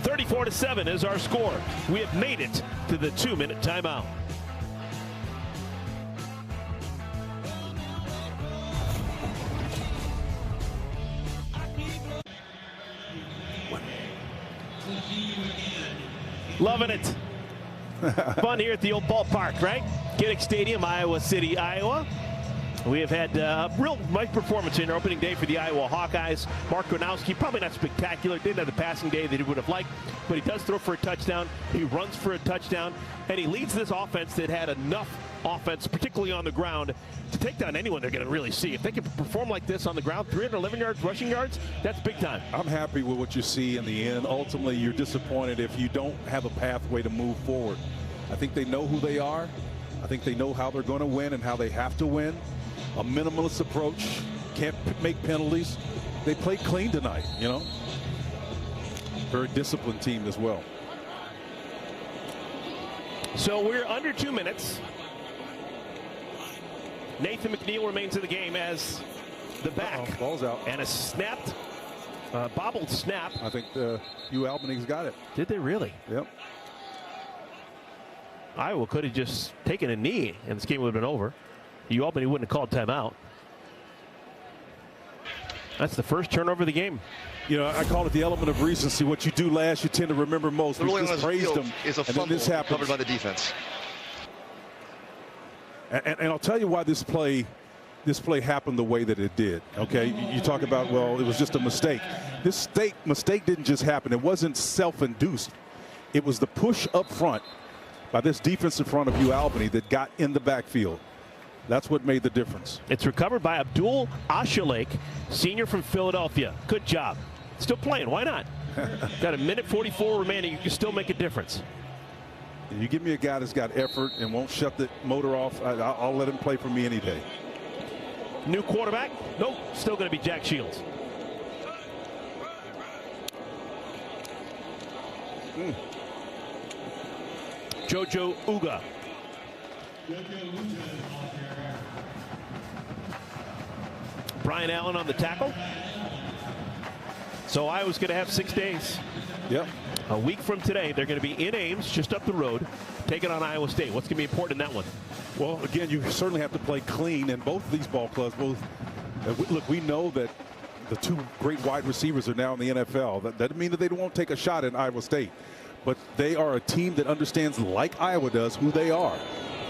34-7 is our score. We have made it to the 2-minute timeout. Loving it. Fun here at the old ballpark, right? Kinnick Stadium, Iowa City, Iowa. We have had a real nice performance in our opening day for the Iowa Hawkeyes. Mark Gronowski, probably not spectacular. Didn't have the passing day that he would have liked, but he does throw for a touchdown. He runs for a touchdown, and he leads this offense that had enough offense, particularly on the ground, to take down anyone they're going to really see. If they can perform like this on the ground, 311 yards rushing yards, that's big time. I'm happy with what you see in the end. Ultimately, you're disappointed if you don't have a pathway to move forward. I think they know who they are. I think they know how they're going to win and how they have to win. A minimalist approach, can't make penalties. They played clean tonight, you know. Very disciplined team as well. So we're under 2 minutes. Nathan McNeil remains in the game as the back. Ball's out. And a snapped, bobbled snap. I think UAlbany's got it. Did they really? Yep. Iowa could have just taken a knee and this game would have been over. UAlbany wouldn't have called timeout. That's the first turnover of the game. You know, I call it the element of recency. What you do last, you tend to remember most. We just praised them, is a fumble covered by the defense. And I'll tell you why this play happened the way that it did. Okay, you talk about, well, it was just a mistake. This mistake didn't just happen. It wasn't self-induced. It was the push up front by this defensive front of UAlbany that got in the backfield. That's what made the difference. It's recovered by Abdul Ashalake, senior from Philadelphia. Good job. Still playing. Why not? Got a minute 44 remaining. You can still make a difference. You give me a guy that's got effort and won't shut the motor off, I'll let him play for me any day. New quarterback? Nope. Still going to be Jack Shields. Jojo Uga. Brian Allen on the tackle. So Iowa's going to have 6 days. Yep. A week from today, they're going to be in Ames, just up the road, taking on Iowa State. What's going to be important in that one? Well, again, you certainly have to play clean, and both of these ball clubs, look, we know that the 2 great wide receivers are now in the NFL. That doesn't mean that they won't take a shot at Iowa State, but they are a team that understands, like Iowa does, who they are.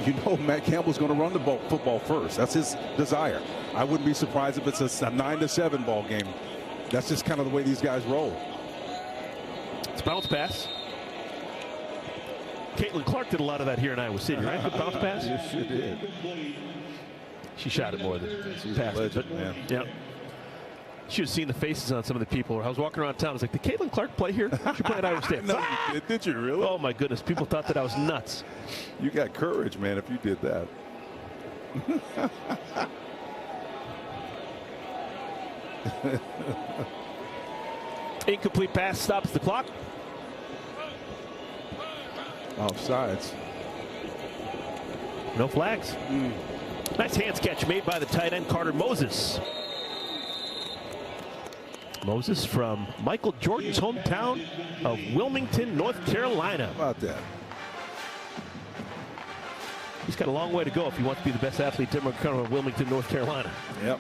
You know, Matt Campbell's going to run the football first. That's his desire. I wouldn't be surprised if it's a 9-7 ball game. That's just kind of the way these guys roll. It's bounce pass. Caitlin Clark did a lot of that here in Iowa City, right? Good bounce pass? Yes, she did. She shot it more than passed it, but man. Yeah. Should have seen the faces on some of the people. I was walking around town. I was like, did Caitlin Clark play here? She played at Iowa State. No, did you really? Oh, my goodness. People thought that I was nuts. You got courage, man, if you did that. Incomplete pass stops the clock. Offsides. No flags. Nice hands catch made by the tight end Carter Moses. Moses from Michael Jordan's hometown of Wilmington, North Carolina. How about that? He's got a long way to go if he wants to be the best athlete to ever come from Wilmington, North Carolina. Yep.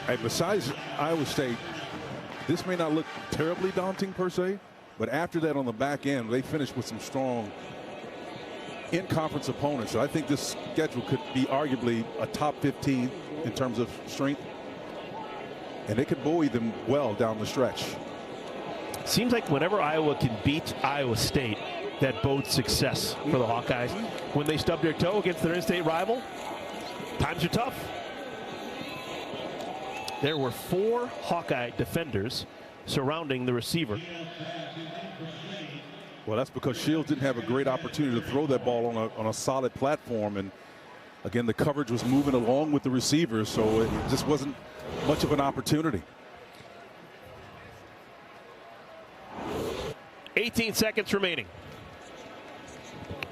Hey, besides Iowa State, this may not look terribly daunting per se, but after that on the back end, they finished with some strong in-conference opponents. So I think this schedule could be arguably a top 15 in terms of strength, and it could buoy them well down the stretch. Seems like whenever Iowa can beat Iowa State, that bodes success for the Hawkeyes. When they stub their toe against their in-state rival, times are tough. There were 4 Hawkeye defenders surrounding the receiver. Well, that's because Shields didn't have a great opportunity to throw that ball on a solid platform, and again, the coverage was moving along with the receivers, so it just wasn't much of an opportunity. 18 seconds remaining.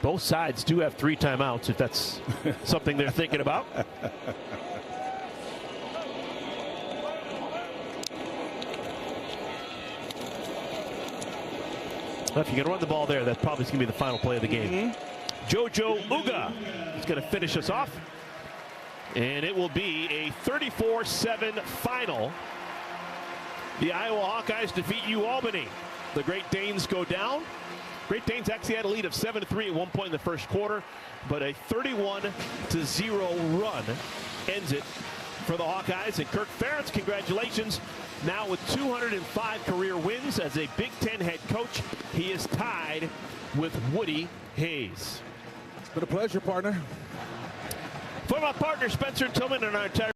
Both sides do have 3 timeouts, if that's something they're thinking about. If you can run the ball there, that's probably going to be the final play of the game. Jojo Uga is going to finish us off. And it will be a 34-7 final. The Iowa Hawkeyes defeat UAlbany. The Great Danes go down. Great Danes actually had a lead of 7-3 at one point in the first quarter, but a 31-0 run ends it for the Hawkeyes. And Kirk Ferentz, congratulations. Now with 205 career wins as a Big Ten head coach, he is tied with Woody Hayes. It's been a pleasure, partner. For my partner, Spencer Tillman, and our entire